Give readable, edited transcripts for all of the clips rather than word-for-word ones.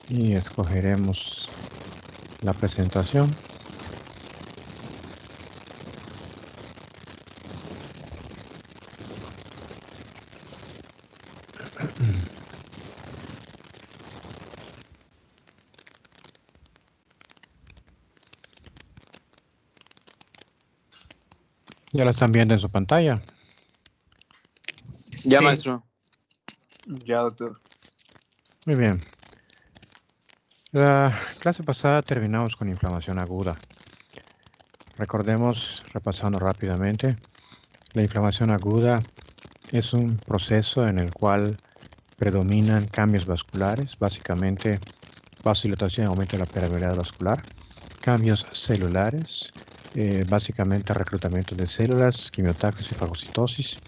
y escogeremos la presentación. Ya la están viendo en su pantalla. Ya, Sí. maestro. Ya, doctor. Muy bien. La clase pasada terminamos con inflamación aguda. Recordemos, repasando rápidamente, la inflamación aguda es un proceso en el cual predominan cambios vasculares, básicamente vasodilatación y aumento de la permeabilidad vascular, cambios celulares, básicamente reclutamiento de células, quimiotaxis y fagocitosis.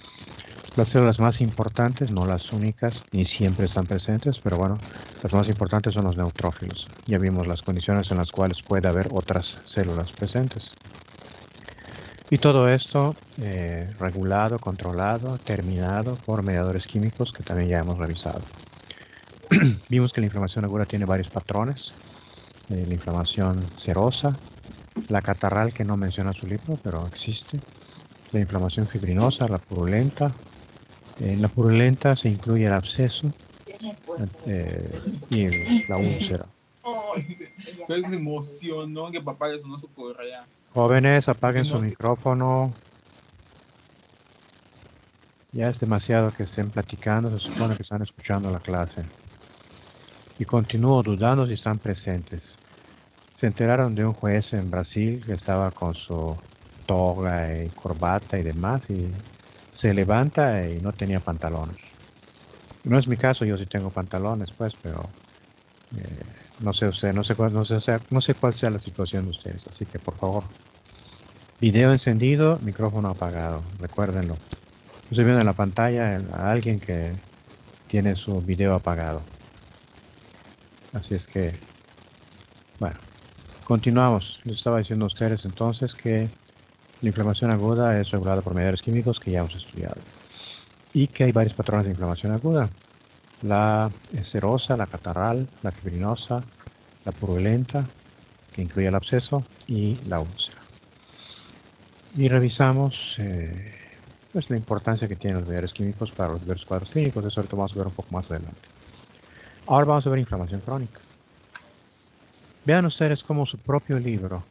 Las células más importantes, no las únicas, ni siempre están presentes, pero bueno, las más importantes son los neutrófilos. Ya vimos las condiciones en las cuales puede haber otras células presentes. Y todo esto regulado, controlado, terminado por mediadores químicos que también ya hemos revisado. Vimos que la inflamación aguda tiene varios patrones. La inflamación serosa, la catarral que no menciona su libro, pero existe. La inflamación fibrinosa, la purulenta. En la purulenta se incluye el absceso y la úlcera. Pero se emocionó que papá le sonó su correa. Jóvenes, apaguen su micrófono. Ya es demasiado que estén platicando, se supone que están escuchando la clase. Y continúo dudando si están presentes. Se enteraron de un juez en Brasil que estaba con su toga y corbata y demás y se levanta y no tenía pantalones. No es mi caso, yo sí tengo pantalones, pues, pero no sé usted, no sé cuál sea la situación de ustedes, así que por favor, video encendido, micrófono apagado, recuérdenlo. Estoy viendo en la pantalla a alguien que tiene su video apagado. Así es que, bueno, continuamos. Les estaba diciendo a ustedes entonces que la inflamación aguda es regulada por mediadores químicos que ya hemos estudiado. Y que hay varios patrones de inflamación aguda. La serosa, la catarral, la fibrinosa, la purulenta, que incluye el absceso, y la úlcera. Y revisamos pues la importancia que tienen los mediadores químicos para los diversos cuadros clínicos. Eso ahorita vamos a ver un poco más adelante. Ahora vamos a ver inflamación crónica. Vean ustedes cómo su propio libro,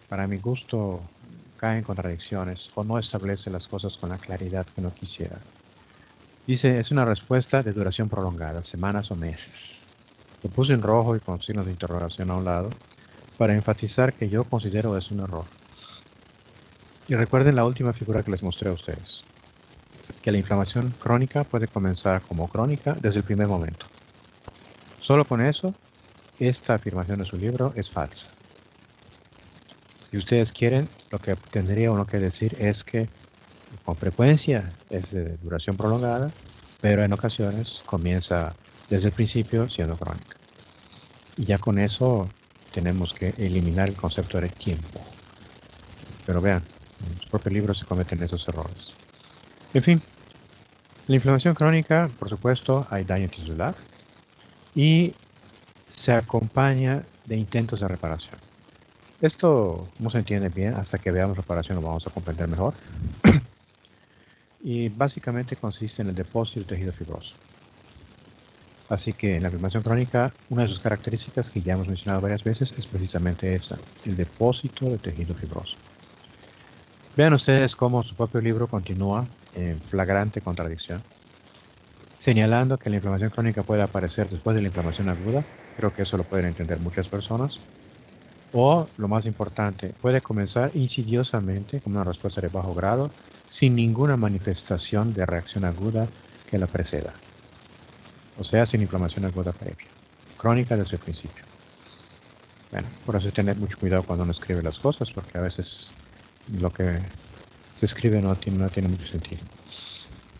para mi gusto, cae en contradicciones o no establece las cosas con la claridad que uno quisiera. Dice, es una respuesta de duración prolongada, semanas o meses. Lo puse en rojo y con signos de interrogación a un lado para enfatizar que yo considero es un error. Y recuerden la última figura que les mostré a ustedes, que la inflamación crónica puede comenzar como crónica desde el primer momento. Solo con eso, esta afirmación de su libro es falsa. Si ustedes quieren, lo que tendría uno que decir es que con frecuencia es de duración prolongada, pero en ocasiones comienza desde el principio siendo crónica. Y ya con eso tenemos que eliminar el concepto de tiempo. Pero vean, en los propios libros se cometen esos errores. En fin, la inflamación crónica, por supuesto, hay daño tisular y se acompaña de intentos de reparación. Esto no se entiende bien, hasta que veamos reparación lo vamos a comprender mejor. Y básicamente consiste en el depósito del tejido fibroso. Así que en la inflamación crónica, una de sus características que ya hemos mencionado varias veces es precisamente esa, el depósito de tejido fibroso. Vean ustedes cómo su propio libro continúa en flagrante contradicción, señalando que la inflamación crónica puede aparecer después de la inflamación aguda. Creo que eso lo pueden entender muchas personas. O, lo más importante, puede comenzar insidiosamente como una respuesta de bajo grado, sin ninguna manifestación de reacción aguda que la preceda. O sea, sin inflamación aguda previa, crónica desde el principio. Bueno, por eso hay que tener mucho cuidado cuando uno escribe las cosas, porque a veces lo que se escribe no tiene mucho sentido.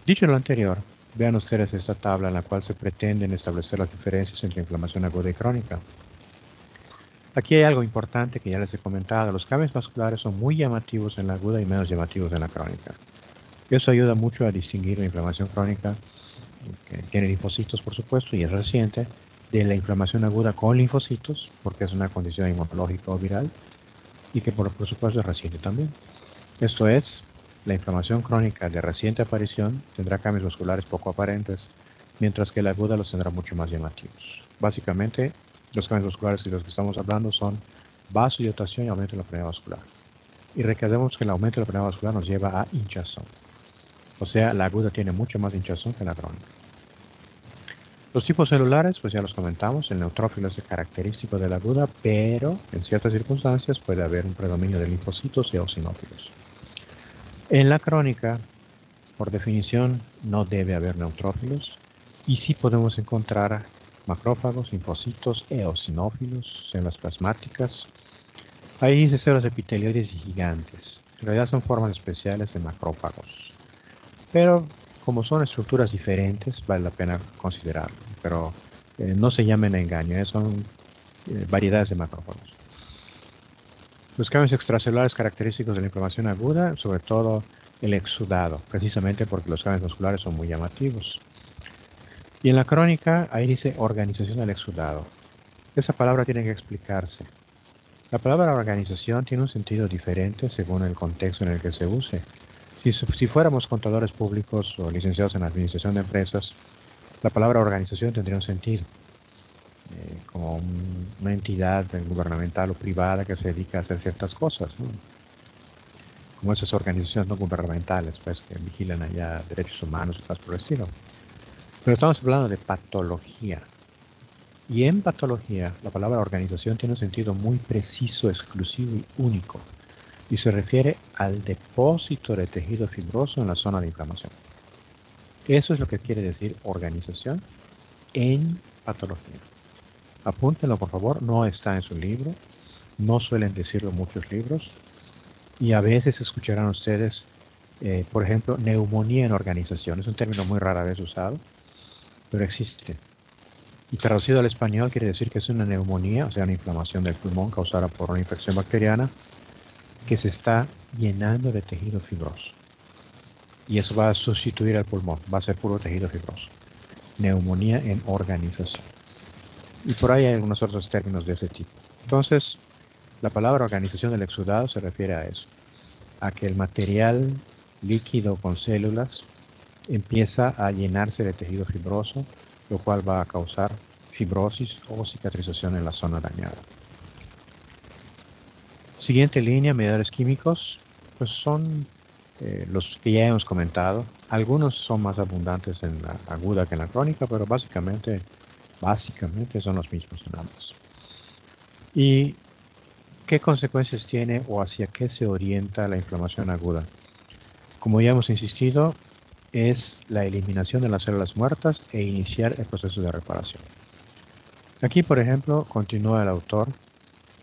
Dicho lo anterior, vean ustedes esta tabla en la cual se pretenden establecer las diferencias entre inflamación aguda y crónica. Aquí hay algo importante que ya les he comentado. Los cambios vasculares son muy llamativos en la aguda y menos llamativos en la crónica. Eso ayuda mucho a distinguir la inflamación crónica, que tiene linfocitos por supuesto y es reciente, de la inflamación aguda con linfocitos, porque es una condición inmunológica o viral, y que por supuesto es reciente también. Esto es, la inflamación crónica de reciente aparición tendrá cambios musculares poco aparentes, mientras que la aguda los tendrá mucho más llamativos. Básicamente, los cambios musculares de los que estamos hablando son vasodilatación y aumento de la presión vascular. Y recordemos que el aumento de la presión vascular nos lleva a hinchazón. O sea, la aguda tiene mucho más hinchazón que la crónica. Los tipos celulares, pues ya los comentamos, el neutrófilo es el característico de la aguda, pero en ciertas circunstancias puede haber un predominio de linfocitos y eosinófilos. En la crónica, por definición, no debe haber neutrófilos, y sí podemos encontrar macrófagos, linfocitos, eosinófilos, células plasmáticas. Hay dice células epitelioides y gigantes. En realidad son formas especiales de macrófagos. Pero como son estructuras diferentes, vale la pena considerarlo. Pero no se llamen a engaño, son variedades de macrófagos. Los cambios extracelulares característicos de la inflamación aguda, sobre todo el exudado, precisamente porque los cambios musculares son muy llamativos. Y en la crónica, ahí dice organización del exudado. Esa palabra tiene que explicarse. La palabra organización tiene un sentido diferente según el contexto en el que se use. Si fuéramos contadores públicos o licenciados en administración de empresas, la palabra organización tendría un sentido, como una entidad gubernamental o privada que se dedica a hacer ciertas cosas, ¿no? Como esas organizaciones no gubernamentales, pues, que vigilan allá derechos humanos y cosas por el estilo. Pero estamos hablando de patología. Y en patología, la palabra organización tiene un sentido muy preciso, exclusivo y único. Y se refiere al depósito de tejido fibroso en la zona de inflamación. Eso es lo que quiere decir organización en patología. Apúntenlo, por favor, no está en su libro, no suelen decirlo muchos libros, y a veces escucharán ustedes, por ejemplo, neumonía en organización. Es un término muy rara vez usado, pero existe. Y traducido al español quiere decir que es una neumonía, o sea, una inflamación del pulmón causada por una infección bacteriana que se está llenando de tejido fibroso. Y eso va a sustituir al pulmón, va a ser puro tejido fibroso. Neumonía en organización. Y por ahí hay algunos otros términos de ese tipo. Entonces, la palabra organización del exudado se refiere a eso, a que el material líquido con células empieza a llenarse de tejido fibroso, lo cual va a causar fibrosis o cicatrización en la zona dañada. Siguiente línea, mediadores químicos, pues son los que ya hemos comentado. Algunos son más abundantes en la aguda que en la crónica, pero básicamente son los mismos en ambos. ¿Y qué consecuencias tiene o hacia qué se orienta la inflamación aguda? Como ya hemos insistido, es la eliminación de las células muertas e iniciar el proceso de reparación. Aquí, por ejemplo, continúa el autor,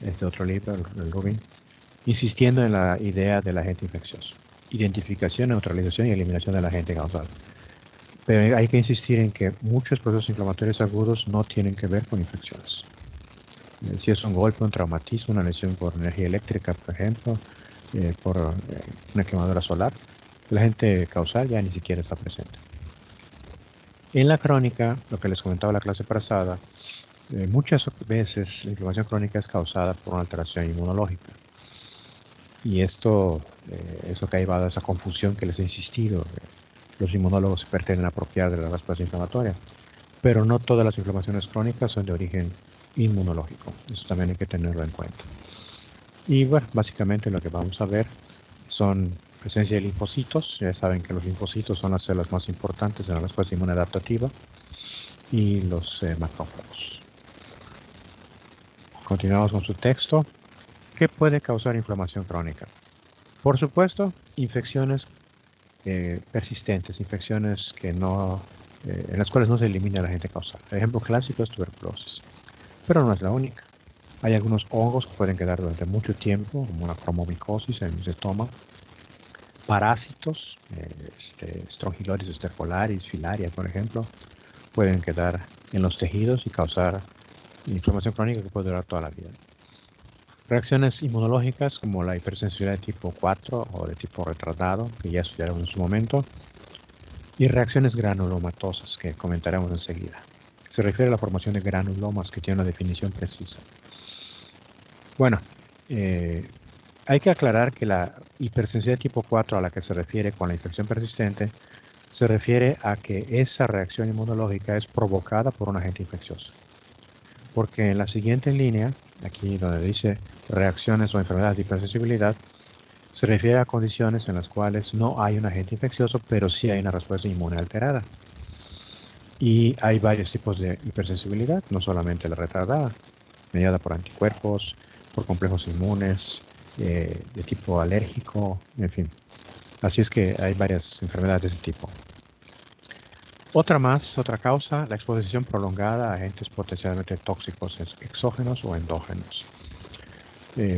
este otro libro, el Rubin, insistiendo en la idea del agente infeccioso. Identificación, neutralización y eliminación del agente causal. Pero hay que insistir en que muchos procesos inflamatorios agudos no tienen que ver con infecciones. Si es un golpe, un traumatismo, una lesión por energía eléctrica, por ejemplo, por una quemadura solar, el agente causal ya ni siquiera está presente. En la crónica, lo que les comentaba la clase pasada, muchas veces la inflamación crónica es causada por una alteración inmunológica. Y esto es lo que ha llevado a esa confusión que les he insistido. Los inmunólogos se pretenden apropiar de la respuesta inflamatoria, pero no todas las inflamaciones crónicas son de origen inmunológico. Eso también hay que tenerlo en cuenta. Y bueno, básicamente lo que vamos a ver son presencia de linfocitos. Ya saben que los linfocitos son las células más importantes en la respuesta inmune adaptativa, y los macrófagos. Continuamos con su texto. ¿Qué puede causar inflamación crónica? Por supuesto, infecciones persistentes, infecciones que no, en las cuales no se elimina el agente causal. El ejemplo clásico es tuberculosis, pero no es la única. Hay algunos hongos que pueden quedar durante mucho tiempo, como una cromomicosis en el estómago. Parásitos, Strongyloides estercolaris, filaria, por ejemplo, pueden quedar en los tejidos y causar inflamación crónica que puede durar toda la vida. Reacciones inmunológicas como la hipersensibilidad de tipo 4 o de tipo retardado, que ya estudiaremos en su momento, y reacciones granulomatosas, que comentaremos enseguida. Se refiere a la formación de granulomas, que tiene una definición precisa. Bueno, hay que aclarar que la hipersensibilidad tipo 4 a la que se refiere con la infección persistente se refiere a que esa reacción inmunológica es provocada por un agente infeccioso. Porque en la siguiente línea, aquí donde dice reacciones o enfermedades de hipersensibilidad, se refiere a condiciones en las cuales no hay un agente infeccioso, pero sí hay una respuesta inmune alterada. Y hay varios tipos de hipersensibilidad, no solamente la retardada, mediada por anticuerpos, por complejos inmunes, de tipo alérgico, en fin. Así es que hay varias enfermedades de ese tipo. Otra causa, la exposición prolongada a agentes potencialmente tóxicos exógenos o endógenos.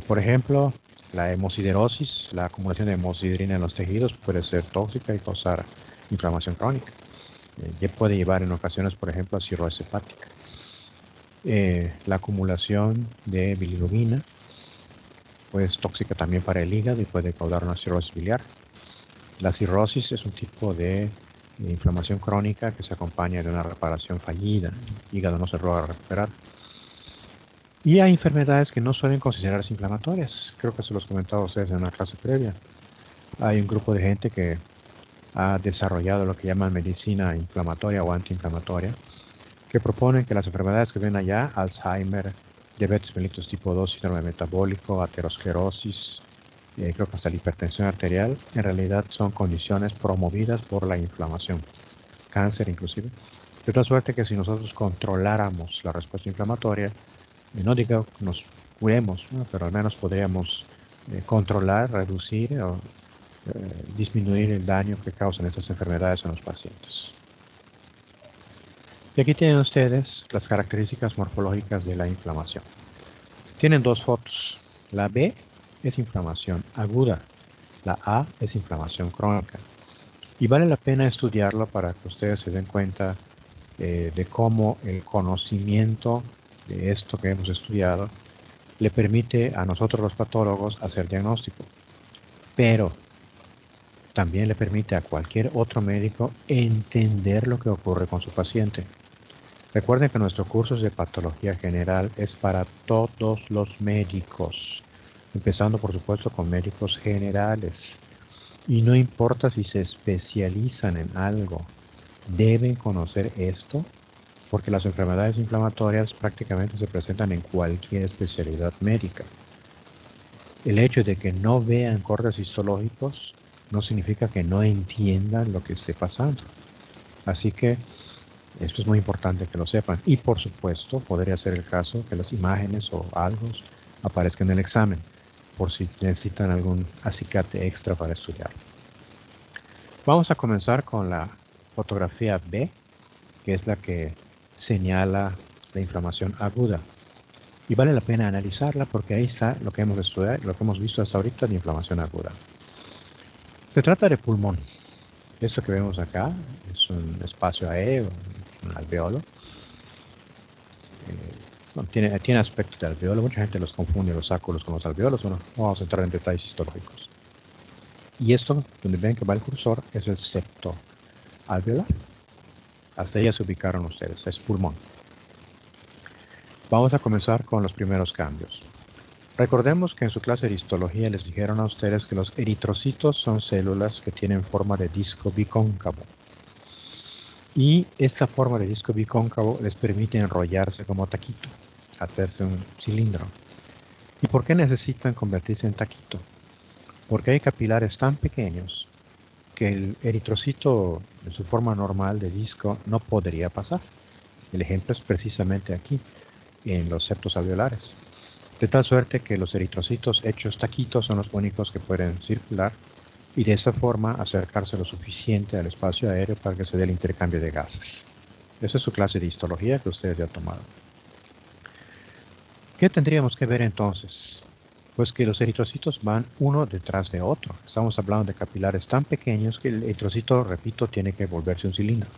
Por ejemplo, la hemosiderosis, la acumulación de hemosiderina en los tejidos puede ser tóxica y causar inflamación crónica. Ya puede llevar en ocasiones, por ejemplo, a cirrosis hepática. La acumulación de bilirrubina pues tóxica también para el hígado y puede causar una cirrosis biliar. La cirrosis es un tipo de inflamación crónica que se acompaña de una reparación fallida. El hígado no se logra recuperar. Y hay enfermedades que no suelen considerarse inflamatorias. Creo que se los comentaba a ustedes en una clase previa. Hay un grupo de gente que ha desarrollado lo que llaman medicina inflamatoria o antiinflamatoria, que proponen que las enfermedades que ven allá, Alzheimer, diabetes mellitus tipo 2, síndrome metabólico, aterosclerosis, creo que hasta la hipertensión arterial, en realidad son condiciones promovidas por la inflamación, cáncer inclusive. De tal suerte que si nosotros controláramos la respuesta inflamatoria, no digo que nos curemos, ¿no? Pero al menos podríamos controlar, reducir o disminuir el daño que causan estas enfermedades en los pacientes. Y aquí tienen ustedes las características morfológicas de la inflamación. Tienen dos fotos. La B es inflamación aguda. La A es inflamación crónica. Y vale la pena estudiarlo para que ustedes se den cuenta de cómo el conocimiento de esto que hemos estudiado le permite a nosotros los patólogos hacer diagnóstico. Pero también le permite a cualquier otro médico entender lo que ocurre con su paciente. Recuerden que nuestro curso de patología general es para todos los médicos, empezando por supuesto con médicos generales. Y no importa si se especializan en algo, deben conocer esto porque las enfermedades inflamatorias prácticamente se presentan en cualquier especialidad médica. El hecho de que no vean cortes histológicos no significa que no entiendan lo que esté pasando. Así que esto es muy importante que lo sepan. Y por supuesto, podría ser el caso que las imágenes o algo aparezcan en el examen, por si necesitan algún acicate extra para estudiar. Vamos a comenzar con la fotografía B, que es la que señala la inflamación aguda. Y vale la pena analizarla porque ahí está lo que hemos estudiado, lo que hemos visto hasta ahorita de inflamación aguda. Se trata de pulmón. Esto que vemos acá es un espacio aéreo, un alveolo. Tiene aspecto de alveolo. Mucha gente los confunde los sáculos con los alveolos. Bueno, no vamos a entrar en detalles histológicos. Y esto, donde ven que va el cursor, es el septo alveolar. Hasta ahí se ubicaron ustedes, es pulmón. Vamos a comenzar con los primeros cambios. Recordemos que en su clase de histología les dijeron a ustedes que los eritrocitos son células que tienen forma de disco bicóncavo. Y esta forma de disco bicóncavo les permite enrollarse como taquito, hacerse un cilindro. ¿Y por qué necesitan convertirse en taquito? Porque hay capilares tan pequeños que el eritrocito en su forma normal de disco no podría pasar. El ejemplo es precisamente aquí, en los septos alveolares. De tal suerte que los eritrocitos hechos taquitos son los únicos que pueden circular y de esa forma acercarse lo suficiente al espacio aéreo para que se dé el intercambio de gases. Esa es su clase de histología que ustedes ya han tomado. ¿Qué tendríamos que ver entonces? Pues que los eritrocitos van uno detrás de otro. Estamos hablando de capilares tan pequeños que el eritrocito, repito, tiene que volverse un cilindro.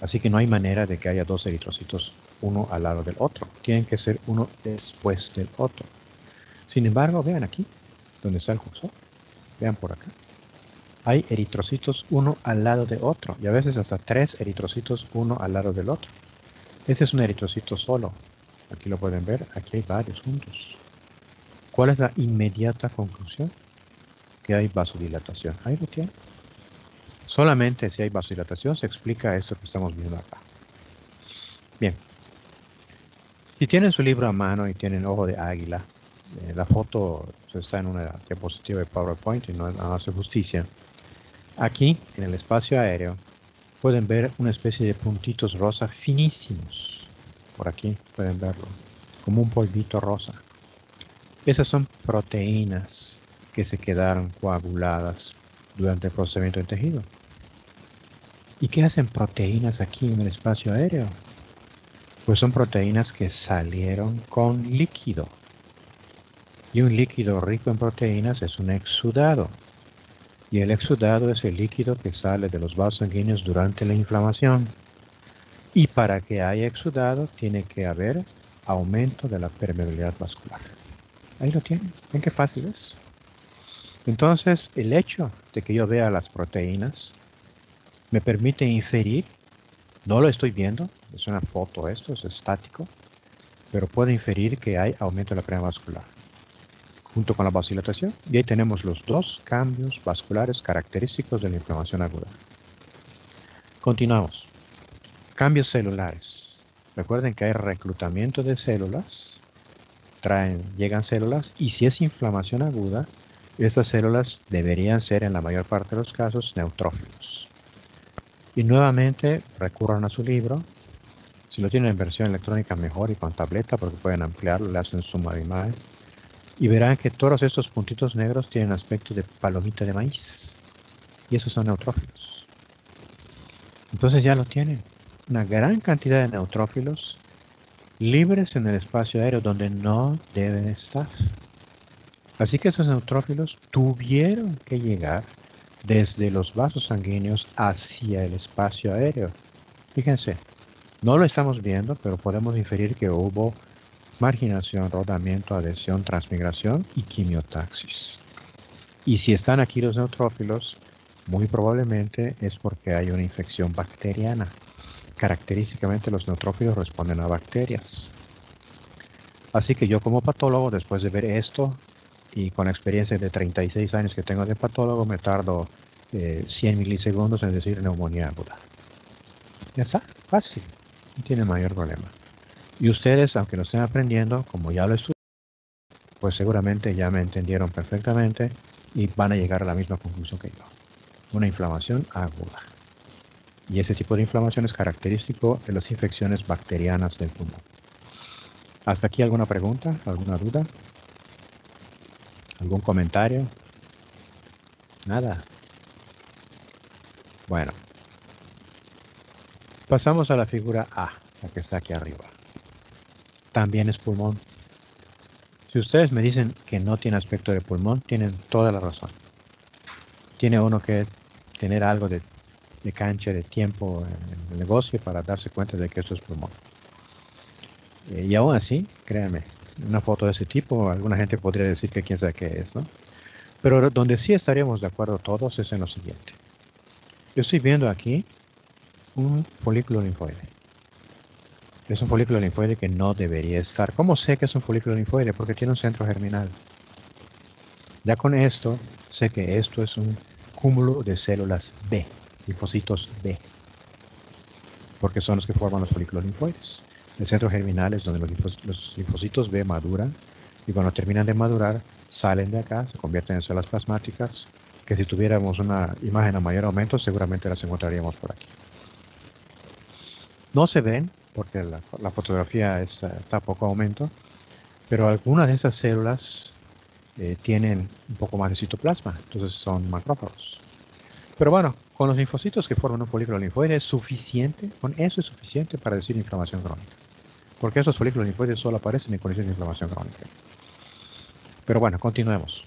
Así que no hay manera de que haya dos eritrocitos uno al lado del otro. Tienen que ser uno después del otro. Sin embargo, vean aquí, donde está el cursor. Vean por acá. Hay eritrocitos uno al lado de otro. Y a veces hasta 3 eritrocitos uno al lado del otro. Este es un eritrocito solo. Aquí lo pueden ver. Aquí hay varios juntos. ¿Cuál es la inmediata conclusión? Que hay vasodilatación. Ahí lo tienen. Solamente si hay vasodilatación se explica esto que estamos viendo acá. Bien. Si tienen su libro a mano y tienen ojo de águila, la foto está en una diapositiva de PowerPoint y no hace justicia. Aquí, en el espacio aéreo, pueden ver una especie de puntitos rosa finísimos. Por aquí pueden verlo, como un polvito rosa. Esas son proteínas que se quedaron coaguladas durante el procesamiento del tejido. ¿Y qué hacen proteínas aquí en el espacio aéreo? Pues son proteínas que salieron con líquido. Y un líquido rico en proteínas es un exudado. Y el exudado es el líquido que sale de los vasos sanguíneos durante la inflamación. Y para que haya exudado tiene que haber aumento de la permeabilidad vascular. Ahí lo tienen. ¿Ven qué fácil es? Entonces, el hecho de que yo vea las proteínas me permite inferir, no lo estoy viendo, es una foto esto, es estático, pero puedo inferir que hay aumento de la permeabilidad vascular junto con la vasodilatación, y ahí tenemos los dos cambios vasculares característicos de la inflamación aguda. Continuamos. Cambios celulares. Recuerden que hay reclutamiento de células, llegan células, y si es inflamación aguda, estas células deberían ser en la mayor parte de los casos neutrófilos. Y nuevamente recurran a su libro. Si lo tienen en versión electrónica mejor y con tableta porque pueden ampliarlo, le hacen suma de imagen. Y verán que todos estos puntitos negros tienen aspecto de palomita de maíz. Y esos son neutrófilos. Entonces ya lo tienen. Una gran cantidad de neutrófilos libres en el espacio aéreo donde no deben estar. Así que esos neutrófilos tuvieron que llegar desde los vasos sanguíneos hacia el espacio aéreo. Fíjense, no lo estamos viendo, pero podemos inferir que hubo marginación, rodamiento, adhesión, transmigración y quimiotaxis. Y si están aquí los neutrófilos, muy probablemente es porque hay una infección bacteriana. Característicamente los neutrófilos responden a bacterias. Así que yo como patólogo, después de ver esto, y con la experiencia de 36 años que tengo de patólogo, me tardo 100 milisegundos en decir neumonía aguda. Ya está, fácil, no tiene mayor problema. Y ustedes, aunque lo estén aprendiendo, como ya lo estudiaron, pues seguramente ya me entendieron perfectamente y van a llegar a la misma conclusión que yo. Una inflamación aguda. Y ese tipo de inflamación es característico de las infecciones bacterianas del pulmón. ¿Hasta aquí alguna pregunta? ¿Alguna duda? ¿Algún comentario? Nada. Bueno. Pasamos a la figura A, la que está aquí arriba. También es pulmón. Si ustedes me dicen que no tiene aspecto de pulmón, tienen toda la razón. Tiene uno que tener algo de cancha, de tiempo en el negocio para darse cuenta de que esto es pulmón. Y aún así, créanme, una foto de ese tipo, alguna gente podría decir que quién sabe qué es, ¿no? Pero donde sí estaríamos de acuerdo todos es en lo siguiente. Yo estoy viendo aquí un folículo linfoide. Es un folículo linfoide que no debería estar. ¿Cómo sé que es un folículo linfoide? Porque tiene un centro germinal. Ya con esto, sé que esto es un cúmulo de células B, linfocitos B, porque son los que forman los folículos linfoides. El centro germinal es donde los linfocitos B maduran, y cuando terminan de madurar, salen de acá, se convierten en células plasmáticas, que si tuviéramos una imagen a mayor aumento, seguramente las encontraríamos por aquí. No se ven, porque la fotografía está a poco aumento, pero algunas de estas células tienen un poco más de citoplasma, entonces son macrófagos. Pero bueno, con los linfocitos que forman un folículo linfoide es suficiente, con eso es suficiente para decir inflamación crónica. Porque esos folículos linfoides solo aparecen en condiciones de inflamación crónica. Pero bueno, continuemos.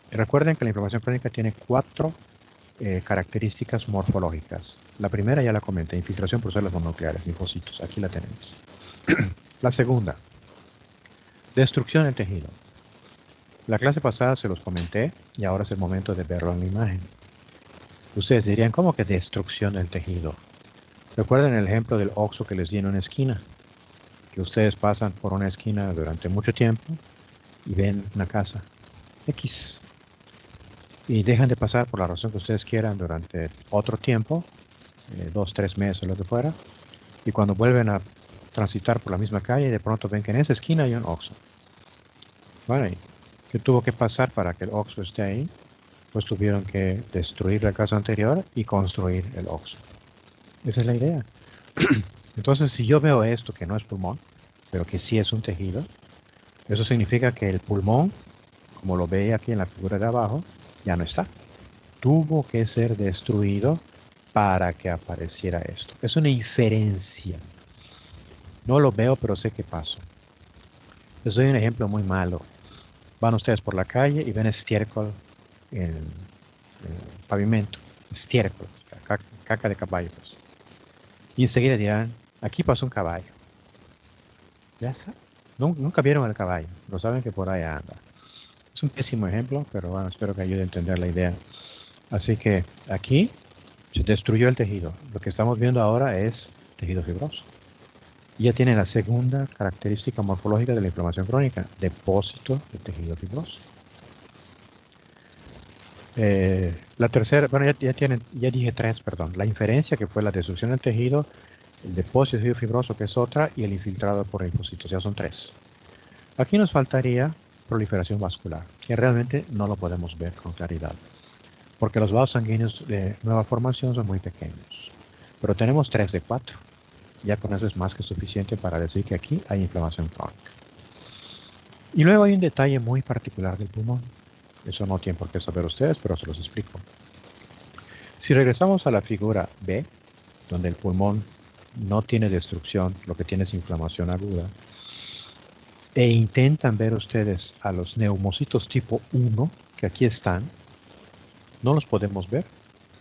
Recuerden que la inflamación crónica tiene 4 características morfológicas. La primera ya la comenté, infiltración por células mononucleares, linfocitos, aquí la tenemos. La segunda, destrucción del tejido. La clase pasada se los comenté y ahora es el momento de verlo en la imagen. Ustedes dirían, ¿cómo que destrucción del tejido? Recuerden el ejemplo del oxo que les di en una esquina. que ustedes pasan por una esquina durante mucho tiempo y ven una casa X y dejan de pasar por la razón que ustedes quieran durante otro tiempo, 2, 3 meses o lo que fuera, y cuando vuelven a transitar por la misma calle, de pronto ven que en esa esquina hay un Oxxo. Bueno, ¿y qué tuvo que pasar para que el Oxxo esté ahí? Pues tuvieron que destruir la casa anterior y construir el Oxxo. Esa es la idea. Entonces, si yo veo esto que no es pulmón, pero que sí es un tejido, eso significa que el pulmón, como lo veía aquí en la figura de abajo, ya no está. Tuvo que ser destruido para que apareciera esto. Es una inferencia. No lo veo, pero sé qué pasó. Les doy un ejemplo muy malo. Van ustedes por la calle y ven estiércol en el pavimento. Estiércol, caca de caballo. Pues. Y enseguida dirán, aquí pasó un caballo. Ya está. Nunca vieron el caballo. Lo saben que por ahí anda. Es un pésimo ejemplo, pero bueno, espero que ayude a entender la idea. Así que aquí se destruyó el tejido. Lo que estamos viendo ahora es tejido fibroso. Y ya tiene la segunda característica morfológica de la inflamación crónica, depósito de tejido fibroso. La tercera, bueno, ya dije tres, perdón. La inferencia, que fue la destrucción del tejido, el depósito de tejido fibroso, que es otra, y el infiltrado por linfocitos, ya son tres. Aquí nos faltaría proliferación vascular, que realmente no lo podemos ver con claridad, porque los vasos sanguíneos de nueva formación son muy pequeños. Pero tenemos 3 de 4. Ya con eso es más que suficiente para decir que aquí hay inflamación crónica. Y luego hay un detalle muy particular del pulmón. Eso no tienen por qué saber ustedes, pero se los explico. Si regresamos a la figura B, donde el pulmón no tiene destrucción, lo que tiene es inflamación aguda, e intentan ver ustedes a los neumocitos tipo 1, que aquí están, no los podemos ver.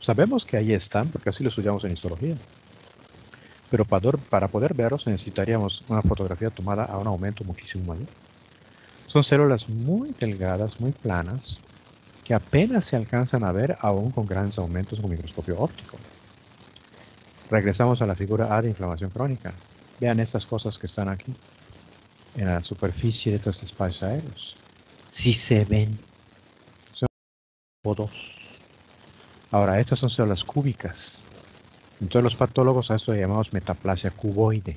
Sabemos que ahí están, porque así lo estudiamos en histología. Pero para poder verlos necesitaríamos una fotografía tomada a un aumento muchísimo mayor. Son células muy delgadas, muy planas, que apenas se alcanzan a ver aún con grandes aumentos con microscopio óptico. Regresamos a la figura A de inflamación crónica. Vean estas cosas que están aquí, en la superficie de estos espacios aéreos. Sí se ven. Son tipo 2. Ahora, estas son células cúbicas. Entonces los patólogos a esto le llamamos metaplasia cuboide,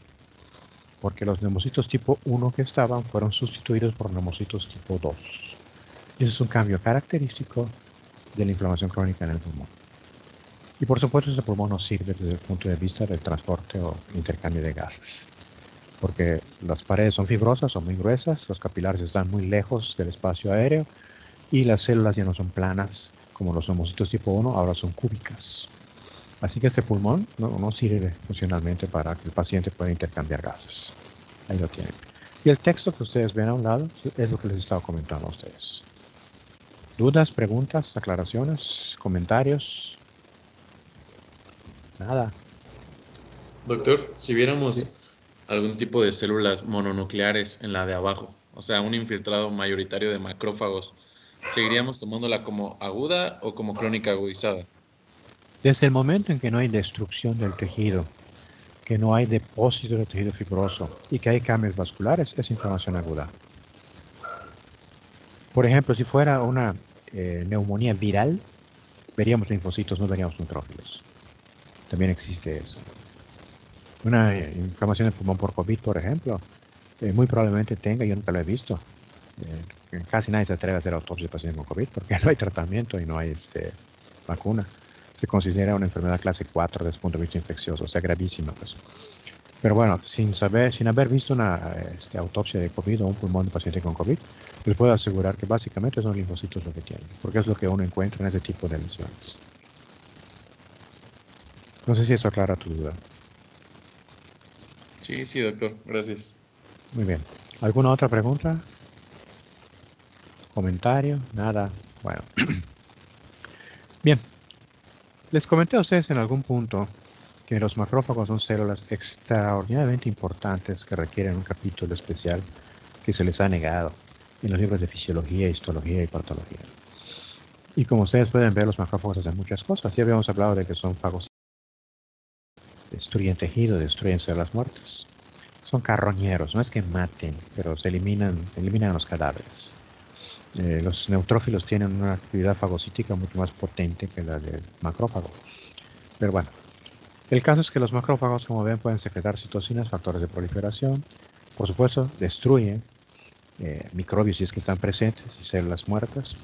porque los neumocitos tipo 1 que estaban fueron sustituidos por neumocitos tipo 2. Ese es un cambio característico de la inflamación crónica en el pulmón. Y por supuesto ese pulmón nos sirve desde el punto de vista del transporte o intercambio de gases, porque las paredes son fibrosas, son muy gruesas, los capilares están muy lejos del espacio aéreo y las células ya no son planas como los neumocitos tipo 1, ahora son cúbicas. Así que este pulmón no sirve funcionalmente para que el paciente pueda intercambiar gases. Ahí lo tienen. Y el texto que ustedes ven a un lado es lo que les estaba comentando a ustedes. ¿Dudas, preguntas, aclaraciones, comentarios? Nada. Doctor, si viéramos Sí. algún tipo de células mononucleares en la de abajo, o sea, un infiltrado mayoritario de macrófagos, ¿seguiríamos tomándola como aguda o como crónica agudizada? Desde el momento en que no hay destrucción del tejido, que no hay depósito de tejido fibroso y que hay cambios vasculares, es inflamación aguda. Por ejemplo, si fuera una neumonía viral, veríamos linfocitos, no veríamos neutrófilos. También existe eso. Una inflamación del pulmón por COVID, por ejemplo, muy probablemente tenga, yo nunca lo he visto, casi nadie se atreve a hacer autopsia de pacientes con COVID porque no hay tratamiento y no hay vacuna. Se considera una enfermedad clase 4 desde el punto de vista infeccioso, o sea, gravísima. Pues. Pero bueno, sin haber visto una autopsia de COVID o un pulmón de paciente con COVID, les puedo asegurar que básicamente son linfocitos lo que tienen, porque es lo que uno encuentra en ese tipo de lesiones. No sé si eso aclara tu duda. Sí, sí, doctor, gracias. Muy bien. ¿Alguna otra pregunta? ¿Comentario? Nada. Bueno. Bien. Les comenté a ustedes en algún punto que los macrófagos son células extraordinariamente importantes que requieren un capítulo especial que se les ha negado en los libros de fisiología, histología y patología. Y como ustedes pueden ver, los macrófagos hacen muchas cosas. Ya habíamos hablado de que son fagos, destruyen tejido, destruyen células muertas. son carroñeros, no es que maten, pero se eliminan los cadáveres. Los neutrófilos tienen una actividad fagocítica mucho más potente que la del macrófago. Pero bueno, el caso es que los macrófagos, como ven, pueden secretar citocinas, factores de proliferación. Por supuesto, destruyen microbios si es que están presentes y células muertas.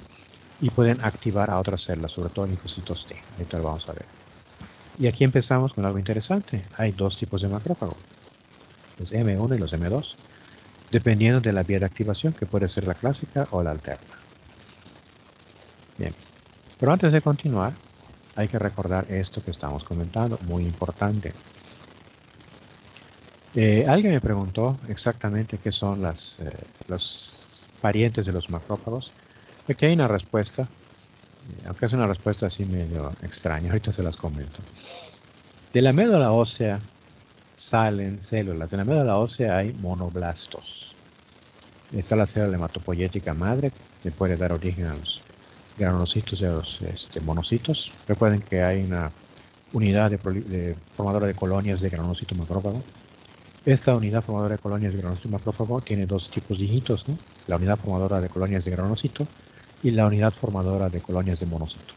Y pueden activar a otras células, sobre todo linfocitos T. Ahorita lo vamos a ver. Y aquí empezamos con algo interesante. Hay dos tipos de macrófagos, los M1 y los M2, dependiendo de la vía de activación, que puede ser la clásica o la alterna. Bien, pero antes de continuar, hay que recordar esto que estamos comentando, muy importante. Alguien me preguntó exactamente qué son los parientes de los macrófagos. Aquí hay una respuesta, aunque es una respuesta así medio extraña, ahorita se las comento. De la médula ósea salen células. En la médula ósea hay monoblastos. Está la célula hematopoyética madre, que puede dar origen a los granulocitos y a los monocitos. Recuerden que hay una unidad formadora de colonias de granulocito macrófago. Esta unidad formadora de colonias de granulocito macrófago tiene dos tipos de hijitos, ¿no? La unidad formadora de colonias de granulocito y la unidad formadora de colonias de monocito.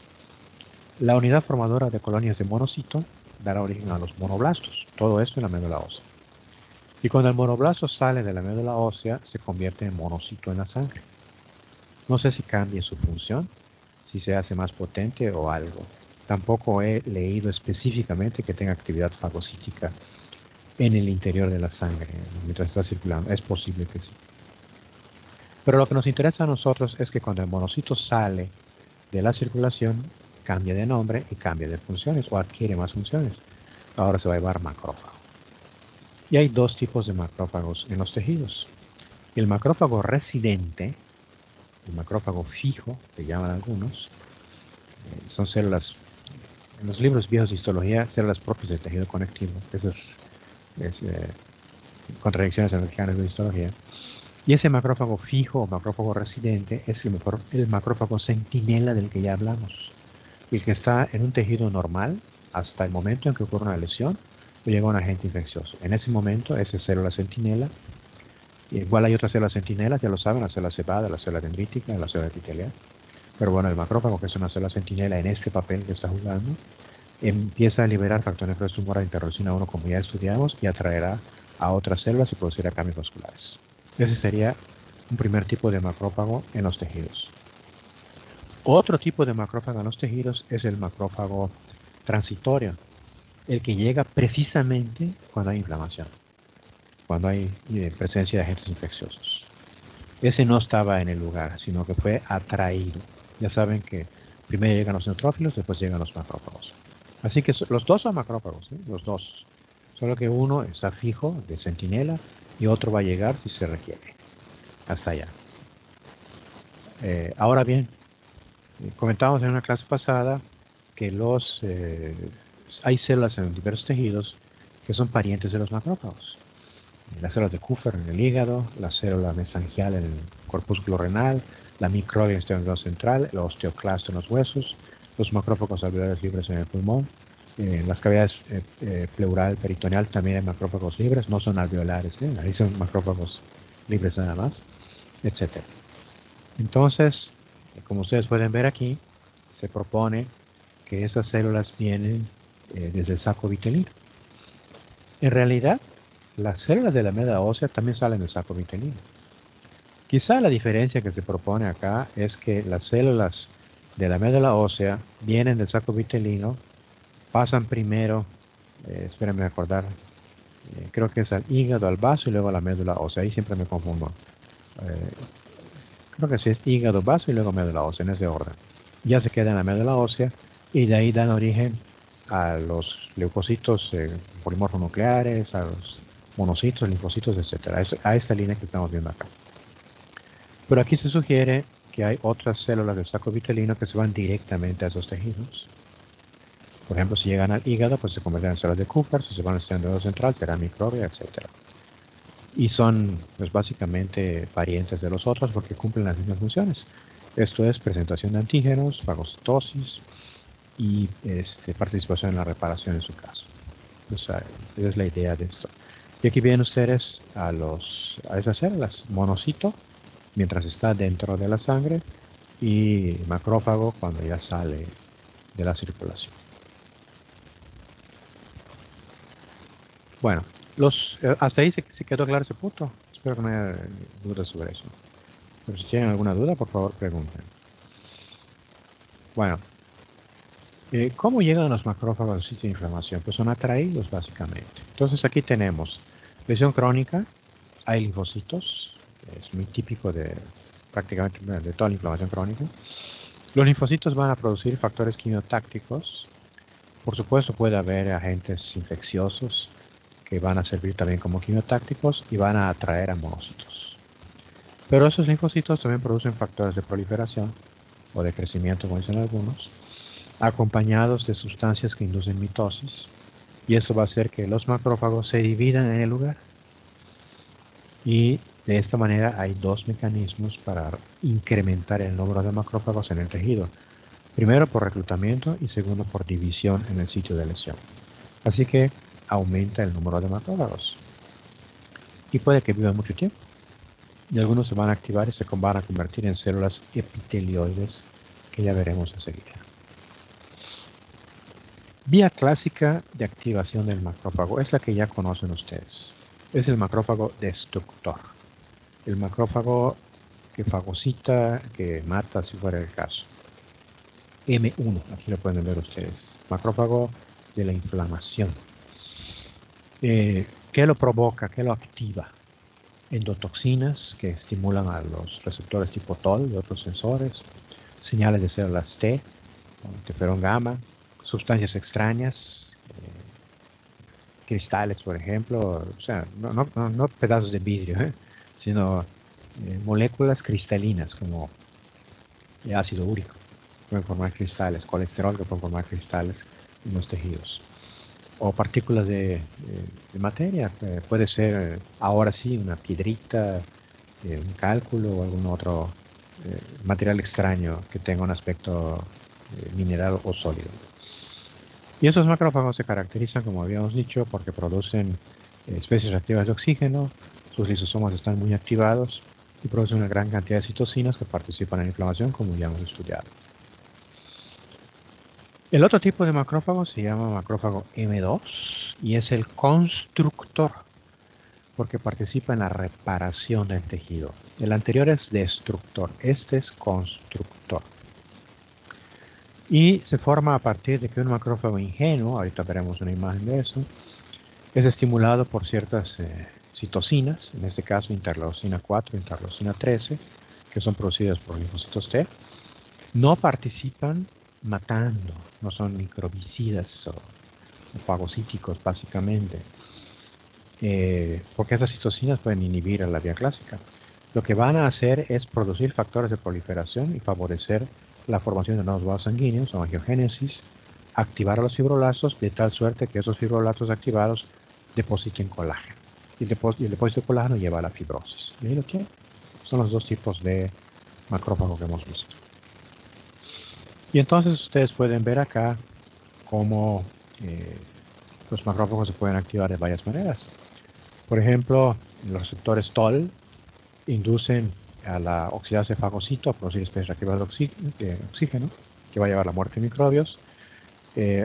La unidad formadora de colonias de monocito dará origen a los monoblastos. Todo esto en la médula ósea. Y cuando el monoblasto sale de la médula ósea, se convierte en monocito en la sangre. No sé si cambie su función, si se hace más potente o algo. Tampoco he leído específicamente que tenga actividad fagocítica en el interior de la sangre mientras está circulando. Es posible que sí. Pero lo que nos interesa a nosotros es que cuando el monocito sale de la circulación, cambia de nombre y cambia de funciones o adquiere más funciones. Ahora se va a llamar macrófago. Y hay dos tipos de macrófagos en los tejidos. El macrófago residente, el macrófago fijo, que llaman algunos, son células, en los libros viejos de histología, células propias del tejido conectivo. Esas contradicciones en los mexicanos de histología. Y ese macrófago fijo o macrófago residente es el macrófago centinela del que ya hablamos. El que está en un tejido normal hasta el momento en que ocurre una lesión o llega un agente infeccioso. En ese momento, esa es célula centinela. Igual hay otras células centinelas, ya lo saben, la célula cebada, la célula dendrítica, la célula epitelial. Pero bueno, el macrófago, que es una célula centinela en este papel que está jugando, empieza a liberar factor necrosis tumoral interleucina 1, como ya estudiamos, y atraerá a otras células y producirá cambios vasculares. Ese sería un primer tipo de macrófago en los tejidos. Otro tipo de macrófago en los tejidos es el macrófago transitorio, el que llega precisamente cuando hay inflamación, cuando hay presencia de agentes infecciosos. Ese no estaba en el lugar, sino que fue atraído. Ya saben que primero llegan los neutrófilos, después llegan los macrófagos. Así que los dos son macrófagos, los dos. Solo que uno está fijo, de centinela, y otro va a llegar si se requiere. Hasta allá. Ahora bien, comentábamos en una clase pasada que hay células en diversos tejidos que son parientes de los macrófagos. Las células de Kupffer en el hígado, la célula mesangial en el corpúsculo renal, la microglia en el sistema central, el osteoclasto en los huesos, los macrófagos alveolares libres en el pulmón, en las cavidades pleural, peritoneal también hay macrófagos libres, no son alveolares, ahí son macrófagos libres nada más, etc. Entonces, como ustedes pueden ver aquí, se propone que esas células vienen desde el saco vitelino. En realidad, las células de la médula ósea también salen del saco vitelino. Quizá la diferencia que se propone acá es que las células de la médula ósea vienen del saco vitelino, pasan primero, espérenme recordar, creo que es al hígado, al vaso y luego a la médula ósea. Ahí siempre me confundo. Creo que sí es hígado, vaso y luego médula ósea, en ese orden. Ya se queda en la médula ósea y de ahí dan origen a los leucocitos polimorfos nucleares, a los monocitos, linfocitos, etc. A esta línea que estamos viendo acá. Pero aquí se sugiere que hay otras células del saco vitelino que se van directamente a esos tejidos. Por ejemplo, si llegan al hígado, pues se convierten en células de Kupffer, si se van al sistema nervioso central, será microglia, etc. Y son, pues básicamente, parientes de los otros porque cumplen las mismas funciones. Esto es presentación de antígenos, fagocitosis y participación en la reparación en su caso. O sea, esa es la idea de esto. Y aquí ven ustedes a esas células, monocito, mientras está dentro de la sangre, y macrófago cuando ya sale de la circulación. Bueno, hasta ahí se quedó claro ese punto. Espero que no haya dudas sobre eso. Pero si tienen alguna duda, por favor pregunten. Bueno, ¿cómo llegan los macrófagos al sitio de inflamación? Pues son atraídos básicamente. Entonces aquí tenemos lesión crónica, hay linfocitos, es muy típico de prácticamente de toda la inflamación crónica. Los linfocitos van a producir factores quimiotácticos. Por supuesto puede haber agentes infecciosos que van a servir también como quimiotácticos y van a atraer a monocitos. Pero esos linfocitos también producen factores de proliferación o de crecimiento, como dicen algunos, acompañados de sustancias que inducen mitosis, y esto va a hacer que los macrófagos se dividan en el lugar. Y de esta manera hay dos mecanismos para incrementar el número de macrófagos en el tejido. Primero por reclutamiento y segundo por división en el sitio de lesión. Así que aumenta el número de macrófagos. Y puede que vivan mucho tiempo. Y algunos se van a activar y se van a convertir en células epitelioides, que ya veremos enseguida. Vía clásica de activación del macrófago es la que ya conocen ustedes. Es el macrófago destructor. El macrófago que fagocita, que mata si fuera el caso. M1, aquí lo pueden ver ustedes. Macrófago de la inflamación. ¿Qué lo provoca? ¿Qué lo activa? Endotoxinas que estimulan a los receptores tipo TOL y otros sensores. Señales de células T, interferón gamma. Sustancias extrañas, cristales, por ejemplo, o sea, no pedazos de vidrio, sino moléculas cristalinas como ácido úrico, que pueden formar cristales, colesterol que pueden formar cristales en los tejidos, o partículas de materia, puede ser ahora sí una piedrita, un cálculo o algún otro material extraño que tenga un aspecto mineral o sólido. Y esos macrófagos se caracterizan, como habíamos dicho, porque producen especies reactivas de oxígeno, sus lisosomas están muy activados y producen una gran cantidad de citocinas que participan en la inflamación, como ya hemos estudiado. El otro tipo de macrófago se llama macrófago M2 y es el constructor, porque participa en la reparación del tejido. El anterior es destructor, este es constructor. Y se forma a partir de que un macrófago ingenuo, ahorita veremos una imagen de eso, es estimulado por ciertas citocinas, en este caso interleucina 4 e interleucina 13, que son producidas por linfocitos T. No participan matando, no son microbicidas o fagocíticos básicamente, porque esas citocinas pueden inhibir a la vía clásica. Lo que van a hacer es producir factores de proliferación y favorecer la formación de nuevos vasos sanguíneos o angiogénesis, activar a los fibroblastos de tal suerte que esos fibroblastos activados depositen colágeno. Y el depósito de colágeno lleva a la fibrosis. ¿Y ahí lo tienen? Son los dos tipos de macrófago que hemos visto. Y entonces ustedes pueden ver acá cómo los macrófagos se pueden activar de varias maneras. Por ejemplo, los receptores TOL inducen a la oxidasa de fagocito a producir especies reactivas de oxígeno, que va a llevar a la muerte de microbios.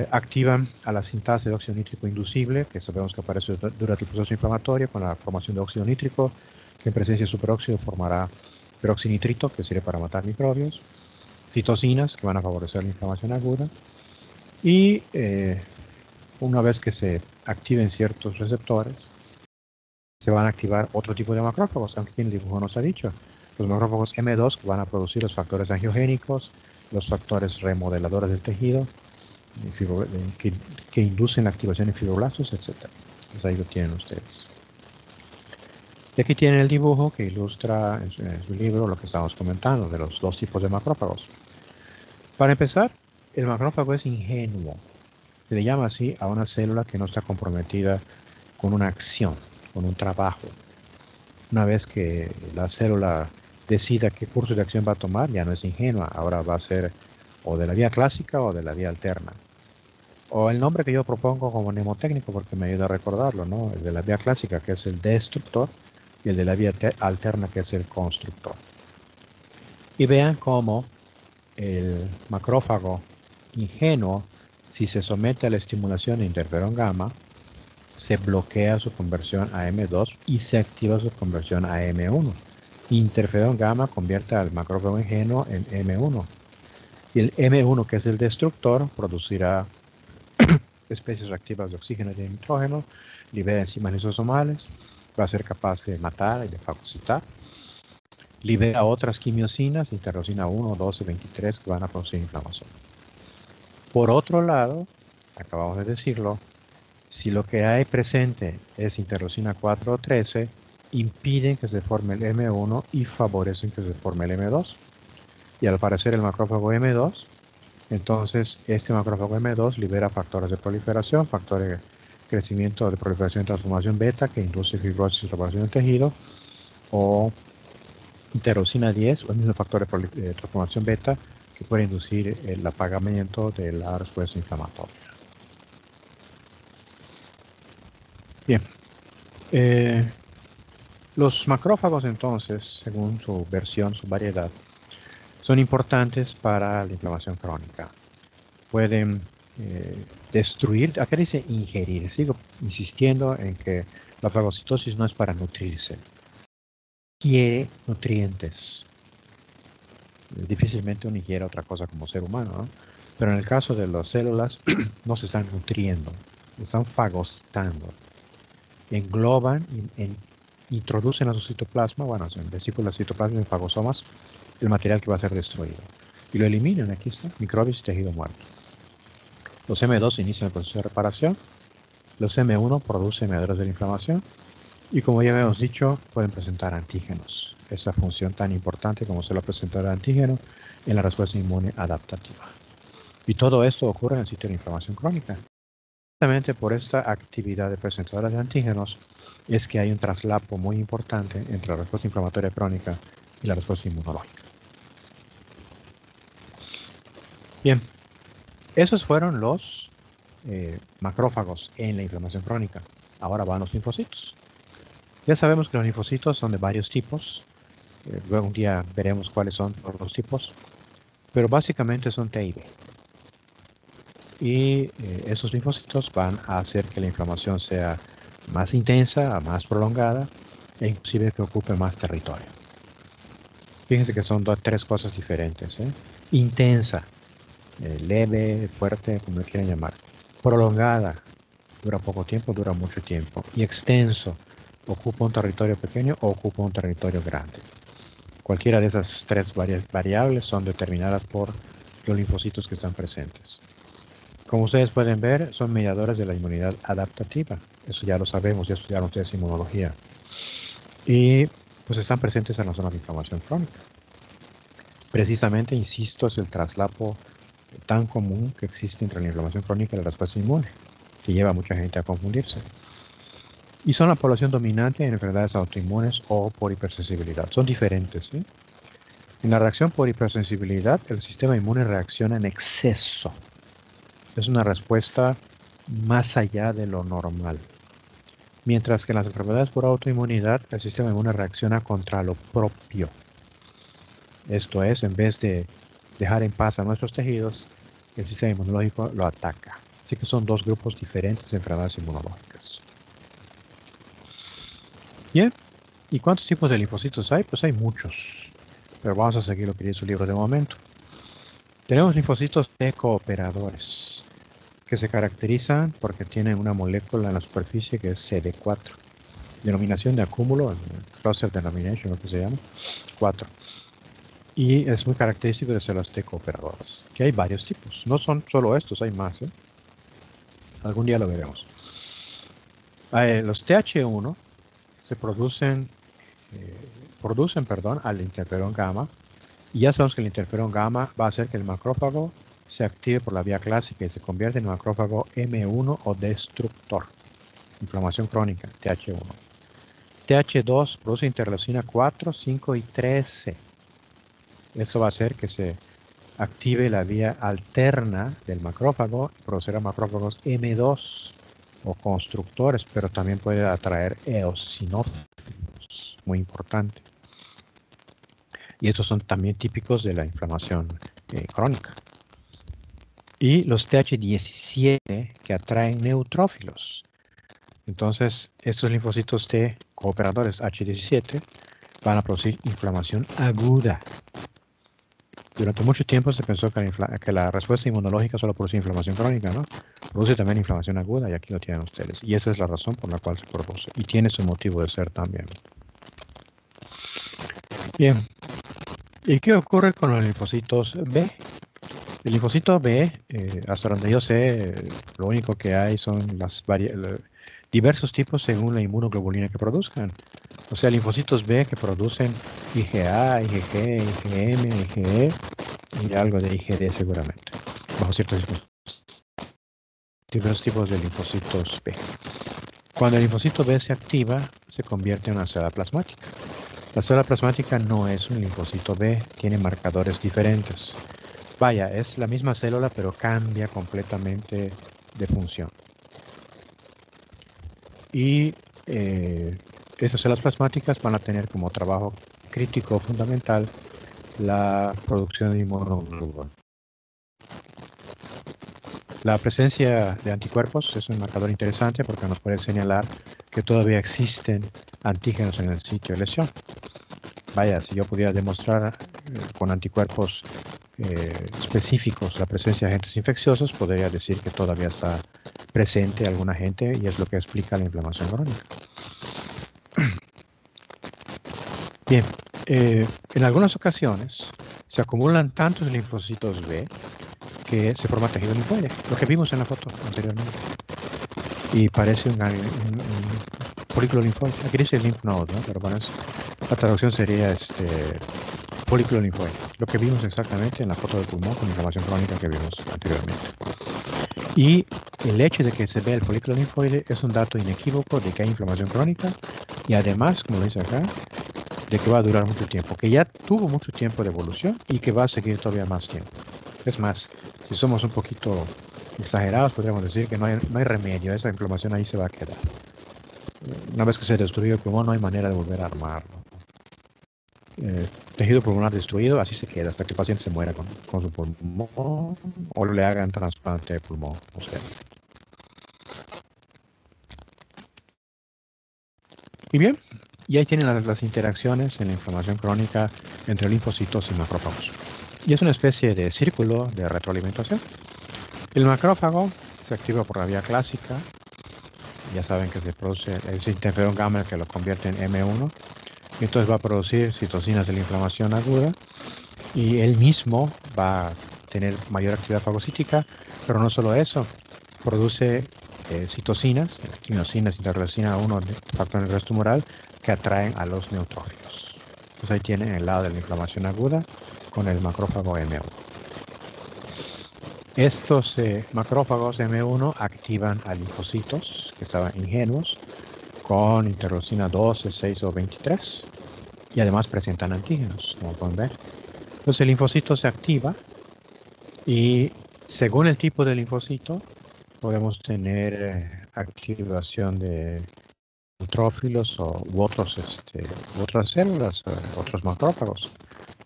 Activan a la sintasa de óxido nítrico inducible, que sabemos que aparece durante el proceso inflamatorio con la formación de óxido nítrico, que en presencia de superóxido formará peroxinitrito, que sirve para matar microbios. Citocinas, que van a favorecer la inflamación aguda. Y una vez que se activen ciertos receptores, se van a activar otro tipo de macrófagos, aunque aquí en el dibujo nos ha dicho. Los macrófagos M2 que van a producir los factores angiogénicos, los factores remodeladores del tejido, que inducen la activación de fibroblastos, etc. Pues ahí lo tienen ustedes. Y aquí tienen el dibujo que ilustra en su libro lo que estamos comentando de los dos tipos de macrófagos. Para empezar, el macrófago es ingenuo. Se le llama así a una célula que no está comprometida con una acción, con un trabajo. Una vez que la célula decida qué curso de acción va a tomar, ya no es ingenua, ahora va a ser o de la vía clásica o de la vía alterna. o el nombre que yo propongo como mnemotécnico porque me ayuda a recordarlo, ¿no? El de la vía clásica, que es el destructor, y el de la vía alterna, que es el constructor. Y vean cómo el macrófago ingenuo, si se somete a la estimulación de interferón gamma, se bloquea su conversión a M2 y se activa su conversión a M1. Interferón gamma convierte al macrófago ingenuo en M1. Y el M1, que es el destructor, producirá especies reactivas de oxígeno y de nitrógeno, libera enzimas lisosomales, va a ser capaz de matar y de fagocitar, libera otras quimiosinas, interleucina 1, 12, 23, que van a producir inflamación. Por otro lado, acabamos de decirlo, si lo que hay presente es interleucina 4 o 13, impiden que se forme el M1 y favorecen que se forme el M2. Y al aparecer el macrófago M2, entonces este macrófago M2 libera factores de proliferación, factores de crecimiento de proliferación y transformación beta que induce fibrosis y reparación del tejido, o interleucina 10, o el mismo factor de transformación beta que puede inducir el apagamiento de la respuesta inflamatoria. Bien. Los macrófagos entonces, según su versión, su variedad, son importantes para la inflamación crónica. Pueden destruir, acá dice ingerir, sigo insistiendo en que la fagocitosis no es para nutrirse, quiere nutrientes. Difícilmente uno ingiere otra cosa como ser humano, ¿no? Pero en el caso de las células no se están nutriendo, están fagocitando, engloban, introducen a su citoplasma, bueno, en vesículas, citoplasma y fagosomas, el material que va a ser destruido. Y lo eliminan, aquí está, microbios y tejido muerto. Los M2 inician el proceso de reparación, los M1 producen mediadores de la inflamación, y como ya habíamos dicho, pueden presentar antígenos. Esa función tan importante como se lo presenta el antígeno en la respuesta inmune adaptativa. Y todo esto ocurre en el sitio de inflamación crónica. Precisamente por esta actividad de presentadores de antígenos es que hay un traslapo muy importante entre la respuesta inflamatoria crónica y la respuesta inmunológica. Bien, esos fueron los macrófagos en la inflamación crónica. Ahora van los linfocitos. Ya sabemos que los linfocitos son de varios tipos. Luego un día veremos cuáles son los tipos. Pero básicamente son T y B. Y esos linfocitos van a hacer que la inflamación sea más intensa, más prolongada e inclusive que ocupe más territorio. Fíjense que son tres cosas diferentes. Intensa, leve, fuerte, como lo quieran llamar. Prolongada, dura poco tiempo, dura mucho tiempo. Y extenso, ocupa un territorio pequeño o ocupa un territorio grande. Cualquiera de esas tres variables son determinadas por los linfocitos que están presentes. Como ustedes pueden ver, son mediadores de la inmunidad adaptativa. Eso ya lo sabemos, ya estudiaron ustedes inmunología. Y pues están presentes en la zona de inflamación crónica. Precisamente, insisto, es el traslapo tan común que existe entre la inflamación crónica y la respuesta inmune, que lleva a mucha gente a confundirse. Y son la población dominante en enfermedades autoinmunes o por hipersensibilidad. Son diferentes, ¿sí? En la reacción por hipersensibilidad, el sistema inmune reacciona en exceso. Es una respuesta más allá de lo normal. Mientras que en las enfermedades por autoinmunidad, el sistema inmune reacciona contra lo propio. Esto es, en vez de dejar en paz a nuestros tejidos, el sistema inmunológico lo ataca. Así que son dos grupos diferentes de enfermedades inmunológicas. Bien, ¿y cuántos tipos de linfocitos hay? Pues hay muchos, pero vamos a seguir lo que dice su libro de momento. Tenemos linfocitos T cooperadores, que se caracterizan porque tienen una molécula en la superficie que es CD4. Denominación de acúmulo, cluster denomination, lo que se llama, 4. Y es muy característico de células T cooperadoras, que hay varios tipos. No son solo estos, hay más. Algún día lo veremos. Los TH1 se producen al interferón gamma, y ya sabemos que el interferón gamma va a hacer que el macrófago se active por la vía clásica y se convierte en macrófago M1 o destructor. Inflamación crónica, TH1. TH2 produce interleucina 4, 5 y 13. Esto va a hacer que se active la vía alterna del macrófago y producirá macrófagos M2 o constructores, pero también puede atraer eosinófilos, muy importante. Y estos son también típicos de la inflamación crónica. Y los TH17 que atraen neutrófilos. Entonces, estos linfocitos T cooperadores H17 van a producir inflamación aguda. Durante mucho tiempo se pensó que la respuesta inmunológica solo produce inflamación crónica, ¿no? Produce también inflamación aguda y aquí lo tienen ustedes. Y esa es la razón por la cual se produce. Y tiene su motivo de ser también. Bien. ¿Y qué ocurre con los linfocitos B? El linfocito B, hasta donde yo sé, lo único que hay son diversos tipos según la inmunoglobulina que produzcan. O sea, linfocitos B que producen IgA, IgG, IgM, IgE y algo de IgD seguramente, bajo ciertos diversos tipos de linfocitos B. Cuando el linfocito B se activa, se convierte en una célula plasmática. La célula plasmática no es un linfocito B, tiene marcadores diferentes. Vaya, es la misma célula, pero cambia completamente de función. Y esas células plasmáticas van a tener como trabajo crítico fundamental la producción de inmunoglobulina. La presencia de anticuerpos es un marcador interesante porque nos puede señalar que todavía existen antígenos en el sitio de lesión. Vaya, si yo pudiera demostrar con anticuerpos específicos la presencia de agentes infecciosos, podría decir que todavía está presente algún agente y es lo que explica la inflamación crónica. Bien, en algunas ocasiones se acumulan tantos linfocitos B que se forma tejido linfoide, lo que vimos en la foto anteriormente. Y parece un folículo linfoide. Aquí dice lymph node, ¿no? Pero bueno, la traducción sería folículo linfoide. Lo que vimos exactamente en la foto del pulmón con inflamación crónica que vimos anteriormente. Y el hecho de que se vea el folículo linfoide es un dato inequívoco de que hay inflamación crónica y además, como lo dice acá, de que va a durar mucho tiempo, que ya tuvo mucho tiempo de evolución y que va a seguir todavía más tiempo. Es más, si somos un poquito exagerados, podríamos decir que no hay remedio, esa inflamación ahí se va a quedar. Una vez que se destruyó el pulmón, no hay manera de volver a armarlo. Tejido pulmonar destruido, así se queda hasta que el paciente se muera con su pulmón o le hagan trasplante de pulmón. O sea. Y bien, y ahí tienen las interacciones en la inflamación crónica entre linfocitos y macrófagos. Y es una especie de círculo de retroalimentación. El macrófago se activa por la vía clásica. Ya saben que se produce ese interferón gamma que lo convierte en M1. Entonces va a producir citocinas de la inflamación aguda. Y él mismo va a tener mayor actividad fagocítica. Pero no solo eso. Produce citocinas, quimiosinas, interleucina 1, factor de arresto tumoral, que atraen a los neutrófilos. Entonces ahí tienen el lado de la inflamación aguda con el macrófago M1. Estos macrófagos M1 activan a linfocitos que estaban ingenuos con interleucina 12, 6 o 23 y además presentan antígenos, como pueden ver. Entonces el linfocito se activa y según el tipo de linfocito podemos tener activación de neutrófilos u otras células, otros macrófagos.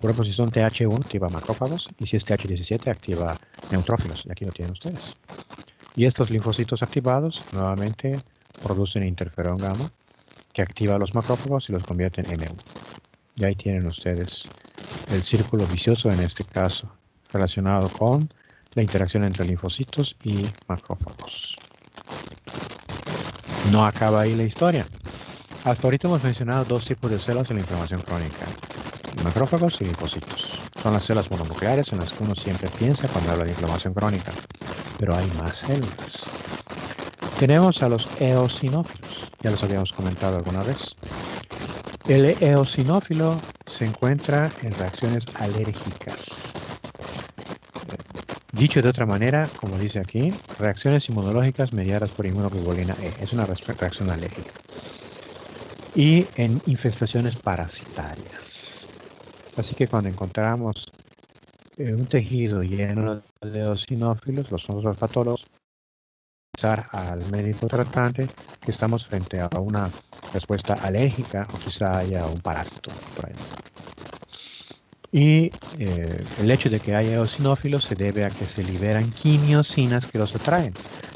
Por ejemplo, si son TH1 activa macrófagos y si es TH17 activa neutrófilos. Y aquí lo tienen ustedes. Y estos linfocitos activados nuevamente producen interferón gamma que activa a los macrófagos y los convierte en M1. Y ahí tienen ustedes el círculo vicioso en este caso relacionado con la interacción entre linfocitos y macrófagos. No acaba ahí la historia. Hasta ahorita hemos mencionado dos tipos de células en la inflamación crónica: macrófagos y linfocitos. Son las células mononucleares en las que uno siempre piensa cuando habla de inflamación crónica. Pero hay más células. Tenemos a los eosinófilos. Ya los habíamos comentado alguna vez. El eosinófilo se encuentra en reacciones alérgicas. Dicho de otra manera, como dice aquí, reacciones inmunológicas mediadas por inmunoglobulina E. Es una reacción alérgica. Y en infestaciones parasitarias. Así que cuando encontramos un tejido lleno de eosinófilos, los famosos patólogos, al médico tratante que estamos frente a una respuesta alérgica o quizá haya un parásito por ahí. Y el hecho de que haya eosinófilos se debe a que se liberan quimiosinas que los atraen.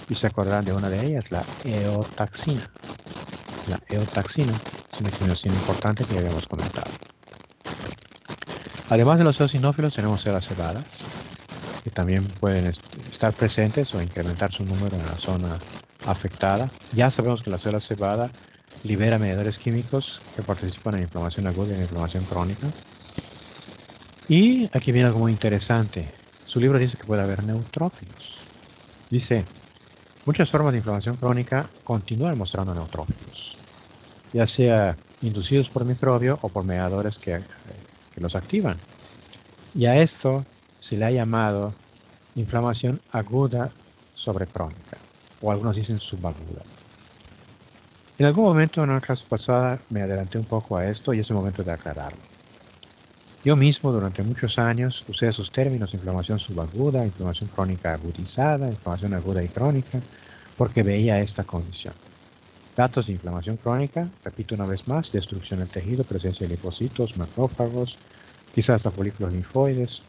Y se acordarán de una de ellas, la eotaxina. La eotaxina es una quimiosina importante que ya habíamos comentado. Además de los eosinófilos tenemos células cebadas, que también pueden estar presentes o incrementar su número en la zona afectada. Ya sabemos que la célula cebada libera mediadores químicos que participan en inflamación aguda y en inflamación crónica. Y aquí viene algo muy interesante. Su libro dice que puede haber neutrófilos. Dice, muchas formas de inflamación crónica continúan mostrando neutrófilos, ya sea inducidos por microbio o por mediadores que los activan. Y a esto se le ha llamado inflamación aguda sobre crónica, o algunos dicen subaguda. En algún momento en una clase pasada me adelanté un poco a esto y es el momento de aclararlo. Yo mismo durante muchos años usé esos términos, inflamación subaguda, inflamación crónica agudizada, inflamación aguda y crónica, porque veía esta condición. Datos de inflamación crónica, repito una vez más, destrucción del tejido, presencia de linfocitos, macrófagos, quizás hasta folículos linfoides,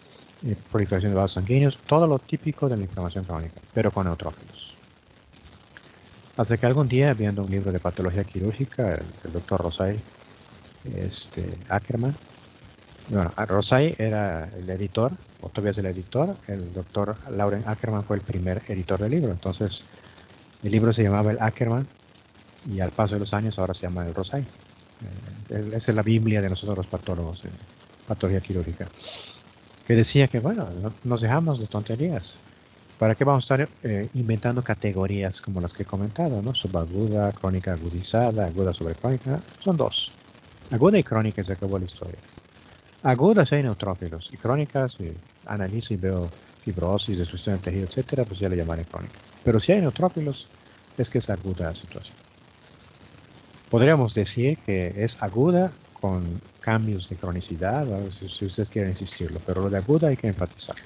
proliferación de vasos sanguíneos, todo lo típico de la inflamación crónica, pero con neutrófilos. Hasta que algún día, viendo un libro de patología quirúrgica, el doctor Rosay Ackerman, bueno, Rosay era el editor, o todavía es el editor, el doctor Lauren Ackerman fue el primer editor del libro, entonces el libro se llamaba el Ackerman y al paso de los años ahora se llama el Rosay. Esa es la Biblia de nosotros los patólogos, patología quirúrgica, que decía que, bueno, no nos dejamos de tonterías. ¿Para qué vamos a estar inventando categorías como las que he comentado, ¿no? Subaguda, crónica agudizada, aguda sobre crónica, son dos. Aguda y crónica se acabó la historia. Agudas hay neutrófilos y crónicas, si analizo y veo fibrosis, destrucción del tejido, etcétera, pues ya le llamaré crónica. Pero si hay neutrófilos, es que es aguda la situación. Podríamos decir que es aguda con cambios de cronicidad, si ustedes quieren insistirlo, pero lo de aguda hay que enfatizar.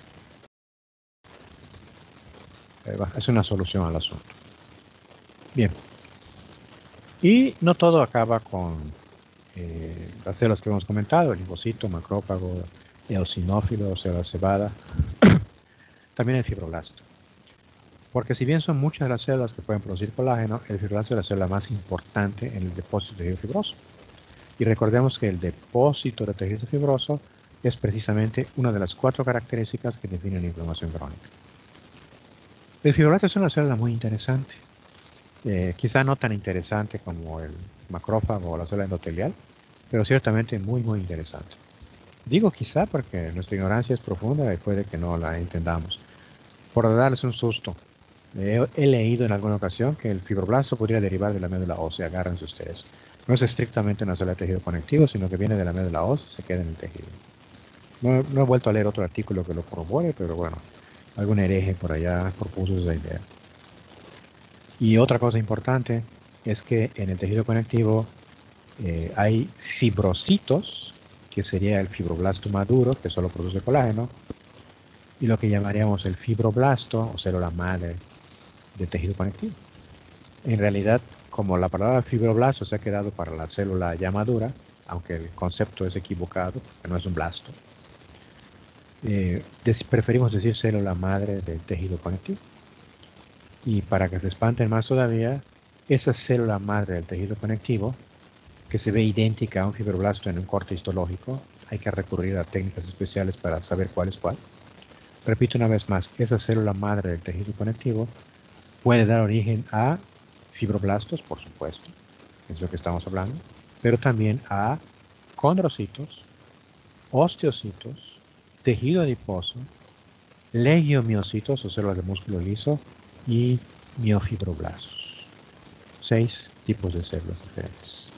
Es una solución al asunto. Bien. Y no todo acaba con las células que hemos comentado, el linfocito, macrófago, eosinófilo, célula cebada, también el fibroblasto. Porque si bien son muchas las células que pueden producir colágeno, el fibroblasto es la célula más importante en el depósito de tejido fibroso. Y recordemos que el depósito de tejido fibroso es precisamente una de las 4 características que definen la inflamación crónica. El fibroblasto es una célula muy interesante. Quizá no tan interesante como el macrófago o la célula endotelial, pero ciertamente muy, muy interesante. Digo quizá porque nuestra ignorancia es profunda y puede que no la entendamos. Por darles un susto, he leído en alguna ocasión que el fibroblasto podría derivar de la médula ósea, agárrense ustedes. No es estrictamente una célula de tejido conectivo, sino que viene de la médula ósea y se queda en el tejido. No he vuelto a leer otro artículo que lo corrobore, pero bueno, algún hereje por allá propuso esa idea. Y otra cosa importante es que en el tejido conectivo hay fibrocitos, que sería el fibroblasto maduro, que solo produce colágeno, y lo que llamaríamos el fibroblasto, o célula madre del tejido conectivo. En realidad, como la palabra fibroblasto se ha quedado para la célula ya madura, aunque el concepto es equivocado, que no es un blasto, preferimos decir célula madre del tejido conectivo. Y para que se espanten más todavía, esa célula madre del tejido conectivo, que se ve idéntica a un fibroblasto en un corte histológico, hay que recurrir a técnicas especiales para saber cuál es cuál. Repito una vez más, esa célula madre del tejido conectivo puede dar origen a fibroblastos, por supuesto, es lo que estamos hablando, pero también a condrocitos, osteocitos, tejido adiposo, legiomiocitos o células de músculo liso y miofibroblastos. 6 tipos de células diferentes,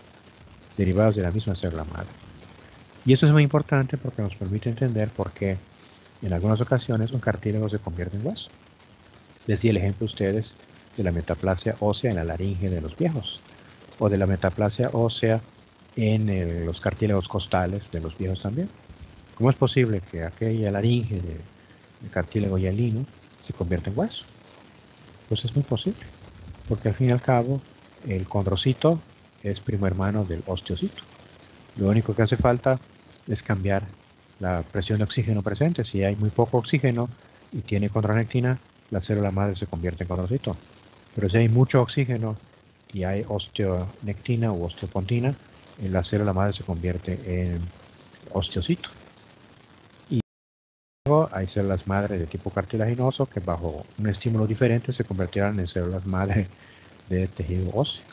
derivadas de la misma célula madre. Y eso es muy importante porque nos permite entender por qué en algunas ocasiones un cartílago se convierte en hueso. Les di el ejemplo a ustedes de la metaplasia ósea en la laringe de los viejos, o de la metaplasia ósea en los cartílagos costales de los viejos también. ¿Cómo es posible que aquella laringe de cartílago hialino se convierta en hueso? Pues es muy posible, porque al fin y al cabo el condrocito es primo hermano del osteocito. Lo único que hace falta es cambiar la presión de oxígeno presente. Si hay muy poco oxígeno y tiene condronectina, la célula madre se convierte en condrocito. Pero si hay mucho oxígeno y hay osteonectina u osteopontina, la célula madre se convierte en osteocito. Y luego hay células madre de tipo cartilaginoso que bajo un estímulo diferente se convertirán en células madre de tejido óseo.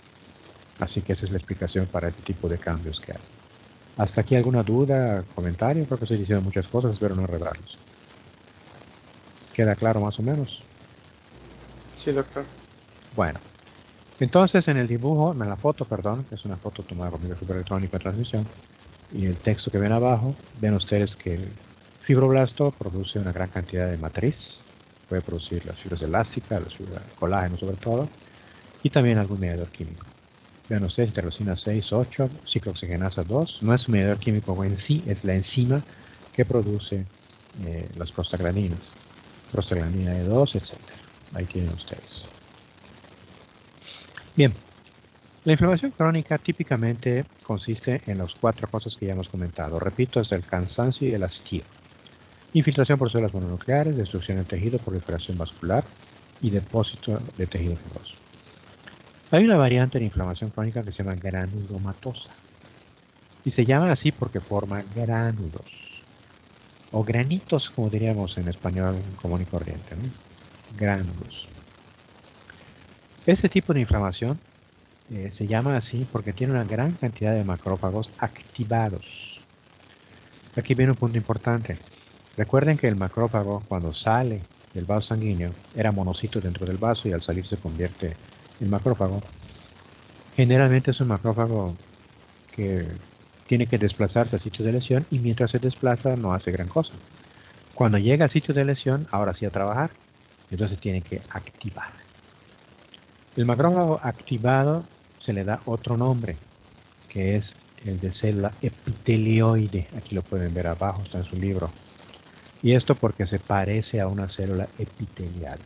Así que esa es la explicación para este tipo de cambios que hay. ¿Hasta aquí alguna duda, comentario? Creo que estoy diciendo muchas cosas, espero no enredarlos. ¿Queda claro más o menos? Sí, doctor. Bueno, entonces en el dibujo, en la foto, perdón, que es una foto tomada con microscopio electrónico de transmisión, y el texto que ven abajo, ven ustedes que el fibroblasto produce una gran cantidad de matriz, puede producir las fibras elásticas, las fibras colágeno sobre todo, y también algún mediador químico. Vean ustedes, interleucina 6, 8, ciclooxigenasa 2, no es un mediador químico en sí, es la enzima que produce las prostaglandinas, prostaglandina E2, etc. Ahí tienen ustedes. Bien, la inflamación crónica típicamente consiste en las 4 cosas que ya hemos comentado. Repito, es el cansancio y el hastío. Infiltración por células mononucleares, destrucción del tejido, proliferación vascular y depósito de tejido fibroso. Hay una variante de inflamación crónica que se llama granulomatosa. Y se llama así porque forma gránulos. O granitos, como diríamos en español común y corriente, ¿no? Gránulos. Este tipo de inflamación se llama así porque tiene una gran cantidad de macrófagos activados. Aquí viene un punto importante. Recuerden que el macrófago, cuando sale del vaso sanguíneo, era monocito dentro del vaso y al salir se convierte en macrófago. Generalmente es un macrófago que tiene que desplazarse al sitio de lesión y mientras se desplaza no hace gran cosa. Cuando llega al sitio de lesión, ahora sí a trabajar, entonces tiene que activar. El macrófago activado se le da otro nombre, que es el de célula epitelioide. Aquí lo pueden ver abajo, está en su libro. Y esto porque se parece a una célula epitelial.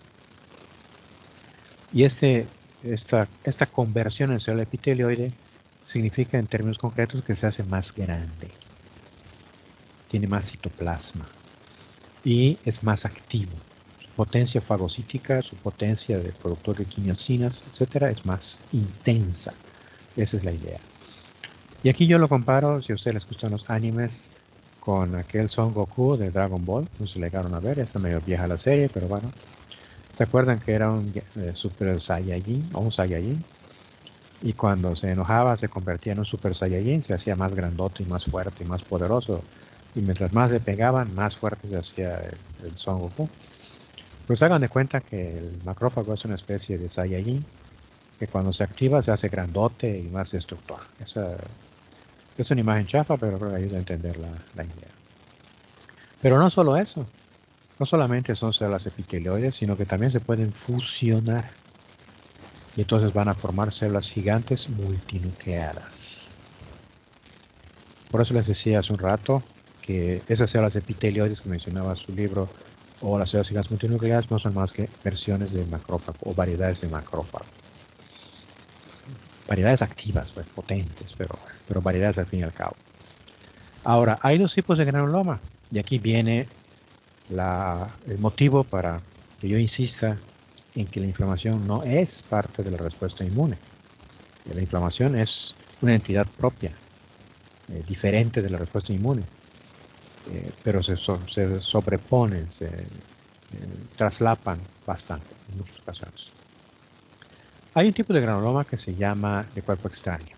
Y esta conversión en célula epitelioide significa en términos concretos que se hace más grande, tiene más citoplasma y es más activo. Su potencia fagocítica, su potencia de productor de quimiosinas, etcétera, es más intensa. Esa es la idea. Y aquí yo lo comparo, si a ustedes les gustan los animes, con aquel Son Goku de Dragon Ball. No se le llegaron a ver, está medio vieja la serie, pero bueno. ¿Se acuerdan que era un Super Saiyajin o un Saiyajin? Y cuando se enojaba se convertía en un Super Saiyajin, se hacía más grandote y más fuerte y más poderoso. Y mientras más le pegaban, más fuerte se hacía el Son Goku. Pues hagan de cuenta que el macrófago es una especie de Saiyajin que cuando se activa se hace grandote y más destructor. Esa es una imagen chafa, pero creo que ayuda a entender la idea. Pero no solo eso. No solamente son células epitelioides, sino que también se pueden fusionar. Y entonces van a formar células gigantes multinucleadas. Por eso les decía hace un rato que esas células epitelioides que mencionaba su libro o las células gigantes multinucleadas no son más que versiones de macrófago o variedades de macrófago. Variedades activas, pues, potentes, pero variedades al fin y al cabo. Ahora, hay 2 tipos de granuloma. Y aquí viene el motivo para que yo insista en que la inflamación no es parte de la respuesta inmune. La inflamación es una entidad propia, diferente de la respuesta inmune, pero se sobreponen, se traslapan bastante en muchas ocasiones. Hay un tipo de granuloma que se llama de cuerpo extraño.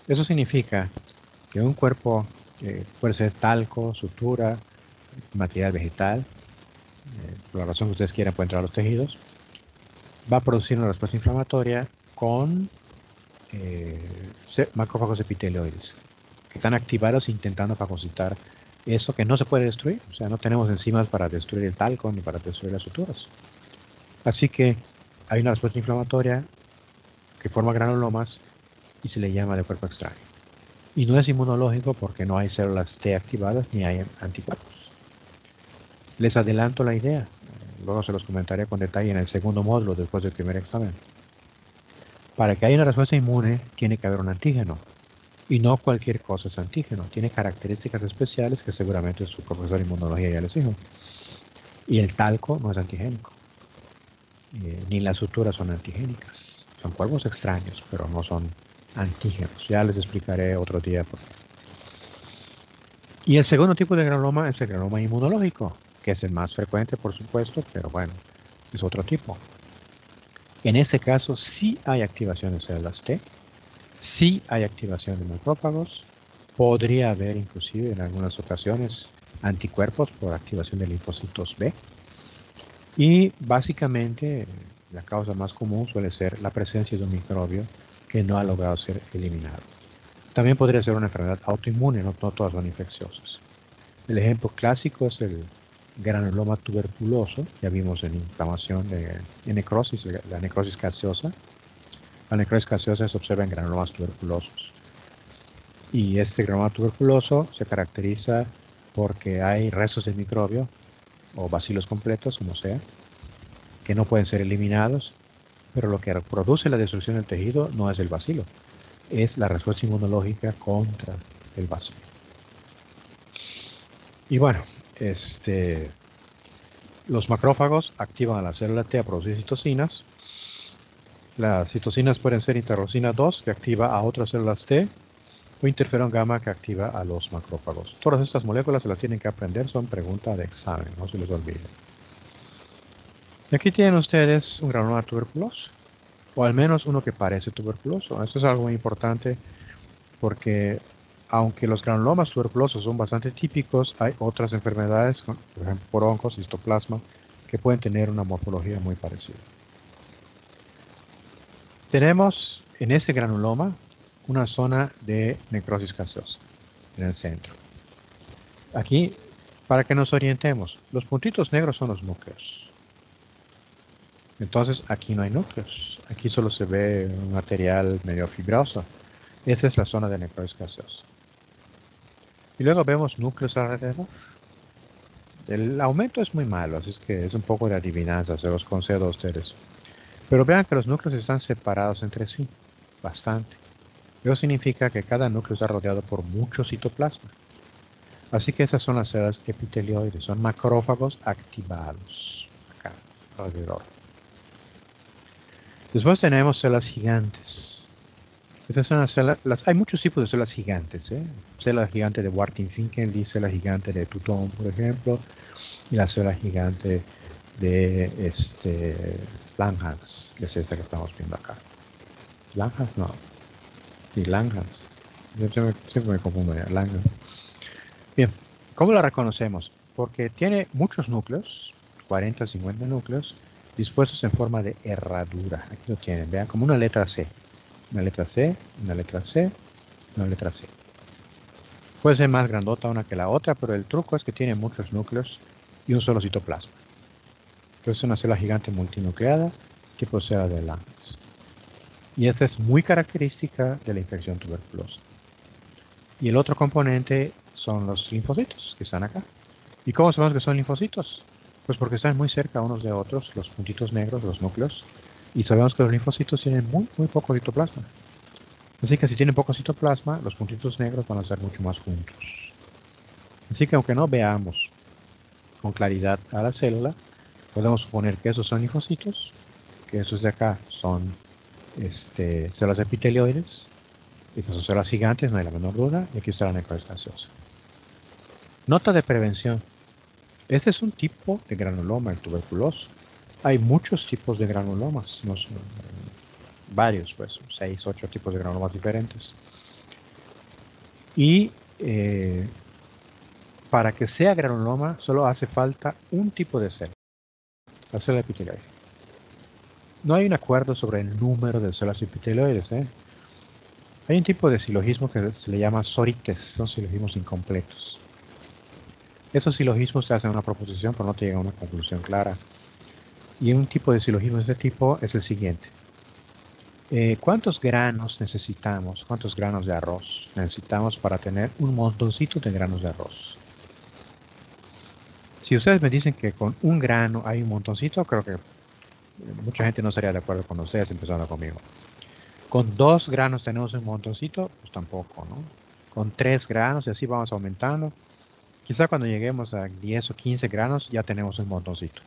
Eso significa que un cuerpo puede ser talco, sutura, material vegetal, por la razón que ustedes quieran puede entrar a los tejidos, va a producir una respuesta inflamatoria con macrófagos epitelioides que están activados intentando fagocitar eso que no se puede destruir. O sea, no tenemos enzimas para destruir el talco ni para destruir las suturas. Así que hay una respuesta inflamatoria que forma granulomas y se le llama de cuerpo extraño. Y no es inmunológico porque no hay células T activadas ni hay anticuerpos. Les adelanto la idea, luego se los comentaré con detalle en el segundo módulo después del primer examen. Para que haya una respuesta inmune tiene que haber un antígeno. Y no cualquier cosa es antígeno. Tiene características especiales que seguramente su profesor de inmunología ya les dijo. Y el talco no es antigénico. Ni las suturas son antigénicas. Son cuerpos extraños, pero no son antígenos. Ya les explicaré otro día por qué. Y el segundo tipo de granuloma es el granuloma inmunológico, que es el más frecuente, por supuesto, pero bueno, es otro tipo. En este caso sí hay activación de células T, sí hay activación de macrófagos, podría haber inclusive en algunas ocasiones anticuerpos por activación de linfocitos B. Y básicamente la causa más común suele ser la presencia de un microbio que no ha logrado ser eliminado. También podría ser una enfermedad autoinmune, no todas son infecciosas. El ejemplo clásico es el granuloma tuberculoso, ya vimos en inflamación en necrosis, la necrosis gaseosa. La necrosis gaseosa se observa en granulomas tuberculosos. Y este granuloma tuberculoso se caracteriza porque hay restos de microbio o bacilos completos, como sea, que no pueden ser eliminados, pero lo que produce la destrucción del tejido no es el bacilo, es la respuesta inmunológica contra el bacilo. Y bueno, los macrófagos activan a la célula T a producir citocinas. Las citocinas pueden ser interleucina 2, que activa a otras células T, o interferón gamma, que activa a los macrófagos. Todas estas moléculas se las tienen que aprender, son pregunta de examen, no se les olvide. Y aquí tienen ustedes un granuloma tuberculoso, o al menos uno que parece tuberculoso. Esto es algo muy importante porque aunque los granulomas tuberculosos son bastante típicos, hay otras enfermedades, por ejemplo por hongos, citoplasma, que pueden tener una morfología muy parecida. Tenemos en este granuloma una zona de necrosis gaseosa en el centro. Aquí, para que nos orientemos, los puntitos negros son los núcleos. Entonces aquí no hay núcleos, aquí solo se ve un material medio fibroso. Esa es la zona de necrosis gaseosa. Y luego vemos núcleos alrededor. El aumento es muy malo, así es que es un poco de adivinanza, se los concedo a ustedes. Pero vean que los núcleos están separados entre sí, bastante. Eso significa que cada núcleo está rodeado por mucho citoplasma. Así que esas son las células epitelioides, son macrófagos activados, acá, alrededor. Después tenemos células gigantes. Estas son las células, hay muchos tipos de células gigantes, célula gigante de Wartin-Finkeln, célula gigante de Touton, por ejemplo, y la célula gigante de Langhans, que es esta que estamos viendo acá. Langhans, no. Sí, Langhans. Yo siempre me confundo ya, Langhans. Bien, ¿cómo la reconocemos? Porque tiene muchos núcleos, 40 o 50 núcleos, dispuestos en forma de herradura. Aquí lo tienen, vean, como una letra C. Una letra C, una letra C, una letra C. Puede ser más grandota una que la otra, pero el truco es que tiene muchos núcleos y un solo citoplasma. Entonces es una célula gigante multinucleada que procede de Langhans. Y esta es muy característica de la infección tuberculosa. Y el otro componente son los linfocitos que están acá. ¿Y cómo sabemos que son linfocitos? Pues porque están muy cerca unos de otros, los puntitos negros, los núcleos. Y sabemos que los linfocitos tienen muy poco citoplasma. Así que si tienen poco citoplasma, los puntitos negros van a ser mucho más juntos. Así que aunque no veamos con claridad a la célula, podemos suponer que esos son linfocitos, que esos de acá son células epitelioides. Estas son células gigantes, no hay la menor duda. Y aquí está la necrosis gaseosa. Nota de prevención. Este es un tipo de granuloma, el tuberculoso. Hay muchos tipos de granulomas, no son, varios, pues 6, 8 tipos de granulomas diferentes. Y para que sea granuloma solo hace falta un tipo de célula, la célula epitelioide. No hay un acuerdo sobre el número de células epitelioides. Hay un tipo de silogismo que se le llama sorites, son silogismos incompletos. Esos silogismos te hacen una proposición, pero no te llegan a una conclusión clara. Y un tipo de silogismo de este tipo es el siguiente. ¿Cuántos granos necesitamos? ¿Cuántos granos de arroz necesitamos para tener un montoncito de granos de arroz? Si ustedes me dicen que con un grano hay un montoncito, creo que mucha gente no estaría de acuerdo con ustedes, empezando conmigo. Con 2 granos tenemos un montoncito, pues tampoco, ¿no? Con 3 granos y así vamos aumentando. Quizá cuando lleguemos a 10 o 15 granos ya tenemos un montoncito.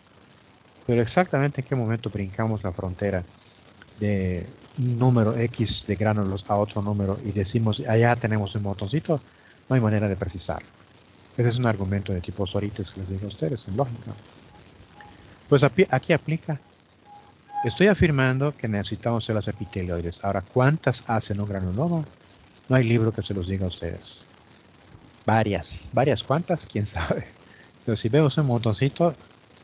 Pero exactamente en qué momento brincamos la frontera de un número X de granos a otro número y decimos allá tenemos un montoncito, no hay manera de precisar. Ese es un argumento de tipo Sorites que les digo a ustedes en lógica. Pues aquí aplica. Estoy afirmando que necesitamos células epitelioides. Ahora, ¿cuántas hacen un granuloma? No hay libro que se los diga a ustedes. Varias. ¿Cuántas? ¿Quién sabe? Pero si vemos un montoncito,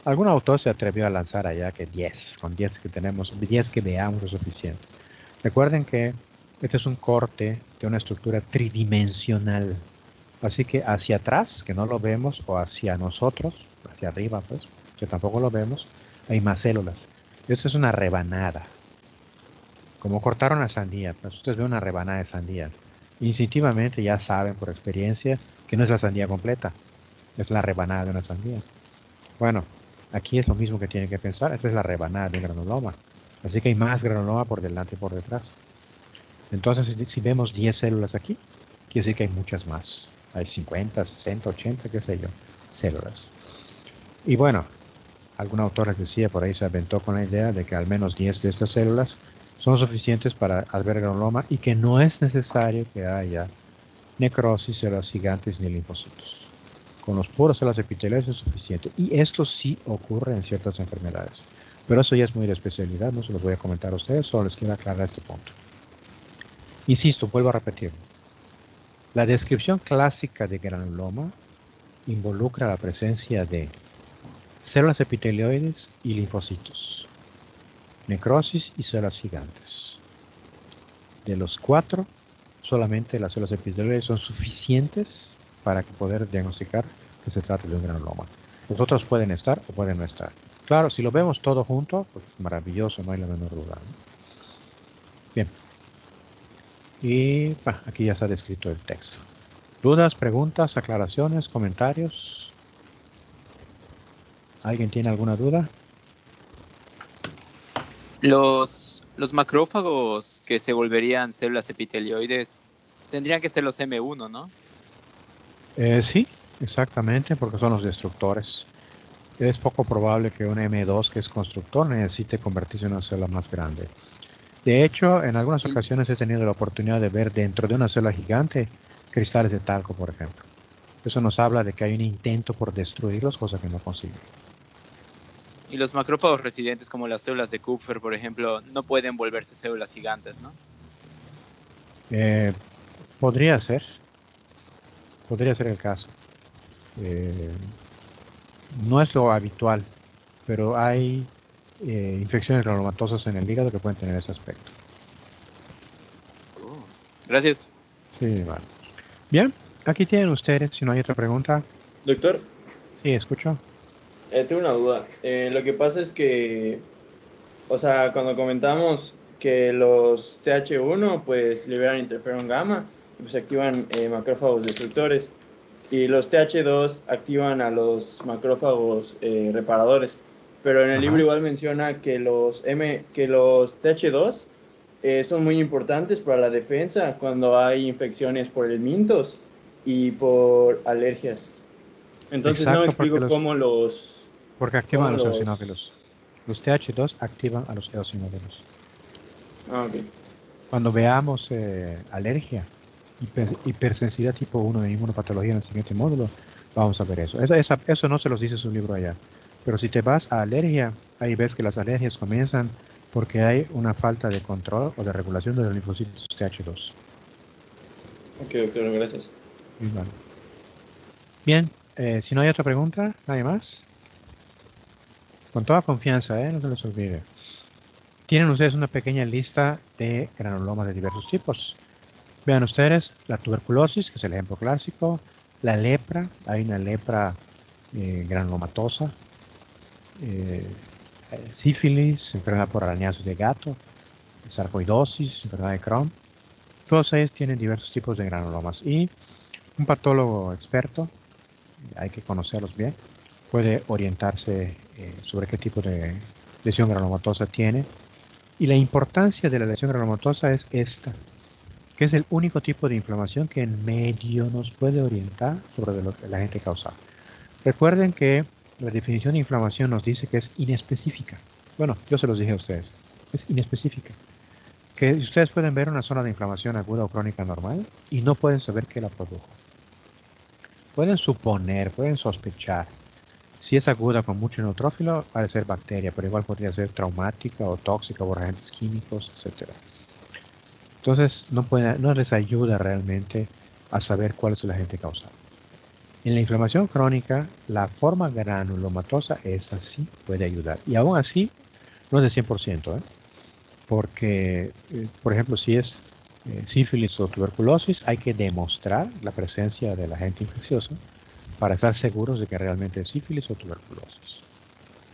algún autor se atrevió a lanzar allá que 10. Con 10 que tenemos, 10 que veamos es suficiente. Recuerden que este es un corte de una estructura tridimensional. Así que hacia atrás, que no lo vemos, o hacia nosotros, hacia arriba, pues, que tampoco lo vemos, hay más células. Esto es una rebanada. Como cortar una sandía, pues ustedes ven una rebanada de sandía. Instintivamente ya saben por experiencia que no es la sandía completa, es la rebanada de una sandía. Bueno, aquí es lo mismo que tienen que pensar, esta es la rebanada de un granuloma. Así que hay más granuloma por delante y por detrás. Entonces, si vemos 10 células aquí, quiere decir que hay muchas más. Hay 50, 60, 80, qué sé yo, células. Y bueno, algún autor les decía, por ahí se aventó con la idea de que al menos 10 de estas células son suficientes para albergar granuloma y que no es necesario que haya necrosis, células gigantes ni linfocitos. Con los puros células epiteliales es suficiente. Y esto sí ocurre en ciertas enfermedades. Pero eso ya es muy de especialidad, no se los voy a comentar a ustedes, solo les quiero aclarar este punto. Insisto, vuelvo a repetir. La descripción clásica de granuloma involucra la presencia de células epitelioides y linfocitos, necrosis y células gigantes. De los 4, solamente las células epitelioides son suficientes para poder diagnosticar que se trata de un granuloma. Los otros pueden estar o pueden no estar. Claro, si lo vemos todo junto, pues maravilloso, no hay la menor duda, ¿no? Bien. Y aquí ya está descrito el texto. ¿Dudas, preguntas, aclaraciones, comentarios? ¿Alguien tiene alguna duda? Los macrófagos que se volverían células epitelioides tendrían que ser los M1, ¿no? Sí, exactamente, porque son los destructores. Es poco probable que un M2, que es constructor, necesite convertirse en una célula más grande. De hecho, en algunas ocasiones he tenido la oportunidad de ver dentro de una célula gigante cristales de talco, por ejemplo. Eso nos habla de que hay un intento por destruirlos, cosa que no consiguen. Y los macrófagos residentes, como las células de Kupfer, por ejemplo, no pueden volverse células gigantes, ¿no? Podría ser el caso. No es lo habitual, pero hay infecciones granulomatosas en el hígado que pueden tener ese aspecto. Gracias. Sí, vale. Bien, aquí tienen ustedes, si no hay otra pregunta. Doctor, Sí, escucho. tengo una duda. Lo que pasa es que, o sea, cuando comentamos que los TH1 pues liberan interferón gamma, pues activan macrófagos destructores, y los TH2 activan a los macrófagos reparadores. Pero en el libro igual menciona que los TH2 son muy importantes para la defensa cuando hay infecciones por el mintos y por alergias. Entonces Exacto, no me explico cómo los... Porque activan a los eosinófilos. Los TH2 activan a los eosinófilos. Ah, ok. Cuando veamos alergia, hipersensibilidad tipo 1 de inmunopatología en el siguiente módulo, vamos a ver eso. Eso no se los dice su libro allá. Pero si te vas a alergia, ahí ves que las alergias comienzan porque hay una falta de control o de regulación de los linfocitos TH2. Ok, doctor, gracias. Bien, si no hay otra pregunta, ¿nadie más? Con toda confianza, no se les olvide. Tienen ustedes una pequeña lista de granulomas de diversos tipos. Vean ustedes la tuberculosis, que es el ejemplo clásico, la lepra, hay una lepra granulomatosa, sífilis, enfermedad por arañazos de gato, sarcoidosis, enfermedad de Crohn. Todos ellos tienen diversos tipos de granulomas y un patólogo experto, hay que conocerlos bien, puede orientarse sobre qué tipo de lesión granulomatosa tiene. Y la importancia de la lesión granulomatosa es esta, que es el único tipo de inflamación que en medio nos puede orientar sobre el agente causal. Recuerden que la definición de inflamación nos dice que es inespecífica. Bueno, yo se los dije a ustedes, es inespecífica. Que ustedes pueden ver una zona de inflamación aguda o crónica normal y no pueden saber qué la produjo. Pueden suponer, pueden sospechar. Si es aguda con mucho neutrófilo, puede ser bacteria, pero igual podría ser traumática o tóxica por agentes químicos, etc. Entonces, no les ayuda realmente a saber cuál es el agente causal. En la inflamación crónica, la forma granulomatosa es así, puede ayudar. Y aún así, no es de 100%, porque, por ejemplo, si es sífilis o tuberculosis, hay que demostrar la presencia del agente infeccioso para estar seguros de que realmente es sífilis o tuberculosis.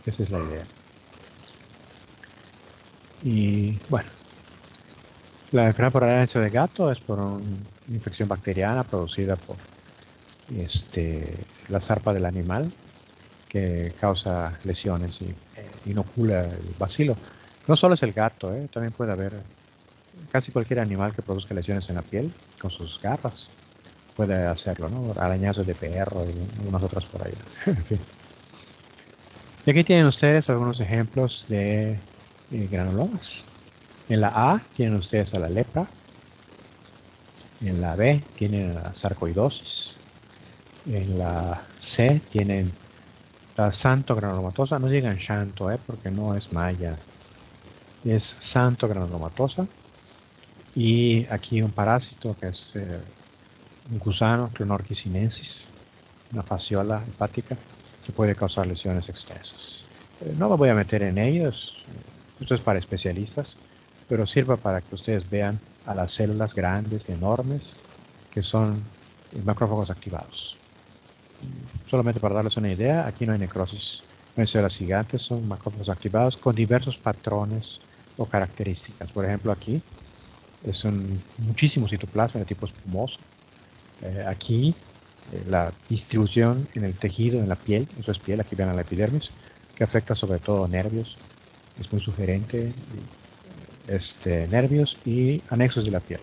Esa es la idea. Y bueno, la enfermedad por araña de gato es por una infección bacteriana producida por la zarpa del animal que causa lesiones y inocula el bacilo. No solo es el gato, también puede haber casi cualquier animal que produzca lesiones en la piel con sus garras. Puede hacerlo, ¿no? Arañazos de perro y algunas otras por ahí. En fin. Y aquí tienen ustedes algunos ejemplos de granulomas. En la A tienen ustedes a la lepra. En la B tienen la sarcoidosis. En la C tienen la santogranulomatosa. No digan shanto, porque no es maya. Es santogranulomatosa. Y aquí un parásito que es un gusano, Clonorchis sinensis, una fasciola hepática que puede causar lesiones extensas. No me voy a meter en ellos, esto es para especialistas, pero sirva para que ustedes vean a las células grandes, enormes, que son macrófagos activados. Solamente para darles una idea, aquí no hay necrosis, no hay células gigantes, son macrófagos activados con diversos patrones o características. Por ejemplo, aquí son muchísimos citoplasma de tipo espumoso. Aquí la distribución en el tejido, en la piel, eso es piel, aquí ven la epidermis, que afecta sobre todo nervios, es muy sugerente, nervios y anexos de la piel.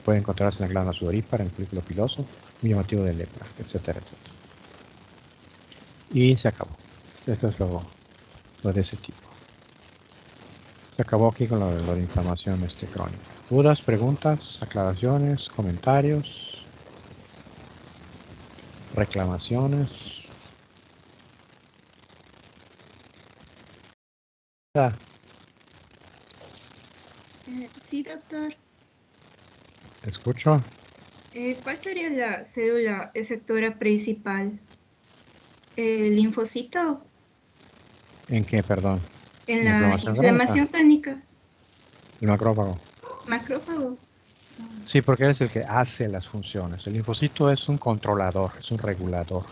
Puede encontrarse en la glándula sudorípara, en el folículo piloso, muy llamativo de lepra, etcétera, etcétera. Y se acabó. Esto es lo de ese tipo. Se acabó aquí con lo de inflamación crónica. ¿Dudas, preguntas, aclaraciones, comentarios, reclamaciones? Sí, doctor. Escucho. ¿Cuál sería la célula efectora principal? ¿El linfocito? ¿En qué, perdón? ¿En ¿La la inflamación crónica? El macrófago. ¿Macrófago? Sí, porque es el que hace las funciones. El linfocito es un controlador, es un regulador.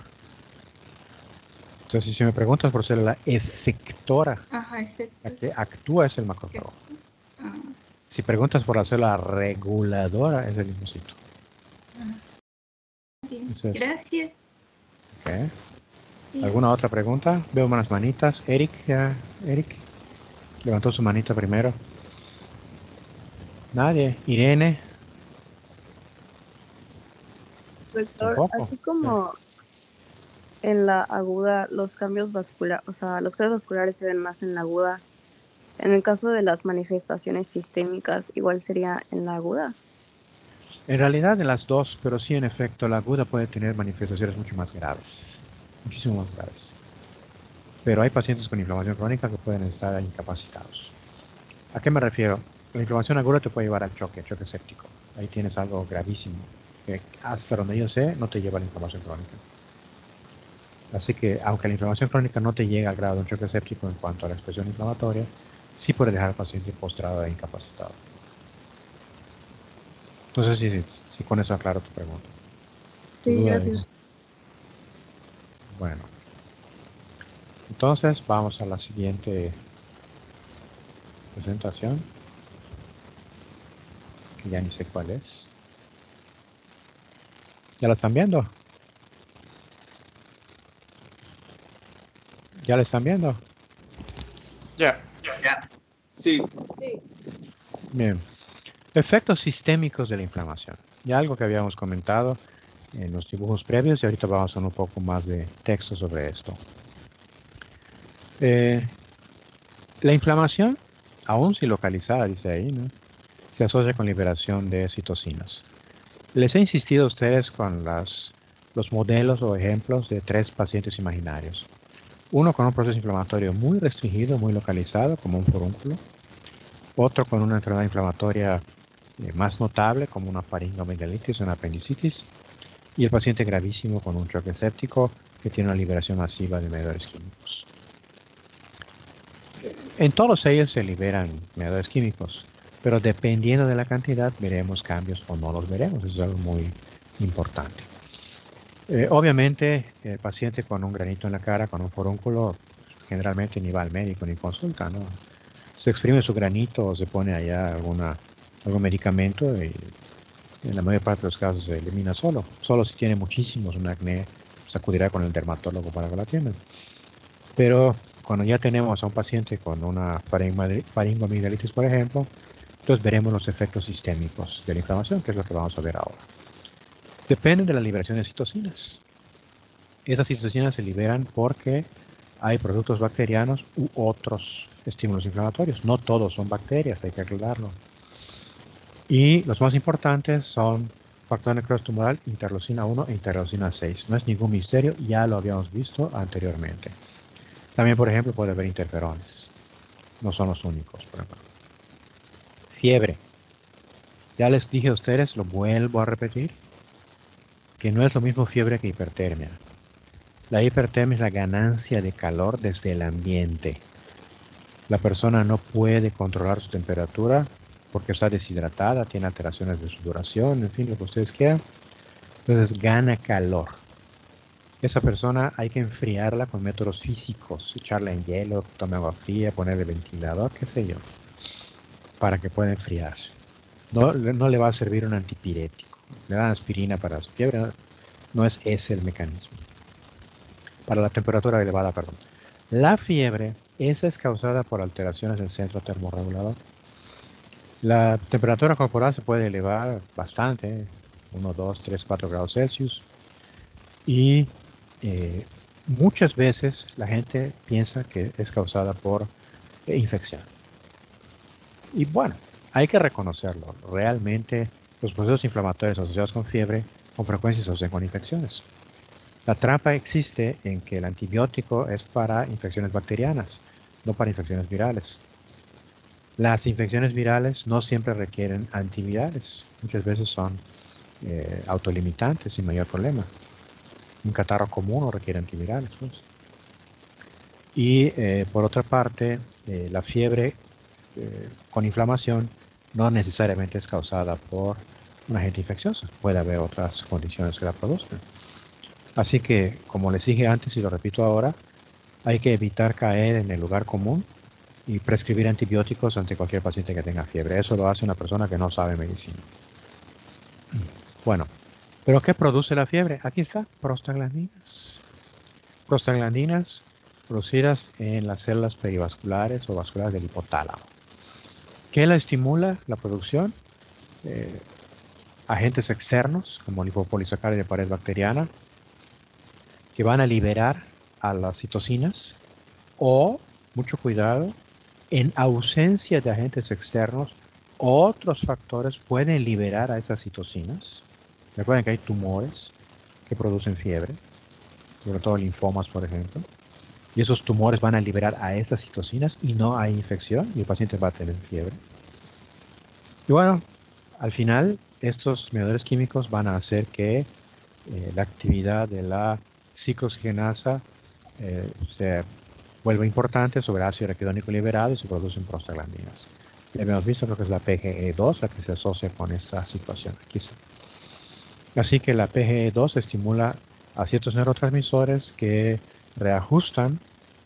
Entonces, si me preguntas por célula efectora, Ajá, efecto. la que actúa es el macrófago. Ah, Si preguntas por la célula reguladora, es el linfocito. bien. Entonces, Gracias. ¿okay? Sí. ¿Alguna otra pregunta? Veo unas manitas. Eric levantó su manita primero. Nadie. Irene. Doctor, Tampoco. así como en la aguda los cambios vasculares, o sea, los cambios vasculares se ven más en la aguda. En el caso de las manifestaciones sistémicas, igual sería en la aguda. En realidad en las dos, pero sí en efecto la aguda puede tener manifestaciones mucho más graves. Muchísimo más graves. Pero hay pacientes con inflamación crónica que pueden estar incapacitados. ¿A qué me refiero? La inflamación aguda te puede llevar al choque séptico. Ahí tienes algo gravísimo, que hasta donde yo sé no te lleva a la inflamación crónica. Así que, aunque la inflamación crónica no te llega al grado de un choque séptico en cuanto a la expresión inflamatoria, sí puede dejar al paciente postrado e incapacitado. Entonces, sí con eso aclaro tu pregunta. Sí, gracias. Bueno. Entonces, vamos a la siguiente presentación. que ya ni sé cuál es. ¿Ya la están viendo? ¿Ya la están viendo? Ya. Sí. Bien. Efectos sistémicos de la inflamación. Ya algo que habíamos comentado en los dibujos previos y ahorita vamos a hacer un poco más de texto sobre esto. La inflamación, aún si localizada, dice ahí, ¿no?, se asocia con liberación de citocinas. Les he insistido a ustedes con los modelos o ejemplos de 3 pacientes imaginarios. Uno con un proceso inflamatorio muy restringido, muy localizado, como un forúnculo. Otro con una enfermedad inflamatoria más notable, como una faringoamigdalitis o una apendicitis. Y el paciente gravísimo con un choque séptico que tiene una liberación masiva de mediadores químicos. En todos ellos se liberan mediadores químicos, pero dependiendo de la cantidad veremos cambios o no los veremos. Eso es algo muy importante. Obviamente, el paciente con un granito en la cara, con un forúnculo, generalmente ni va al médico ni consulta, ¿no? Se exprime su granito o se pone allá algún medicamento y en la mayor parte de los casos se elimina solo. Solo si tiene muchísimos un acné, se acudirá con el dermatólogo para que lo atiendan. Pero cuando ya tenemos a un paciente con una faringoamigdalitis, por ejemplo, entonces veremos los efectos sistémicos de la inflamación, que es lo que vamos a ver ahora. Depende de la liberación de citocinas. Esas citocinas se liberan porque hay productos bacterianos u otros estímulos inflamatorios. No todos son bacterias, hay que aclararlo. Y los más importantes son factor necrosis tumoral, interleucina 1 e interleucina 6. No es ningún misterio, ya lo habíamos visto anteriormente. También, por ejemplo, puede haber interferones. No son los únicos, por ejemplo. Fiebre. Ya les dije a ustedes, lo vuelvo a repetir, que no es lo mismo fiebre que hipertermia. La hipertermia es la ganancia de calor desde el ambiente. La persona no puede controlar su temperatura porque está deshidratada, tiene alteraciones de sudoración, en fin, lo que ustedes quieran. Entonces gana calor. Esa persona hay que enfriarla con métodos físicos, echarla en hielo, tomar agua fría, ponerle ventilador, qué sé yo, para que pueda enfriarse. No le va a servir un antipirético. Le dan aspirina para su fiebre, no es ese el mecanismo. Para la temperatura elevada, perdón. La fiebre, esa es causada por alteraciones del centro termorregulador. La temperatura corporal se puede elevar bastante, 1, 2, 3, 4 grados Celsius. Y muchas veces la gente piensa que es causada por infección. Y bueno, hay que reconocerlo. Realmente los procesos inflamatorios asociados con fiebre con frecuencia se asocian con infecciones. La trampa existe en que el antibiótico es para infecciones bacterianas, no para infecciones virales. Las infecciones virales no siempre requieren antivirales. Muchas veces son autolimitantes sin mayor problema. Un catarro común no requiere antivirales, pues. Y por otra parte, la fiebre con inflamación no necesariamente es causada por un agente infeccioso. Puede haber otras condiciones que la produzcan. Así que, como les dije antes y lo repito ahora, hay que evitar caer en el lugar común y prescribir antibióticos ante cualquier paciente que tenga fiebre. Eso lo hace una persona que no sabe medicina. Bueno, ¿pero qué produce la fiebre? Aquí está, prostaglandinas. Prostaglandinas producidas en las células perivasculares o vasculares del hipotálamo. ¿Qué la estimula la producción? Agentes externos, como lipopolisacárido de pared bacteriana, que van a liberar a las citocinas, o, mucho cuidado, en ausencia de agentes externos, otros factores pueden liberar a esas citocinas. Recuerden que hay tumores que producen fiebre, sobre todo linfomas, por ejemplo, y esos tumores van a liberar a esas citocinas y no hay infección y el paciente va a tener fiebre. Y bueno, al final estos mediadores químicos van a hacer que la actividad de la ciclooxigenasa se vuelve importante sobre ácido araquidónico liberado y se producen prostaglandinas. Ya habíamos visto, creo que es la PGE2 la que se asocia con esta situación. Aquí está. Así que la PGE2 estimula a ciertos neurotransmisores que reajustan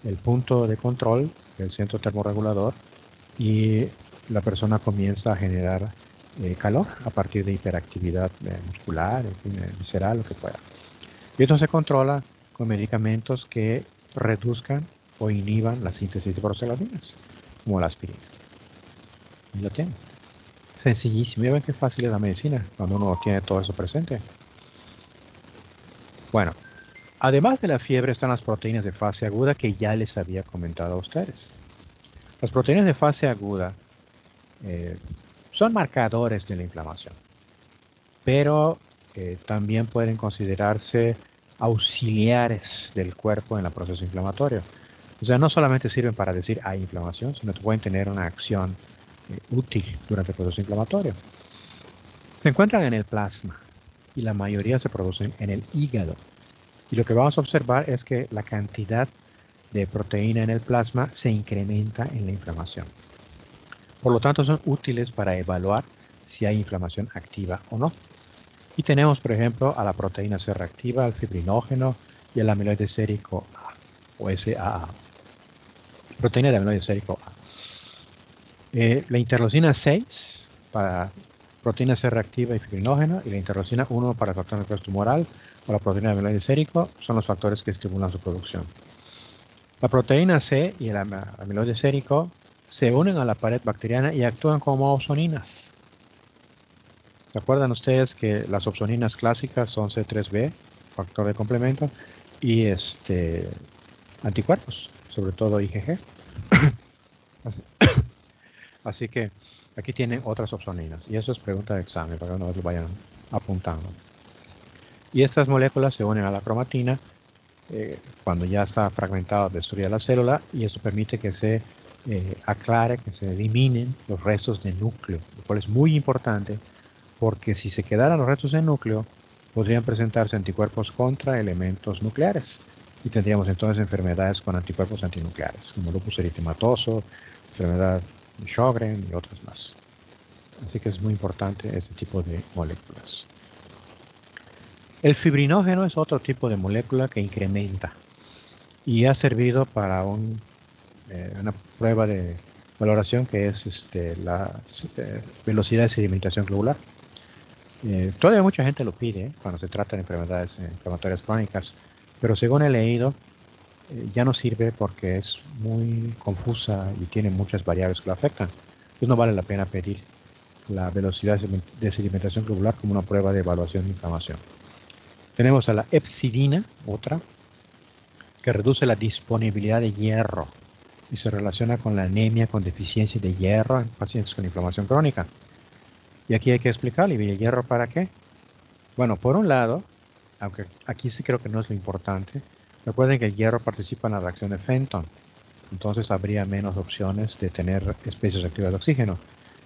el punto de control del centro termorregulador y la persona comienza a generar calor a partir de hiperactividad muscular, en fin, visceral, lo que pueda. Y esto se controla con medicamentos que reduzcan o inhiban la síntesis de prostaglandinas, como la aspirina. Y lo tienen. Sencillísimo. Ya ven qué fácil es la medicina cuando uno tiene todo eso presente. Bueno, además de la fiebre están las proteínas de fase aguda que ya les había comentado a ustedes. Las proteínas de fase aguda son marcadores de la inflamación, pero también pueden considerarse auxiliares del cuerpo en el proceso inflamatorio. O sea, no solamente sirven para decir hay inflamación, sino que pueden tener una acción útil durante el proceso inflamatorio. Se encuentran en el plasma y la mayoría se producen en el hígado. Y lo que vamos a observar es que la cantidad de proteína en el plasma se incrementa en la inflamación. Por lo tanto, son útiles para evaluar si hay inflamación activa o no. Y tenemos, por ejemplo, a la proteína C reactiva, al fibrinógeno y el amiloide sérico A, o SAA. Proteína de amiloide sérico A. La interleucina 6 para proteína C reactiva y fibrinógeno, y la interleucina 1 para el factor nervioso tumoral o la proteína de amiloide sérico son los factores que estimulan su producción. La proteína C y el amiloide sérico se unen a la pared bacteriana y actúan como opsoninas. ¿Se acuerdan ustedes que las opsoninas clásicas son C3b, factor de complemento, y anticuerpos, sobre todo IgG? Así que aquí tienen otras opsoninas, y eso es pregunta de examen, para que no lo vayan apuntando. Y estas moléculas se unen a la cromatina cuando ya está fragmentada, destruida la célula, y eso permite que se aclare, que se eliminen los restos de núcleo, lo cual es muy importante, porque si se quedaran los restos de núcleo, podrían presentarse anticuerpos contra elementos nucleares, y tendríamos entonces enfermedades con anticuerpos antinucleares, como lupus eritematoso, enfermedad de Sjögren y otras más. Así que es muy importante este tipo de moléculas. El fibrinógeno es otro tipo de molécula que incrementa y ha servido para una prueba de valoración que es la velocidad de sedimentación globular. Todavía mucha gente lo pide cuando se trata de enfermedades inflamatorias crónicas, pero según he leído ya no sirve porque es muy confusa y tiene muchas variables que lo afectan. Entonces no vale la pena pedir la velocidad de sedimentación globular como una prueba de evaluación de inflamación. Tenemos a la hepcidina, otra, que reduce la disponibilidad de hierro y se relaciona con la anemia con deficiencia de hierro en pacientes con inflamación crónica. Y aquí hay que explicar, ¿y el hierro para qué? Bueno, por un lado, aunque aquí sí creo que no es lo importante, recuerden que el hierro participa en la reacción de Fenton, entonces habría menos opciones de tener especies reactivas de oxígeno.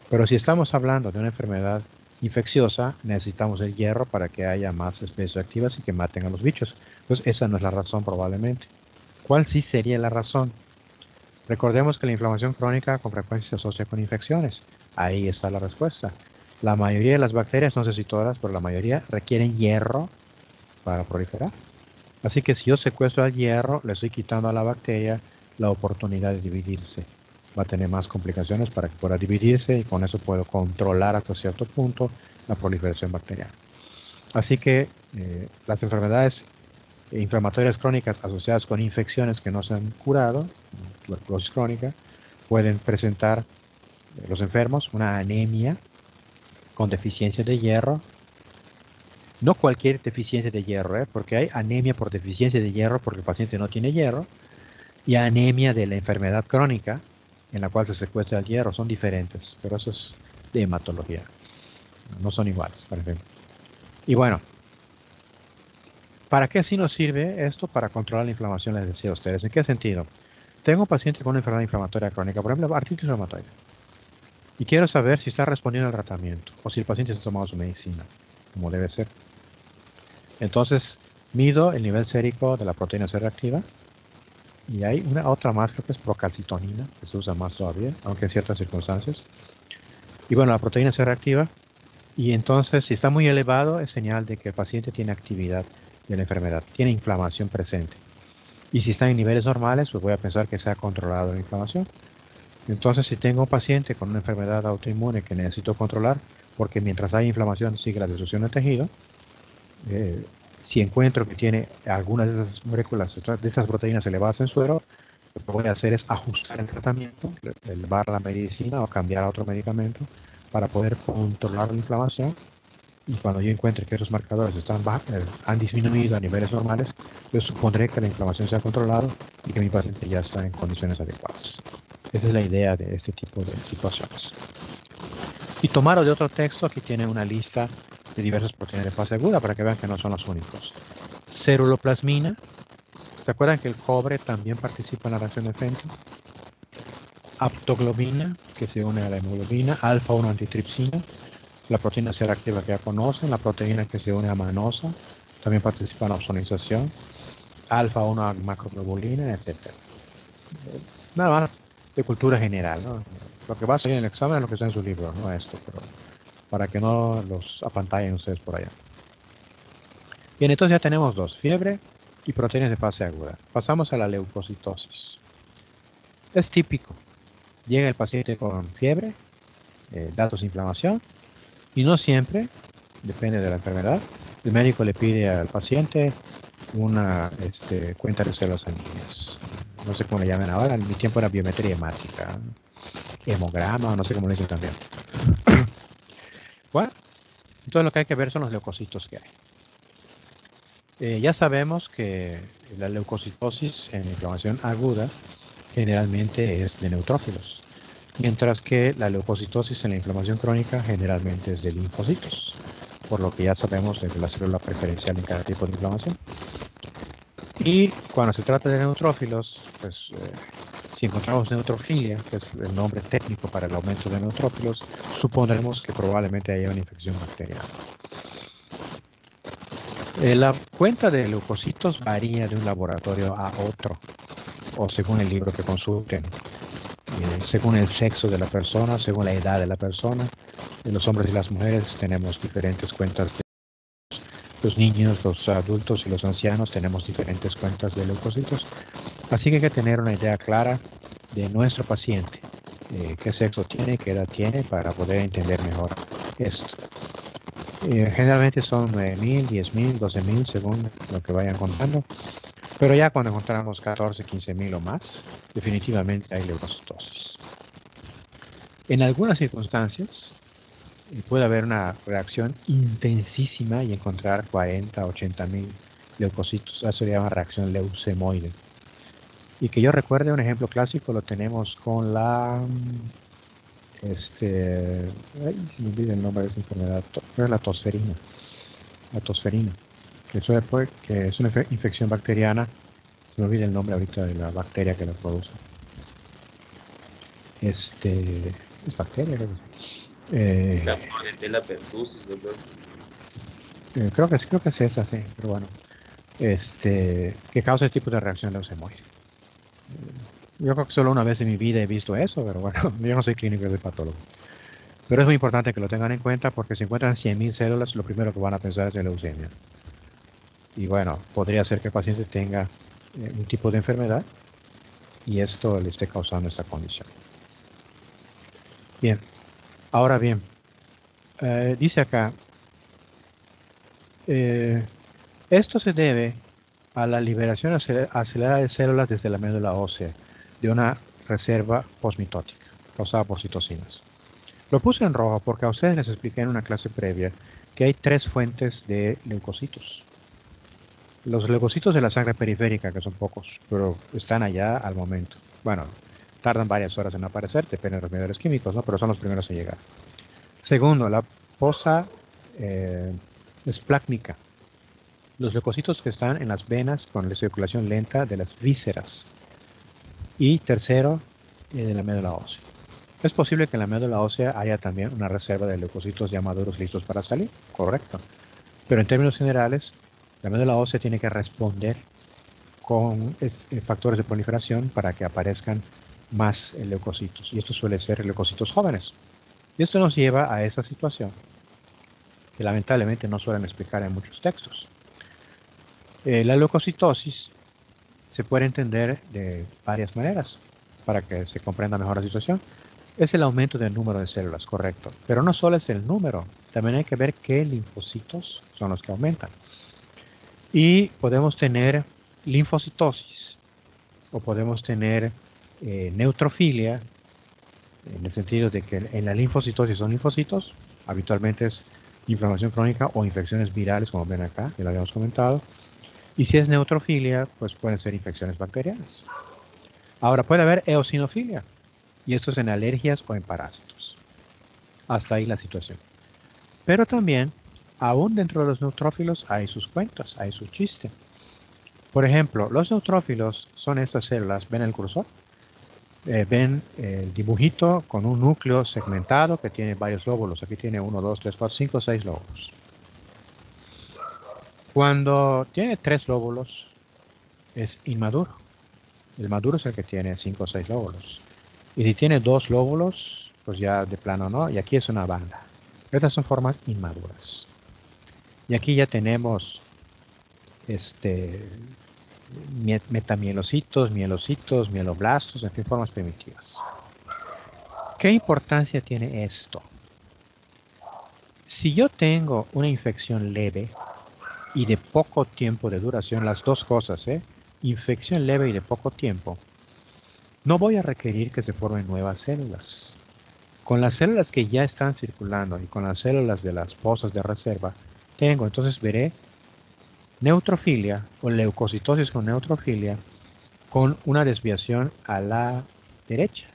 Pero si estamos hablando de una enfermedad infecciosa, necesitamos el hierro para que haya más especies reactivas y que maten a los bichos. Entonces esa no es la razón probablemente. ¿Cuál sí sería la razón? Recordemos que la inflamación crónica con frecuencia se asocia con infecciones. Ahí está la respuesta. La mayoría de las bacterias, no sé si todas, pero la mayoría requieren hierro para proliferar. Así que si yo secuestro al hierro, le estoy quitando a la bacteria la oportunidad de dividirse. Va a tener más complicaciones para que pueda dividirse y con eso puedo controlar hasta cierto punto la proliferación bacteriana. Así que las enfermedades inflamatorias crónicas asociadas con infecciones que no se han curado, tuberculosis crónica, pueden presentar los enfermos una anemia con deficiencia de hierro. No cualquier deficiencia de hierro, porque hay anemia por deficiencia de hierro porque el paciente no tiene hierro, y anemia de la enfermedad crónica en la cual se secuestra el hierro. Son diferentes, pero eso es de hematología. No son iguales, por ejemplo. Y bueno, ¿para qué sí nos sirve esto? Para controlar la inflamación, les decía a ustedes. ¿En qué sentido? Tengo un paciente con una enfermedad inflamatoria crónica, por ejemplo, artritis reumatoide, y quiero saber si está respondiendo al tratamiento o si el paciente está tomando su medicina, como debe ser. Entonces, mido el nivel sérico de la proteína C reactiva, y hay una otra más, creo que es procalcitonina, que se usa más todavía, aunque en ciertas circunstancias. Y bueno, la proteína C reactiva, y entonces si está muy elevado es señal de que el paciente tiene actividad de la enfermedad, tiene inflamación presente. Y si está en niveles normales, pues voy a pensar que se ha controlado la inflamación. Entonces, si tengo un paciente con una enfermedad autoinmune que necesito controlar, porque mientras hay inflamación sigue la destrucción del tejido. Si encuentro que tiene algunas de esas moléculas, de esas proteínas elevadas en suero, lo que voy a hacer es ajustar el tratamiento, elevar la medicina o cambiar a otro medicamento para poder controlar la inflamación. Y cuando yo encuentre que esos marcadores han disminuido a niveles normales, yo supondré que la inflamación se ha controlado y que mi paciente ya está en condiciones adecuadas. Esa es la idea de este tipo de situaciones. Y tomaron de otro texto, aquí tiene una lista de diversas proteínas de fase aguda para que vean que no son los únicos. Ceruloplasmina. ¿Se acuerdan que el cobre también participa en la reacción de Fenton? Aptoglobina, que se une a la hemoglobina. Alfa-1 antitripsina, la proteína C reactiva que ya conocen. La proteína que se une a manosa, también participa en la ozonización. Alfa-1 macroglobulina, etc. Nada más de cultura general, ¿no? Lo que va a salir en el examen es lo que está en su libro, no esto, pero para que no los apantallen ustedes por allá. Bien, entonces ya tenemos dos, fiebre y proteínas de fase aguda. Pasamos a la leucocitosis. Es típico. Llega el paciente con fiebre, datos de inflamación, y no siempre, depende de la enfermedad, el médico le pide al paciente una cuenta de células sanguíneas. No sé cómo le llaman ahora, en mi tiempo era biometría hemática, hemograma, o no sé cómo le dicen también. Bueno, entonces lo que hay que ver son los leucocitos que hay. Ya sabemos que la leucocitosis en inflamación aguda generalmente es de neutrófilos, mientras que la leucocitosis en la inflamación crónica generalmente es de linfocitos, por lo que ya sabemos de la célula preferencial en cada tipo de inflamación. Y cuando se trata de neutrófilos, pues si encontramos neutrofilia, que es el nombre técnico para el aumento de neutrófilos, supondremos que probablemente haya una infección bacteriana. La cuenta de leucocitos varía de un laboratorio a otro, o según el libro que consulten, según el sexo de la persona, según la edad de la persona. Los hombres y las mujeres tenemos diferentes cuentas. Los niños, los adultos y los ancianos tenemos diferentes cuentas de leucocitos. Así que hay que tener una idea clara de nuestro paciente, qué sexo tiene, qué edad tiene, para poder entender mejor esto. Generalmente son 9.000, 10.000, 12.000 según lo que vayan contando. Pero ya cuando encontramos 14, 15.000 o más, definitivamente hay leucocitosis. En algunas circunstancias puede haber una reacción intensísima y encontrar 40, 80.000 leucocitos. Eso se llama reacción leucemoide. Y que yo recuerde, un ejemplo clásico lo tenemos con la... ay, se me olvida el nombre de esa enfermedad. Es la tosferina. La tosferina. Que es una infección bacteriana. Se me olvida el nombre ahorita de la bacteria que la produce. Es bacteria, creo que sí. La Bordetella pertussis, doctor. Creo que es esa, sí, pero bueno. Que causa este tipo de reacción leucemoide. Yo creo que solo una vez en mi vida he visto eso, pero bueno, yo no soy clínico, soy patólogo. Pero es muy importante que lo tengan en cuenta porque si encuentran 100.000 células, lo primero que van a pensar es en leucemia. Y bueno, podría ser que el paciente tenga un tipo de enfermedad y esto le esté causando esta condición. Bien, ahora bien, dice acá, esto se debe a la liberación acelerada de células desde la médula ósea de una reserva postmitótica causada por citocinas. Lo puse en rojo porque a ustedes les expliqué en una clase previa que hay 3 fuentes de leucocitos. Los leucocitos de la sangre periférica, que son pocos, pero están allá al momento. Bueno, tardan varias horas en aparecer, depende de los minerales químicos, ¿no? Pero son los primeros en llegar. Segundo, la fosa esplácnica. Los leucocitos que están en las venas con la circulación lenta de las vísceras. Y tercero, de la médula ósea. Es posible que en la médula ósea haya también una reserva de leucocitos ya maduros listos para salir, correcto. Pero en términos generales, la médula ósea tiene que responder con factores de proliferación para que aparezcan más leucocitos. Y esto suele ser leucocitos jóvenes. Y esto nos lleva a esa situación que lamentablemente no suelen explicar en muchos textos. La leucocitosis se puede entender de varias maneras para que se comprenda mejor la situación. Es el aumento del número de células, correcto. Pero no solo es el número, también hay que ver qué linfocitos son los que aumentan. Y podemos tener linfocitosis o podemos tener neutrofilia, en el sentido de que en la linfocitosis son linfocitos, habitualmente es inflamación crónica o infecciones virales, como ven acá, ya lo habíamos comentado. Y si es neutrofilia, pues pueden ser infecciones bacterianas. Ahora puede haber eosinofilia, y esto es en alergias o en parásitos. Hasta ahí la situación. Pero también, aún dentro de los neutrófilos hay sus cuentas, hay su chiste. Por ejemplo, los neutrófilos son estas células, ¿ven el cursor? Ven el dibujito con un núcleo segmentado que tiene varios lóbulos. Aquí tiene 1, 2, 3, 4, 5, 6 lóbulos. Cuando tiene 3 lóbulos, es inmaduro. El maduro es el que tiene 5 o 6 lóbulos. Y si tiene 2 lóbulos, pues ya de plano no. Y aquí es una banda. Estas son formas inmaduras. Y aquí ya tenemos metamielocitos, mielocitos, mieloblastos, en fin, formas primitivas. ¿Qué importancia tiene esto? Si yo tengo una infección leve y de poco tiempo de duración, las dos cosas, infección leve y de poco tiempo, no voy a requerir que se formen nuevas células. Con las células que ya están circulando y con las células de las fosas de reserva, entonces veré neutrofilia o leucocitosis con neutrofilia con una desviación a la derecha.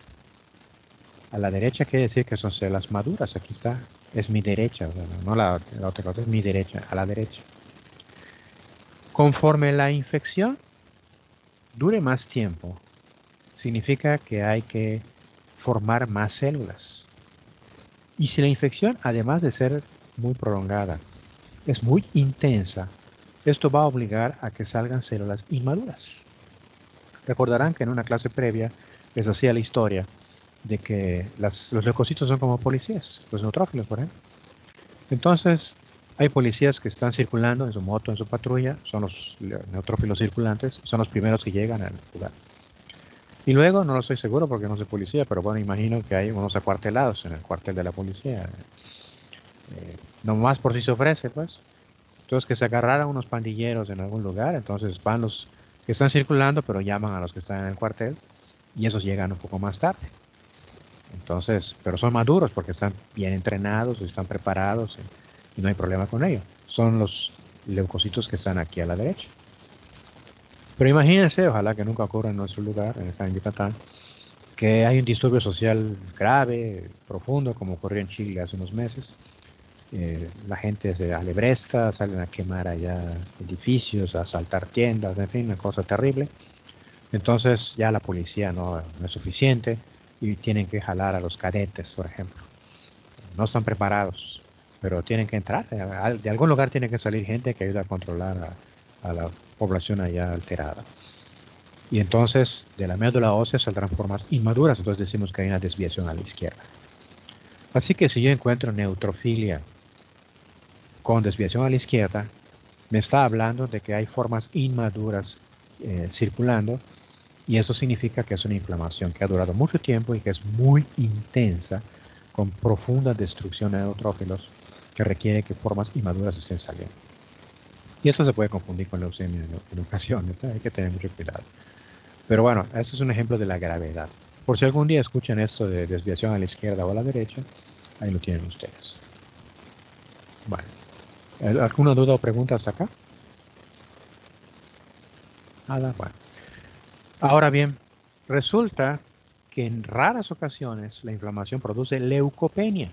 A la derecha quiere decir que son células maduras. Aquí está, es mi derecha, no la otra cosa, es mi derecha, a la derecha. Conforme la infección dure más tiempo, significa que hay que formar más células. Y si la infección, además de ser muy prolongada, es muy intensa, esto va a obligar a que salgan células inmaduras. Recordarán que en una clase previa les hacía la historia de que los leucocitos son como policías, los neutrófilos, por ejemplo. Entonces, hay policías que están circulando en su moto, en su patrulla, son los neutrófilos circulantes, son los primeros que llegan al lugar. Y luego, no lo estoy seguro porque no soy policía, pero bueno, imagino que hay unos acuartelados en el cuartel de la policía. Nomás por si se ofrece, pues. Entonces, que se agarraran unos pandilleros en algún lugar, entonces van los que están circulando, pero llaman a los que están en el cuartel, y esos llegan un poco más tarde. Entonces, pero son maduros porque están bien entrenados, están preparados, y no hay problema con ello. Son los leucocitos que están aquí a la derecha. Pero imagínense, ojalá que nunca ocurra en nuestro lugar, en Yucatán, que hay un disturbio social grave, profundo, como ocurrió en Chile hace unos meses. La gente se alebresta, salen a quemar allá edificios, a asaltar tiendas, en fin, una cosa terrible. Entonces ya la policía no es suficiente y tienen que jalar a los cadetes, por ejemplo. No están preparados, pero tienen que entrar. De algún lugar tiene que salir gente que ayude a controlar a la población allá alterada. Y entonces de la médula ósea saldrán formas inmaduras, entonces decimos que hay una desviación a la izquierda. Así que si yo encuentro neutrofilia con desviación a la izquierda, me está hablando de que hay formas inmaduras circulando, y eso significa que es una inflamación que ha durado mucho tiempo y que es muy intensa, con profunda destrucción de neutrófilos, que requiere que formas inmaduras estén saliendo. Y esto se puede confundir con leucemia en ocasiones, ¿no? Hay que tener mucho cuidado. Pero bueno, este es un ejemplo de la gravedad. Por si algún día escuchan esto de desviación a la izquierda o a la derecha, ahí lo tienen ustedes. Bueno, ¿alguna duda o pregunta hasta acá? Nada, bueno. Ahora bien, resulta que en raras ocasiones la inflamación produce leucopenia,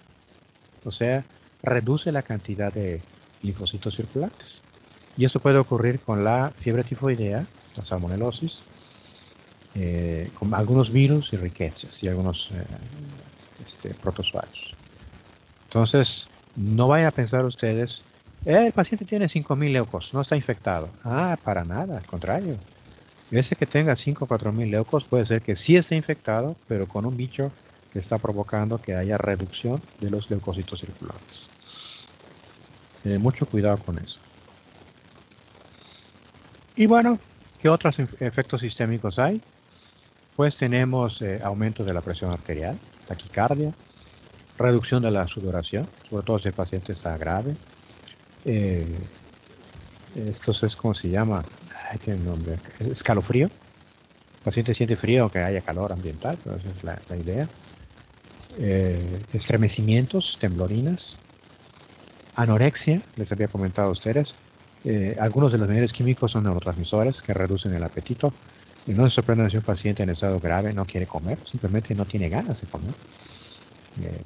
o sea, reduce la cantidad de linfocitos circulantes. Y esto puede ocurrir con la fiebre tifoidea, la salmonelosis, con algunos virus y riquezas y algunos protozoarios. Entonces, no vayan a pensar ustedes, el paciente tiene 5.000 leucos, no está infectado. Ah, para nada, al contrario. Ese que tenga 5 o 4.000 leucos puede ser que sí esté infectado, pero con un bicho que está provocando que haya reducción de los leucocitos circulantes. Mucho cuidado con eso. Y bueno, ¿qué otros efectos sistémicos hay? Pues tenemos aumento de la presión arterial, taquicardia, reducción de la sudoración, sobre todo si el paciente está grave. Esto es como se llama, tiene un nombre, escalofrío. El paciente siente frío aunque haya calor ambiental, pero esa es la idea. Estremecimientos, temblorinas, anorexia, les había comentado a ustedes. Algunos de los mediadores químicos son neurotransmisores que reducen el apetito. Y no se sorprende si un paciente en estado grave no quiere comer, simplemente no tiene ganas de comer.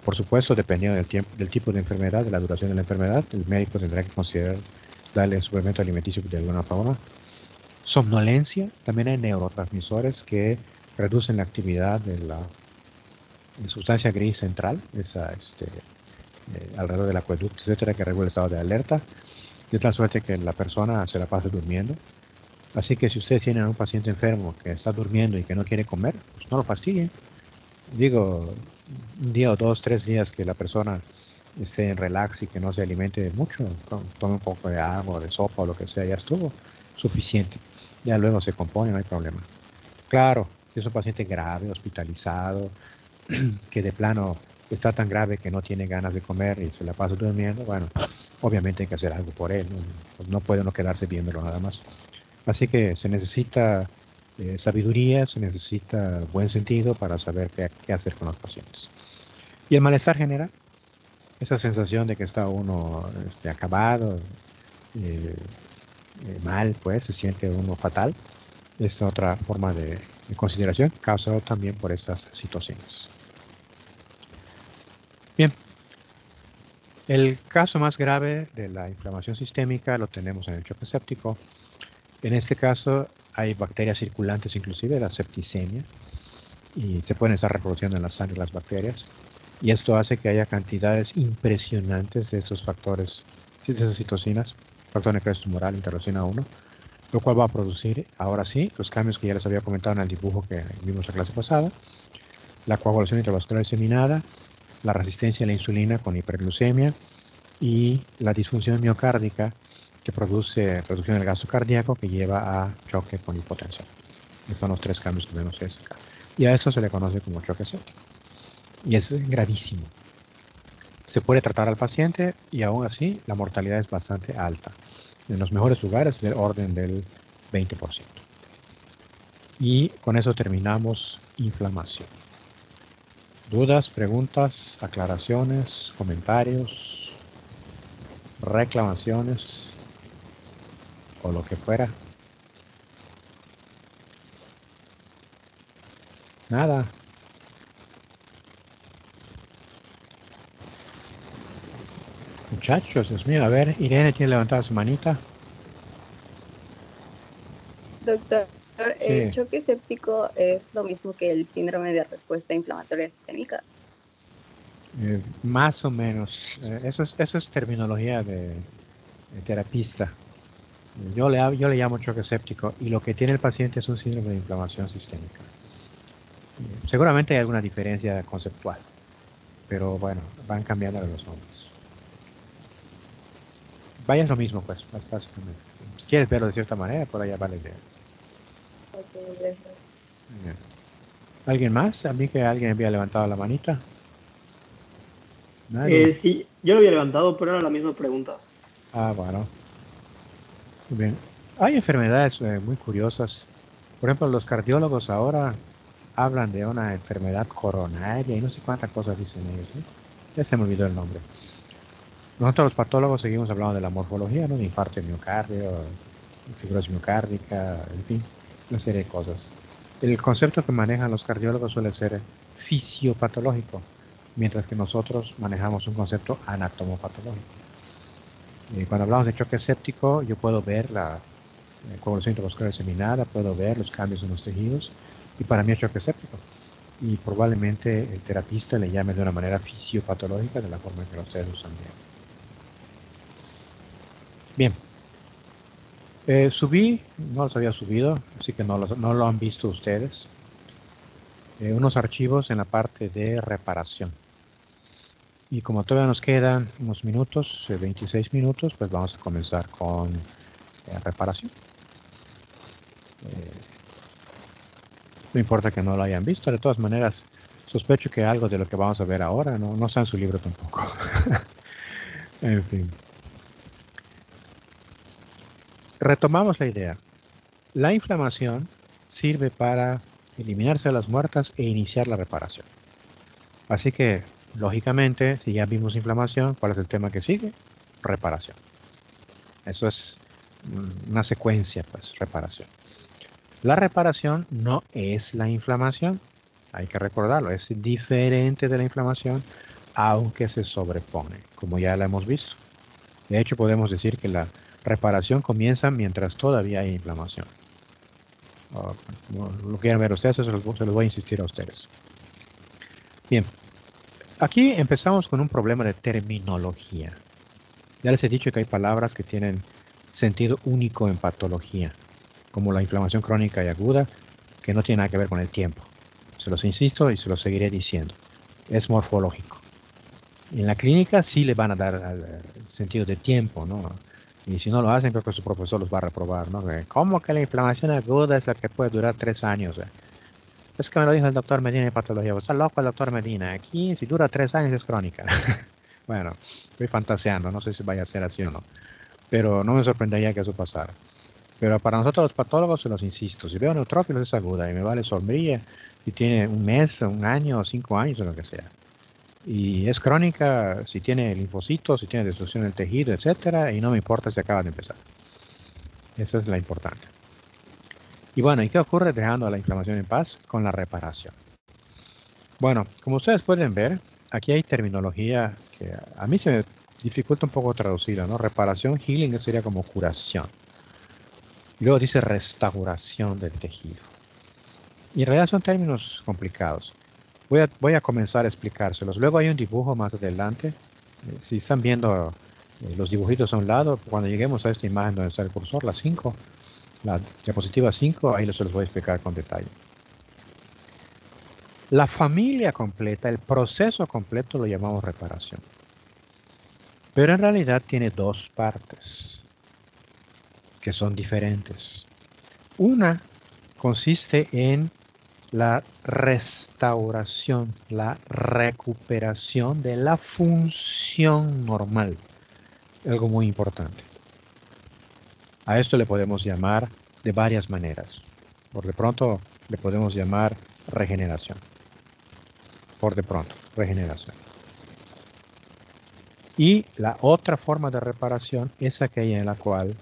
Por supuesto, dependiendo del tipo de enfermedad, de la duración de la enfermedad, el médico tendrá que considerar darle suplemento alimenticio de alguna forma. Somnolencia, también hay neurotransmisores que reducen la actividad de la sustancia gris central, alrededor del acueducto, etcétera, que regula el estado de alerta, de tal suerte que la persona se la pase durmiendo. Así que si ustedes tienen a un paciente enfermo que está durmiendo y que no quiere comer, pues no lo fastidien. Digo, un día o 2, 3 días que la persona esté en relax y que no se alimente mucho, tome un poco de agua, de sopa o lo que sea, ya estuvo suficiente. Ya luego se compone, no hay problema. Claro, si es un paciente grave, hospitalizado, que de plano está tan grave que no tiene ganas de comer y se la pasa durmiendo, bueno, obviamente hay que hacer algo por él, no puede uno quedarse viéndolo nada más. Así que se necesita sabiduría, se necesita buen sentido para saber qué hacer con los pacientes. Y el malestar general, esa sensación de que está uno acabado, mal, pues se siente uno fatal, es otra forma de consideración causada también por estas situaciones. Bien, el caso más grave de la inflamación sistémica lo tenemos en el choque séptico. En este caso hay bacterias circulantes, inclusive la septicemia, y se pueden estar reproduciendo en la sangre las bacterias. Y esto hace que haya cantidades impresionantes de estos factores, de esas citocinas, factor necrosis tumoral, interleucina 1, lo cual va a producir, ahora sí, los cambios que ya les había comentado en el dibujo que vimos la clase pasada, la coagulación intravascular diseminada, la resistencia a la insulina con hiperglucemia y la disfunción miocárdica que produce reducción del gasto cardíaco que lleva a choque con hipotensión. Estos son los 3 cambios que vemos acá. Y a esto se le conoce como choque séptico. Y es gravísimo. Se puede tratar al paciente y aún así la mortalidad es bastante alta. En los mejores lugares del orden del 20%. Y con eso terminamos inflamación. ¿Dudas, preguntas, aclaraciones, comentarios, reclamaciones o lo que fuera? Nada. Muchachos, Dios mío, a ver, Irene tiene levantada su manita. Doctor, el Sí. choque séptico es lo mismo que el síndrome de respuesta inflamatoria sistémica. Más o menos. Eso es terminología de terapista. Yo le llamo choque séptico y lo que tiene el paciente es un síndrome de inflamación sistémica. Seguramente hay alguna diferencia conceptual, pero bueno, van cambiando los nombres. Vaya es lo mismo, pues, básicamente. Si quieres verlo de cierta manera, por allá vale leer. Bien. ¿Alguien más? A mí que alguien había levantado la manita. ¿Nadie? Sí, yo lo había levantado, pero era la misma pregunta. Ah, bueno. Muy bien. Hay enfermedades muy curiosas. Por ejemplo, los cardiólogos ahora hablan de una enfermedad coronaria y no sé cuántas cosas dicen ellos, ¿no? Ya se me olvidó el nombre. Nosotros los patólogos seguimos hablando de la morfología, ¿no? De infarto de miocardio, fibrosis miocárdica, en fin, una serie de cosas. El concepto que manejan los cardiólogos suele ser fisiopatológico, mientras que nosotros manejamos un concepto anatomopatológico. Cuando hablamos de choque séptico, yo puedo ver la coagulación intravascular diseminada, puedo ver los cambios en los tejidos, y para mí es choque séptico. Y probablemente el terapista le llame de una manera fisiopatológica, de la forma en que ustedes usan bien. Subí, no los había subido, así que no lo han visto ustedes, unos archivos en la parte de reparación. Y como todavía nos quedan unos minutos, 26 minutos, pues vamos a comenzar con reparación. No importa que no lo hayan visto, de todas maneras, Sospecho que algo de lo que vamos a ver ahora no está en su libro tampoco. En fin. Retomamos la idea. La inflamación sirve para eliminar células muertas e iniciar la reparación. Así que, lógicamente, si ya vimos inflamación, ¿cuál es el tema que sigue? Reparación. Eso es una secuencia, pues, reparación. La reparación no es la inflamación. Hay que recordarlo, es diferente de la inflamación, aunque se sobrepone, como ya la hemos visto. De hecho, podemos decir que la reparación comienza mientras todavía hay inflamación. Como lo quieren ver ustedes, se los voy a insistir a ustedes. Bien, aquí empezamos con un problema de terminología. Ya les he dicho que hay palabras que tienen sentido único en patología, como la inflamación crónica y aguda, que no tiene nada que ver con el tiempo. Se los insisto y se los seguiré diciendo. Es morfológico. En la clínica sí le van a dar el sentido de tiempo, ¿no? Y si no lo hacen, creo que su profesor los va a reprobar, ¿no? ¿Cómo que la inflamación aguda es la que puede durar 3 años? Es que me lo dijo el doctor Medina de patología. Está loco el doctor Medina. Aquí, si dura 3 años, es crónica. Bueno, estoy fantaseando. No sé si vaya a ser así o no. Pero no me sorprendería que eso pasara. Pero para nosotros los patólogos, se los insisto. Si veo neutrófilos es aguda y me vale sombría. Si tiene un mes, un año, 5 años o lo que sea. Y es crónica si tiene linfocitos, si tiene destrucción del tejido, etcétera, y no me importa si acaba de empezar. Esa es la importante. Y bueno, ¿y qué ocurre dejando la inflamación en paz? Con la reparación. Bueno, como ustedes pueden ver, aquí hay terminología que a mí se me dificulta un poco traducirla, ¿no? Reparación, healing, sería como curación. Y luego dice restauración del tejido. Y en realidad son términos complicados. Voy a comenzar a explicárselos. Luego hay un dibujo más adelante. Si están viendo los dibujitos a un lado, cuando lleguemos a esta imagen donde está el cursor, la 5, la diapositiva 5, ahí se los voy a explicar con detalle. La familia completa, el proceso completo lo llamamos reparación. Pero en realidad tiene dos partes que son diferentes. Una consiste en la restauración, la recuperación de la función normal. Algo muy importante. A esto le podemos llamar de varias maneras. Por de pronto le podemos llamar regeneración. Por de pronto, regeneración. Y la otra forma de reparación es aquella en la cual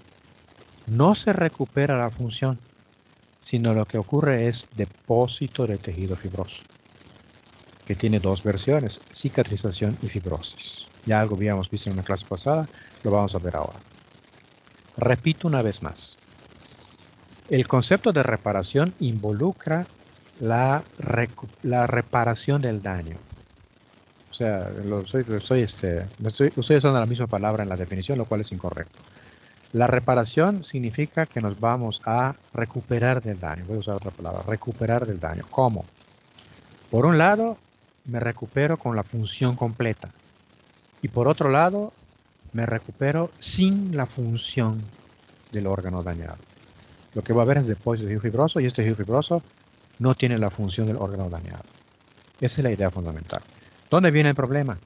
no se recupera la función, sino lo que ocurre es depósito de tejido fibroso, que tiene dos versiones, cicatrización y fibrosis. Ya algo habíamos visto en una clase pasada, lo vamos a ver ahora. Repito una vez más. El concepto de reparación involucra la reparación del daño. O sea, estoy usando la misma palabra en la definición, lo cual es incorrecto. La reparación significa que nos vamos a recuperar del daño. Voy a usar otra palabra, recuperar del daño. ¿Cómo? Por un lado, me recupero con la función completa. Y por otro lado, me recupero sin la función del órgano dañado. Lo que va a haber es depósito de tejido fibroso y este tejido fibroso no tiene la función del órgano dañado. Esa es la idea fundamental. ¿Dónde viene el problema?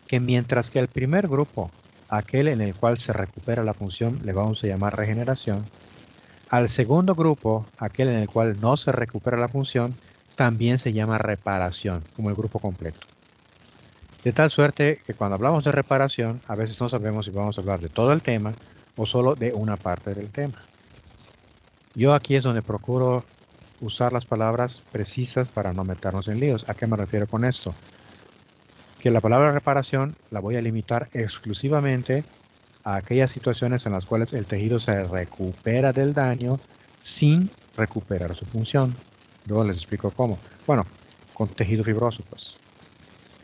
Que mientras que el primer grupo, aquel en el cual se recupera la función, le vamos a llamar regeneración. Al segundo grupo, aquel en el cual no se recupera la función, también se llama reparación, como el grupo completo. De tal suerte que cuando hablamos de reparación, a veces no sabemos si vamos a hablar de todo el tema o solo de una parte del tema. Yo aquí es donde procuro usar las palabras precisas para no meternos en líos. ¿A qué me refiero con esto? Que la palabra reparación la voy a limitar exclusivamente a aquellas situaciones en las cuales el tejido se recupera del daño sin recuperar su función. Luego les explico cómo. Bueno, con tejido fibroso, pues.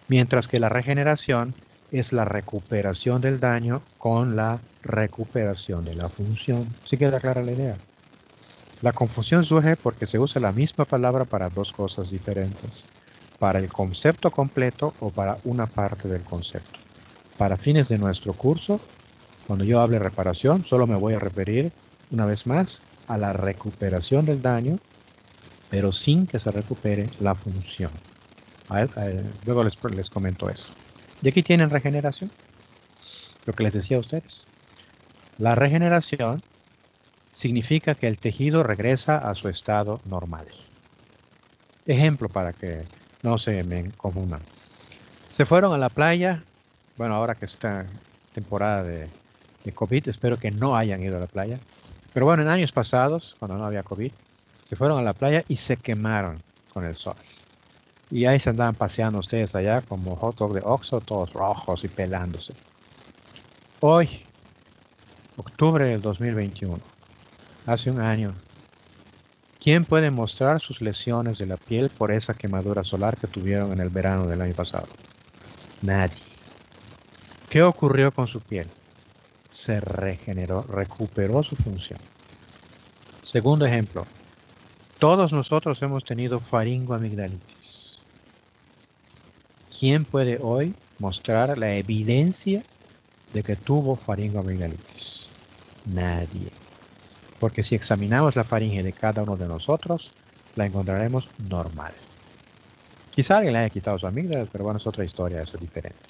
Mientras que la regeneración es la recuperación del daño con la recuperación de la función. ¿Sí queda clara la idea? La confusión surge porque se usa la misma palabra para dos cosas diferentes. Para el concepto completo o para una parte del concepto. Para fines de nuestro curso, cuando yo hable de reparación, solo me voy a referir una vez más a la recuperación del daño, pero sin que se recupere la función. Luego les comento eso. Y aquí tienen regeneración, lo que les decía a ustedes. La regeneración significa que el tejido regresa a su estado normal. Ejemplo para que no se me confundan. Se fueron a la playa, bueno, ahora que está temporada de COVID, espero que no hayan ido a la playa. Pero bueno, en años pasados, cuando no había COVID, se fueron a la playa y se quemaron con el sol. Y ahí se andaban paseando ustedes allá como hot dog de Oxxo, todos rojos y pelándose. Hoy, octubre del 2021, hace un año, ¿quién puede mostrar sus lesiones de la piel por esa quemadura solar que tuvieron en el verano del año pasado? Nadie. ¿Qué ocurrió con su piel? Se regeneró, recuperó su función. Segundo ejemplo, todos nosotros hemos tenido faringoamigdalitis. ¿Quién puede hoy mostrar la evidencia de que tuvo faringoamigdalitis? Nadie. Porque si examinamos la faringe de cada uno de nosotros, la encontraremos normal. Quizá alguien le haya quitado su amígdala, pero bueno, es otra historia, eso es diferente.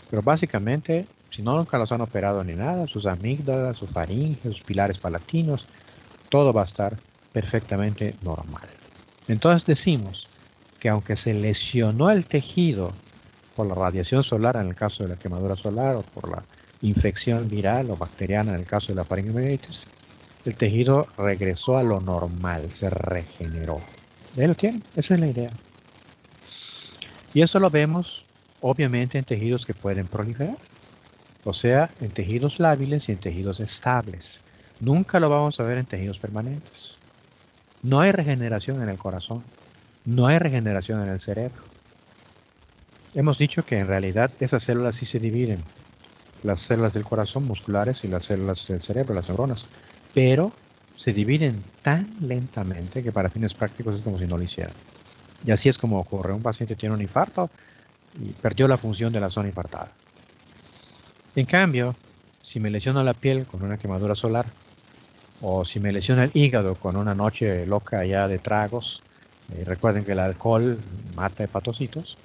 Pero básicamente, si no nunca los han operado ni nada, sus amígdalas, su faringe, sus pilares palatinos, todo va a estar perfectamente normal. Entonces decimos que aunque se lesionó el tejido por la radiación solar en el caso de la quemadura solar o por la infección viral o bacteriana en el caso de la faringoamigdalitis, el tejido regresó a lo normal, se regeneró. ¿Ya lo tienen? Esa es la idea. Y eso lo vemos obviamente en tejidos que pueden proliferar, o sea, en tejidos lábiles y en tejidos estables. Nunca lo vamos a ver en tejidos permanentes. No hay regeneración en el corazón, no hay regeneración en el cerebro. Hemos dicho que en realidad esas células sí se dividen, las células del corazón musculares y las células del cerebro, las neuronas, pero se dividen tan lentamente que para fines prácticos es como si no lo hicieran. Y así es como ocurre. Un paciente tiene un infarto y perdió la función de la zona infartada. En cambio, si me lesiono la piel con una quemadura solar, o si me lesiona el hígado con una noche loca ya de tragos, recuerden que el alcohol mata hepatocitos,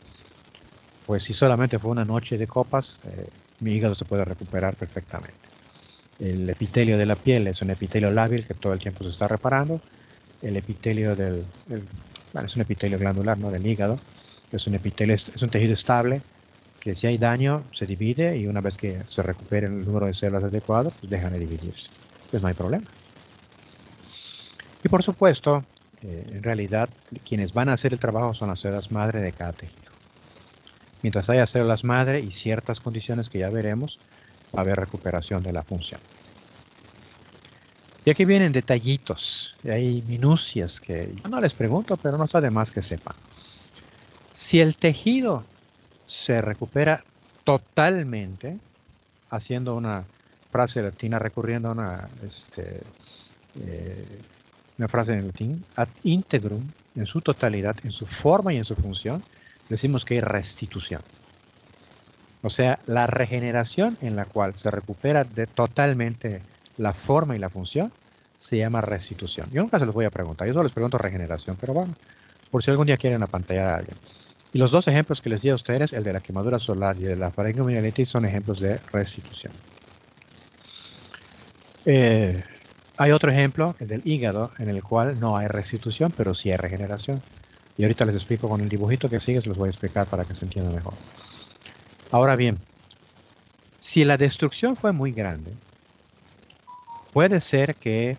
pues si solamente fue una noche de copas, mi hígado se puede recuperar perfectamente. El epitelio de la piel es un epitelio lábil que todo el tiempo se está reparando. El epitelio bueno, es un epitelio glandular, ¿no? Del hígado. Es un epitelio, es un tejido estable que si hay daño se divide y una vez que se recupere el número de células adecuado, pues dejan de dividirse. Pues no hay problema. Y por supuesto, en realidad, quienes van a hacer el trabajo son las células madre de cada tejido. Mientras haya células madre y ciertas condiciones que ya veremos, va a haber recuperación de la función. Y aquí vienen detallitos, y hay minucias que yo no les pregunto, pero no está de más que sepan. Si el tejido se recupera totalmente, haciendo una frase latina, recurriendo a una frase en latín, ad integrum, en su totalidad, en su forma y en su función, decimos que hay restitución. O sea, la regeneración en la cual se recupera totalmente la forma y la función se llama restitución. Yo nunca se los voy a preguntar, yo solo les pregunto regeneración, pero bueno, por si algún día quieren apantallar a alguien. Y los dos ejemplos que les di a ustedes, el de la quemadura solar y el de la faringoamigdalitis, son ejemplos de restitución. Hay otro ejemplo, el del hígado, en el cual no hay restitución, pero sí hay regeneración. Y ahorita les explico con el dibujito que sigue, se los voy a explicar para que se entienda mejor. Ahora bien, si la destrucción fue muy grande, puede ser que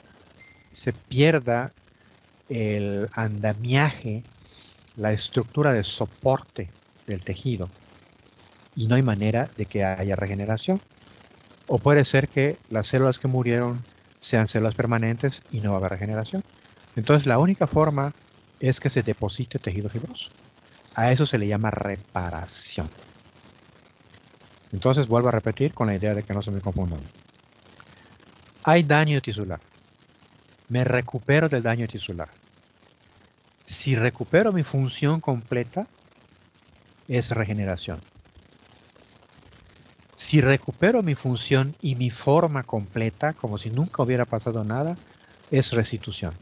se pierda el andamiaje, la estructura de soporte del tejido y no hay manera de que haya regeneración. O puede ser que las células que murieron sean células permanentes y no va a haber regeneración. Entonces la única forma es que se deposite tejido fibroso. A eso se le llama reparación. Entonces vuelvo a repetir con la idea de que no se me confundan. Hay daño tisular. Me recupero del daño tisular. Si recupero mi función completa, es regeneración. Si recupero mi función y mi forma completa, como si nunca hubiera pasado nada, es restitución.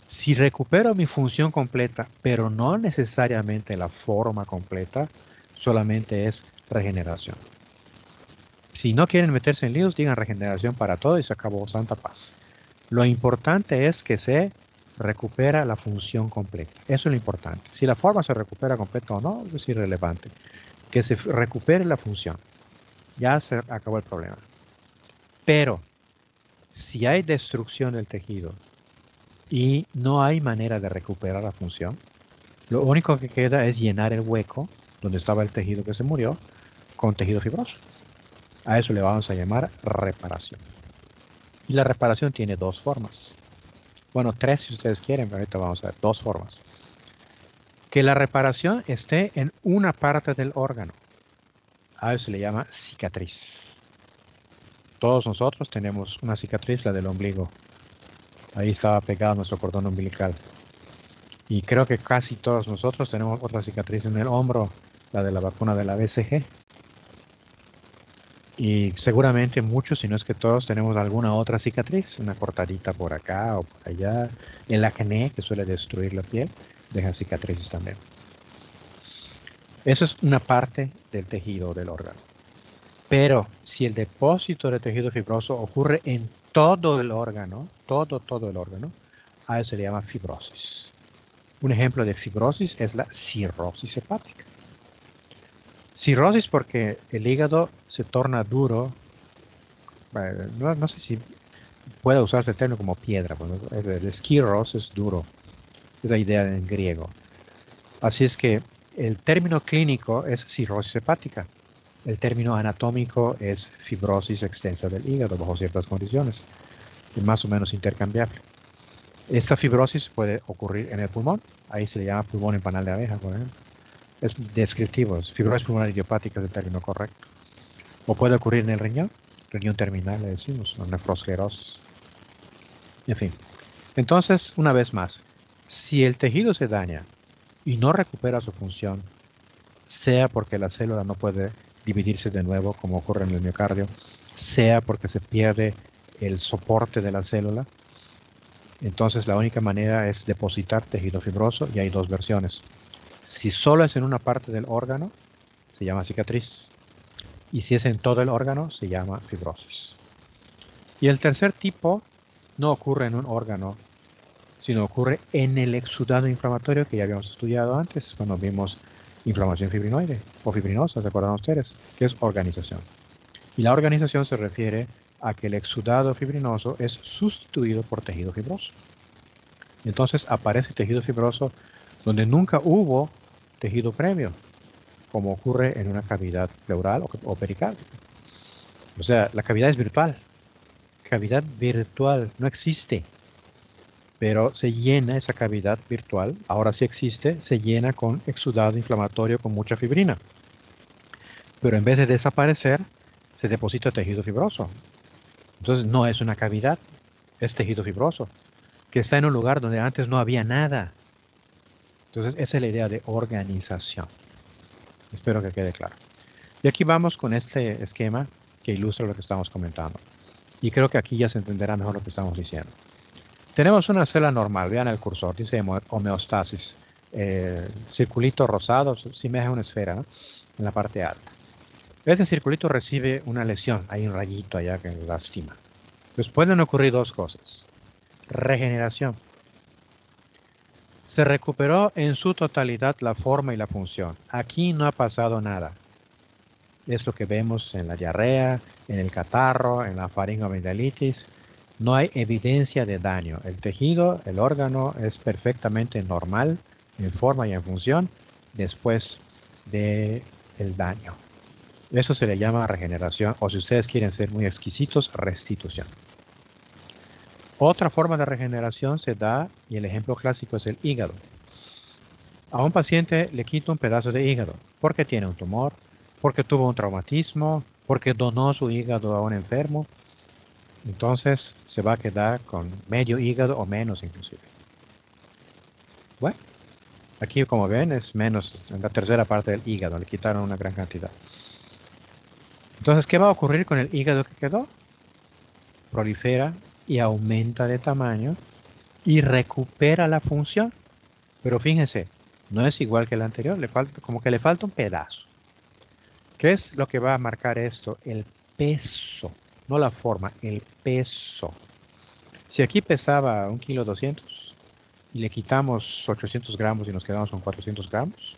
Si recupero mi función completa, pero no necesariamente la forma completa, solamente es regeneración. Si no quieren meterse en líos, digan regeneración para todo y se acabó, santa paz. Lo importante es que se recupera la función completa. Eso es lo importante. Si la forma se recupera completa o no, es irrelevante. Que se recupere la función. Ya se acabó el problema. Pero, si hay destrucción del tejido y no hay manera de recuperar la función, lo único que queda es llenar el hueco donde estaba el tejido que se murió con tejido fibroso. A eso le vamos a llamar reparación. Y la reparación tiene dos formas. Bueno, tres si ustedes quieren, pero ahorita vamos a ver dos formas. Que la reparación esté en una parte del órgano. A eso se le llama cicatriz. Todos nosotros tenemos una cicatriz, la del ombligo. Ahí estaba pegado nuestro cordón umbilical. Y creo que casi todos nosotros tenemos otra cicatriz en el hombro, la de la vacuna de la BCG. Y seguramente muchos, si no es que todos, tenemos alguna otra cicatriz, una cortadita por acá o por allá. El acné, que suele destruir la piel, deja cicatrices también. Eso es una parte del tejido del órgano. Pero si el depósito de tejido fibroso ocurre en todo el órgano, todo el órgano, a eso se le llama fibrosis. Un ejemplo de fibrosis es la cirrosis hepática. Cirrosis porque el hígado se torna duro, no sé si puede usarse el término como piedra, el skiros es duro, es la idea en griego. Así es que el término clínico es cirrosis hepática. El término anatómico es fibrosis extensa del hígado bajo ciertas condiciones, es más o menos intercambiable. Esta fibrosis puede ocurrir en el pulmón, ahí se le llama pulmón en panal de abeja, por ejemplo. Es descriptivo, es fibrosis pulmonar idiopática es el término correcto. O puede ocurrir en el riñón terminal le decimos, o nefrosclerosis. En fin, entonces, una vez más, si el tejido se daña y no recupera su función, sea porque la célula no puede dividirse de nuevo, como ocurre en el miocardio, sea porque se pierde el soporte de la célula, entonces la única manera es depositar tejido fibroso y hay dos versiones. Si solo es en una parte del órgano, se llama cicatriz. Y si es en todo el órgano, se llama fibrosis. Y el tercer tipo no ocurre en un órgano, sino ocurre en el exudado inflamatorio que ya habíamos estudiado antes, cuando vimos inflamación fibrinoide o fibrinosa, ¿se acuerdan ustedes? Que es organización. Y la organización se refiere a que el exudado fibrinoso es sustituido por tejido fibroso. Entonces aparece tejido fibroso donde nunca hubo tejido previo, como ocurre en una cavidad pleural o pericárdica. O sea, la cavidad es virtual. Cavidad virtual no existe, pero se llena esa cavidad virtual, ahora sí existe, se llena con exudado inflamatorio con mucha fibrina. Pero en vez de desaparecer, se deposita tejido fibroso. Entonces no es una cavidad, es tejido fibroso, que está en un lugar donde antes no había nada. Entonces esa es la idea de organización. Espero que quede claro. Y aquí vamos con este esquema que ilustra lo que estamos comentando. Y creo que aquí ya se entenderá mejor lo que estamos diciendo. Tenemos una célula normal, vean el cursor, dice homeostasis. Circulito rosado, semeja una esfera, ¿no? En la parte alta. Este circulito recibe una lesión, hay un rayito allá que lastima. Pues pueden ocurrir dos cosas. Regeneración. Se recuperó en su totalidad la forma y la función. Aquí no ha pasado nada. Es lo que vemos en la diarrea, en el catarro, en la faringoamigdalitis. No hay evidencia de daño. El tejido, el órgano es perfectamente normal en forma y en función después del daño. Eso se le llama regeneración o si ustedes quieren ser muy exquisitos, restitución. Otra forma de regeneración se da, y el ejemplo clásico es el hígado. A un paciente le quito un pedazo de hígado porque tiene un tumor, porque tuvo un traumatismo, porque donó su hígado a un enfermo. Entonces se va a quedar con medio hígado o menos inclusive. Bueno, aquí como ven es menos, en la tercera parte del hígado, le quitaron una gran cantidad. Entonces, ¿qué va a ocurrir con el hígado que quedó? Prolifera y aumenta de tamaño y recupera la función. Pero fíjense, no es igual que el anterior, como que le falta un pedazo. ¿Qué es lo que va a marcar esto? El peso, no la forma, el peso. Si aquí pesaba 1,2 kg y le quitamos 800 gramos y nos quedamos con 400 gramos,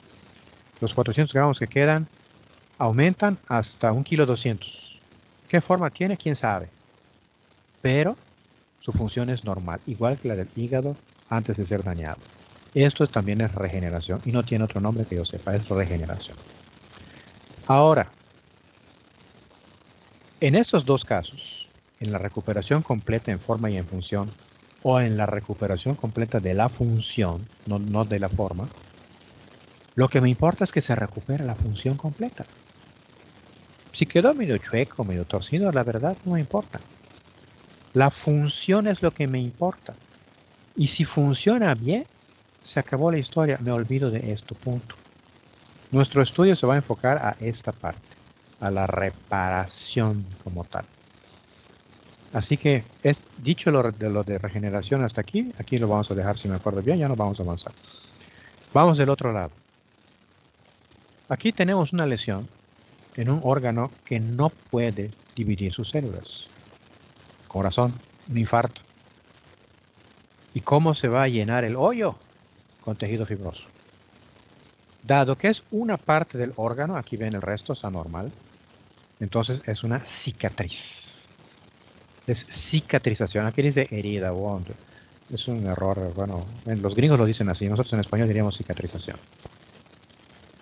los 400 gramos que quedan aumentan hasta 1,2 kg. ¿Qué forma tiene? ¿Quién sabe? Pero su función es normal, igual que la del hígado antes de ser dañado. Esto también es regeneración y no tiene otro nombre que yo sepa, es regeneración. Ahora, en estos dos casos, en la recuperación completa en forma y en función, o en la recuperación completa de la función, no de la forma, lo que me importa es que se recupere la función completa. Si quedó medio chueco, medio torcido, la verdad no me importa. La función es lo que me importa. Y si funciona bien, se acabó la historia, me olvido de esto, punto. Nuestro estudio se va a enfocar a esta parte, a la reparación como tal. Así que, dicho lo de regeneración hasta aquí, aquí lo vamos a dejar si me acuerdo bien, ya no vamos a avanzar. Vamos del otro lado. Aquí tenemos una lesión en un órgano que no puede dividir sus células. Corazón, un infarto. ¿Y cómo se va a llenar el hoyo? Con tejido fibroso. Dado que es una parte del órgano, aquí ven el resto, está normal, entonces es una cicatriz. Es cicatrización, aquí dice herida, wound. Es un error, bueno, los gringos lo dicen así, nosotros en español diríamos cicatrización.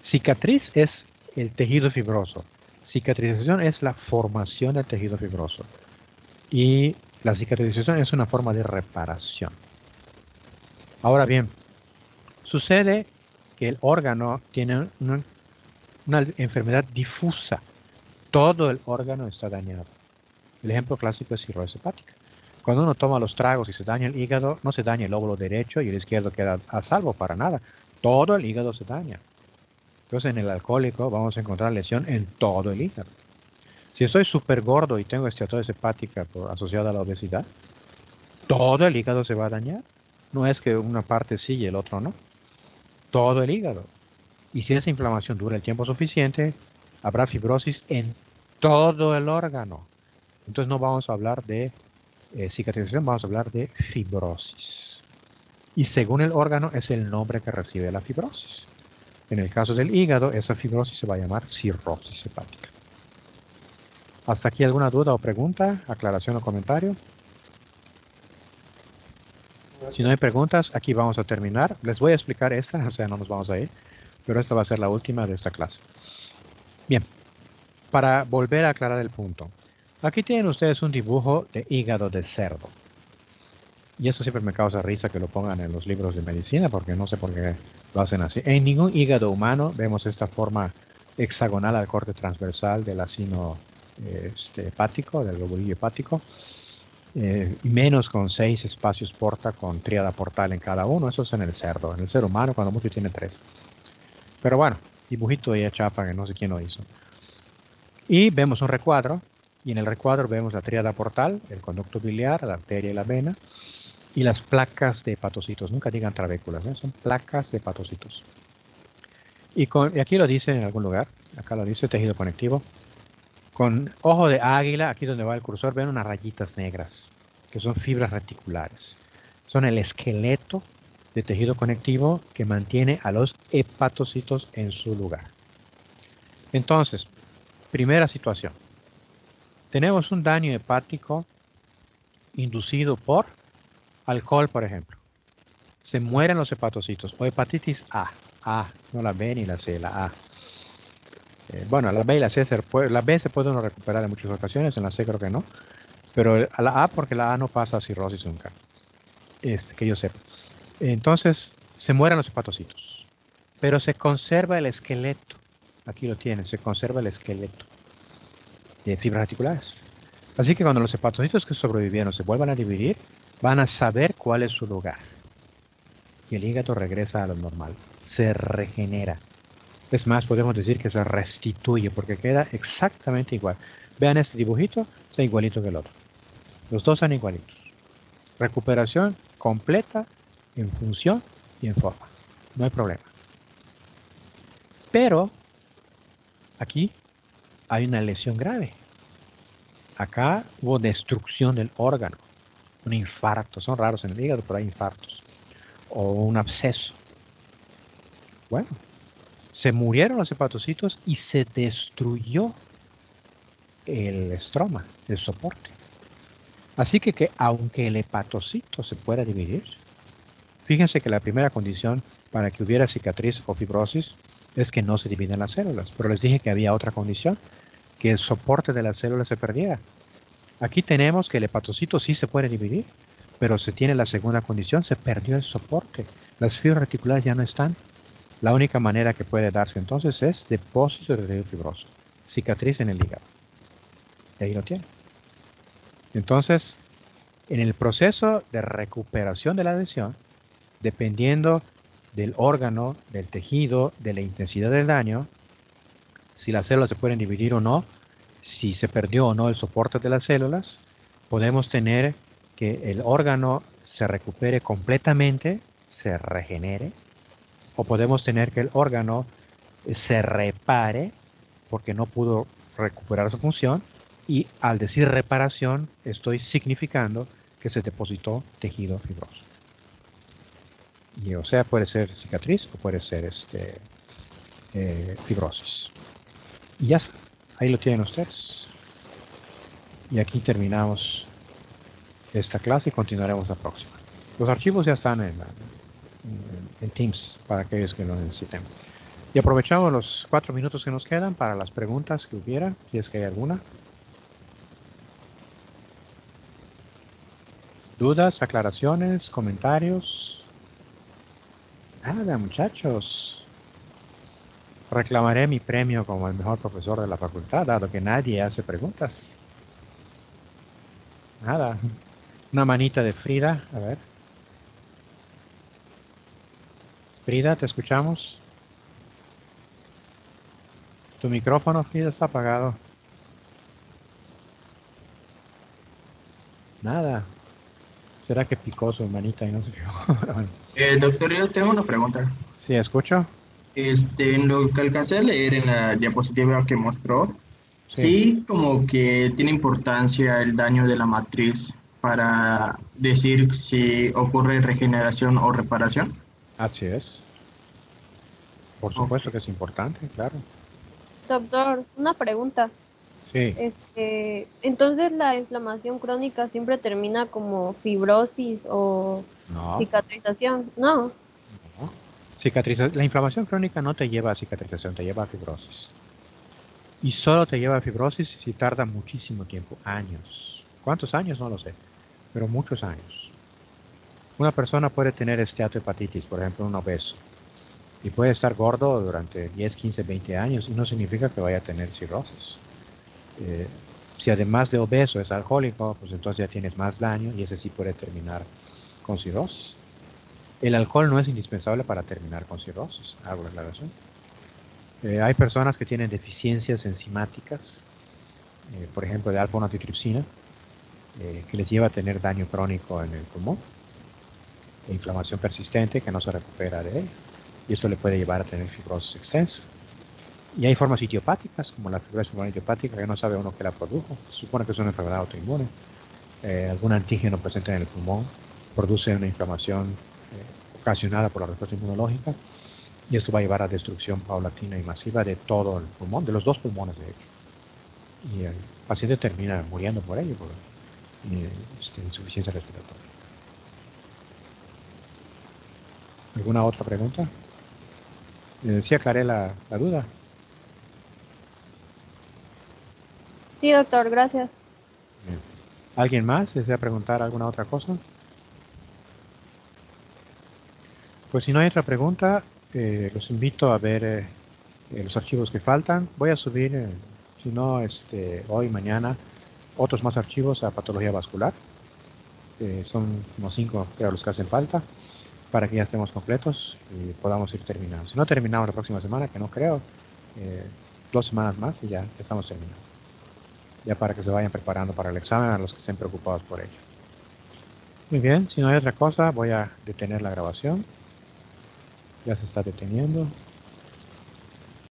Cicatriz es el tejido fibroso. Cicatrización es la formación del tejido fibroso. Y la cicatrización es una forma de reparación. Ahora bien, sucede que el órgano tiene una enfermedad difusa. Todo el órgano está dañado. El ejemplo clásico es cirrosis hepática. Cuando uno toma los tragos y se daña el hígado, no se daña el lóbulo derecho y el izquierdo queda a salvo para nada. Todo el hígado se daña. Entonces en el alcohólico vamos a encontrar lesión en todo el hígado. Si estoy súper gordo y tengo esteatosis hepática asociada a la obesidad, todo el hígado se va a dañar. No es que una parte sí y el otro no. Todo el hígado. Y si esa inflamación dura el tiempo suficiente, habrá fibrosis en todo el órgano. Entonces no vamos a hablar de cicatrización, vamos a hablar de fibrosis. Y según el órgano es el nombre que recibe la fibrosis. En el caso del hígado, esa fibrosis se va a llamar cirrosis hepática. ¿Hasta aquí alguna duda o pregunta, aclaración o comentario? Si no hay preguntas, aquí vamos a terminar. Les voy a explicar esta, o sea, no nos vamos a ir, pero esta va a ser la última de esta clase. Bien, para volver a aclarar el punto. Aquí tienen ustedes un dibujo de hígado de cerdo. Y eso siempre me causa risa que lo pongan en los libros de medicina, porque no sé por qué lo hacen así. En ningún hígado humano vemos esta forma hexagonal al corte transversal del acino hepático, del globulillo hepático. Y menos con 6 espacios porta con tríada portal en cada uno. Eso es en el cerdo. En el ser humano, cuando mucho, tiene 3. Pero bueno, dibujito de chapa que no sé quién lo hizo. Y vemos un recuadro. Y en el recuadro vemos la tríada portal, el conducto biliar, la arteria y la vena. Y las placas de hepatocitos. Nunca digan trabéculas, son placas de hepatocitos. Y aquí lo dice en algún lugar. Acá lo dice tejido conectivo. Con ojo de águila, aquí donde va el cursor, ven unas rayitas negras, que son fibras reticulares. Son el esqueleto de tejido conectivo que mantiene a los hepatocitos en su lugar. Entonces, primera situación. Tenemos un daño hepático inducido por alcohol, por ejemplo. Se mueren los hepatocitos. O hepatitis A, no la B ni la C, la A. Bueno, la B y la C, la B se puede uno recuperar en muchas ocasiones, en la C creo que no. Pero a la A, porque la A no pasa a cirrosis nunca. Que yo sepa. Entonces, se mueren los hepatocitos. Pero se conserva el esqueleto. Aquí lo tienen, se conserva el esqueleto de fibras reticulares. Así que cuando los hepatocitos que sobrevivieron se vuelvan a dividir, van a saber cuál es su lugar. Y el hígado regresa a lo normal. Se regenera. Es más, podemos decir que se restituye porque queda exactamente igual. Vean este dibujito, está igualito que el otro. Los dos son igualitos. Recuperación completa en función y en forma. No hay problema. Pero aquí hay una lesión grave. Acá hubo destrucción del órgano, un infarto. Son raros en el hígado, pero hay infartos. O un absceso. Bueno, se murieron los hepatocitos y se destruyó el estroma, el soporte. Así que aunque el hepatocito se pueda dividir, fíjense que la primera condición para que hubiera cicatriz o fibrosis es que no se dividen las células. Pero les dije que había otra condición, que el soporte de las células se perdiera. Aquí tenemos que el hepatocito sí se puede dividir, pero se tiene la segunda condición, se perdió el soporte. Las fibras reticulares ya no están. La única manera que puede darse entonces es depósito de tejido fibroso, cicatriz en el hígado. Y ahí lo tiene. Entonces, en el proceso de recuperación de la lesión, dependiendo del órgano, del tejido, de la intensidad del daño, si las células se pueden dividir o no, si se perdió o no el soporte de las células, podemos tener que el órgano se recupere completamente, se regenere, o podemos tener que el órgano se repare porque no pudo recuperar su función, y al decir reparación estoy significando que se depositó tejido fibroso. Y o sea, puede ser cicatriz o puede ser fibrosis. Y ya está. Ahí lo tienen ustedes. Y aquí terminamos esta clase y continuaremos la próxima. Los archivos ya están en Teams para aquellos que lo necesiten. Y aprovechamos los 4 minutos que nos quedan para las preguntas que hubiera, si es que hay alguna. ¿Dudas, aclaraciones, comentarios? Nada, muchachos. Reclamaré mi premio como el mejor profesor de la facultad, dado que nadie hace preguntas. Nada. Una manita de Frida, a ver. Frida, ¿te escuchamos? Tu micrófono, Frida, está apagado. Nada. ¿Será que picó su manita y no se fijó? Doctor, yo tengo una pregunta. Sí, escucho. En lo que alcancé a leer en la diapositiva que mostró, sí, como que tiene importancia el daño de la matriz para decir si ocurre regeneración o reparación. Así es. Por supuesto que es importante, claro. Doctor, una pregunta. Sí. Entonces, ¿la inflamación crónica siempre termina como fibrosis o cicatrización? No. La inflamación crónica no te lleva a cicatrización, te lleva a fibrosis. Y solo te lleva a fibrosis si tarda muchísimo tiempo, años. ¿Cuántos años? No lo sé, pero muchos años. Una persona puede tener esteatohepatitis, por ejemplo, un obeso, y puede estar gordo durante 10, 15, 20 años y no significa que vaya a tener cirrosis. Si además de obeso es alcohólico, pues entonces ya tienes más daño y ese sí puede terminar con cirrosis. El alcohol no es indispensable para terminar con cirrosis, hago la aclaración. Hay personas que tienen deficiencias enzimáticas, por ejemplo de alfa-1-antitripsina, que les lleva a tener daño crónico en el pulmón, e inflamación persistente que no se recupera de él, y esto le puede llevar a tener fibrosis extensa. Y hay formas idiopáticas, como la fibrosis pulmonar idiopática, que no sabe uno qué la produjo. Se supone que es una enfermedad autoinmune. Algún antígeno presente en el pulmón produce una inflamación ocasionada por la respuesta inmunológica, y esto va a llevar a destrucción paulatina y masiva de todo el pulmón, de los dos pulmones de hecho. Y el paciente termina muriendo por ello, por insuficiencia respiratoria. ¿Alguna otra pregunta? Sí aclaré la duda. Sí, doctor, gracias. Bien. ¿Alguien más desea preguntar alguna otra cosa? Pues si no hay otra pregunta, los invito a ver los archivos que faltan. Voy a subir, si no hoy, mañana, otros más archivos a patología vascular. Son como 5, creo, los que hacen falta, para que ya estemos completos y podamos ir terminando. Si no terminamos la próxima semana, que no creo, 2 semanas más y ya estamos terminando. Ya para que se vayan preparando para el examen a los que estén preocupados por ello. Muy bien, si no hay otra cosa, voy a detener la grabación. Ya se está deteniendo.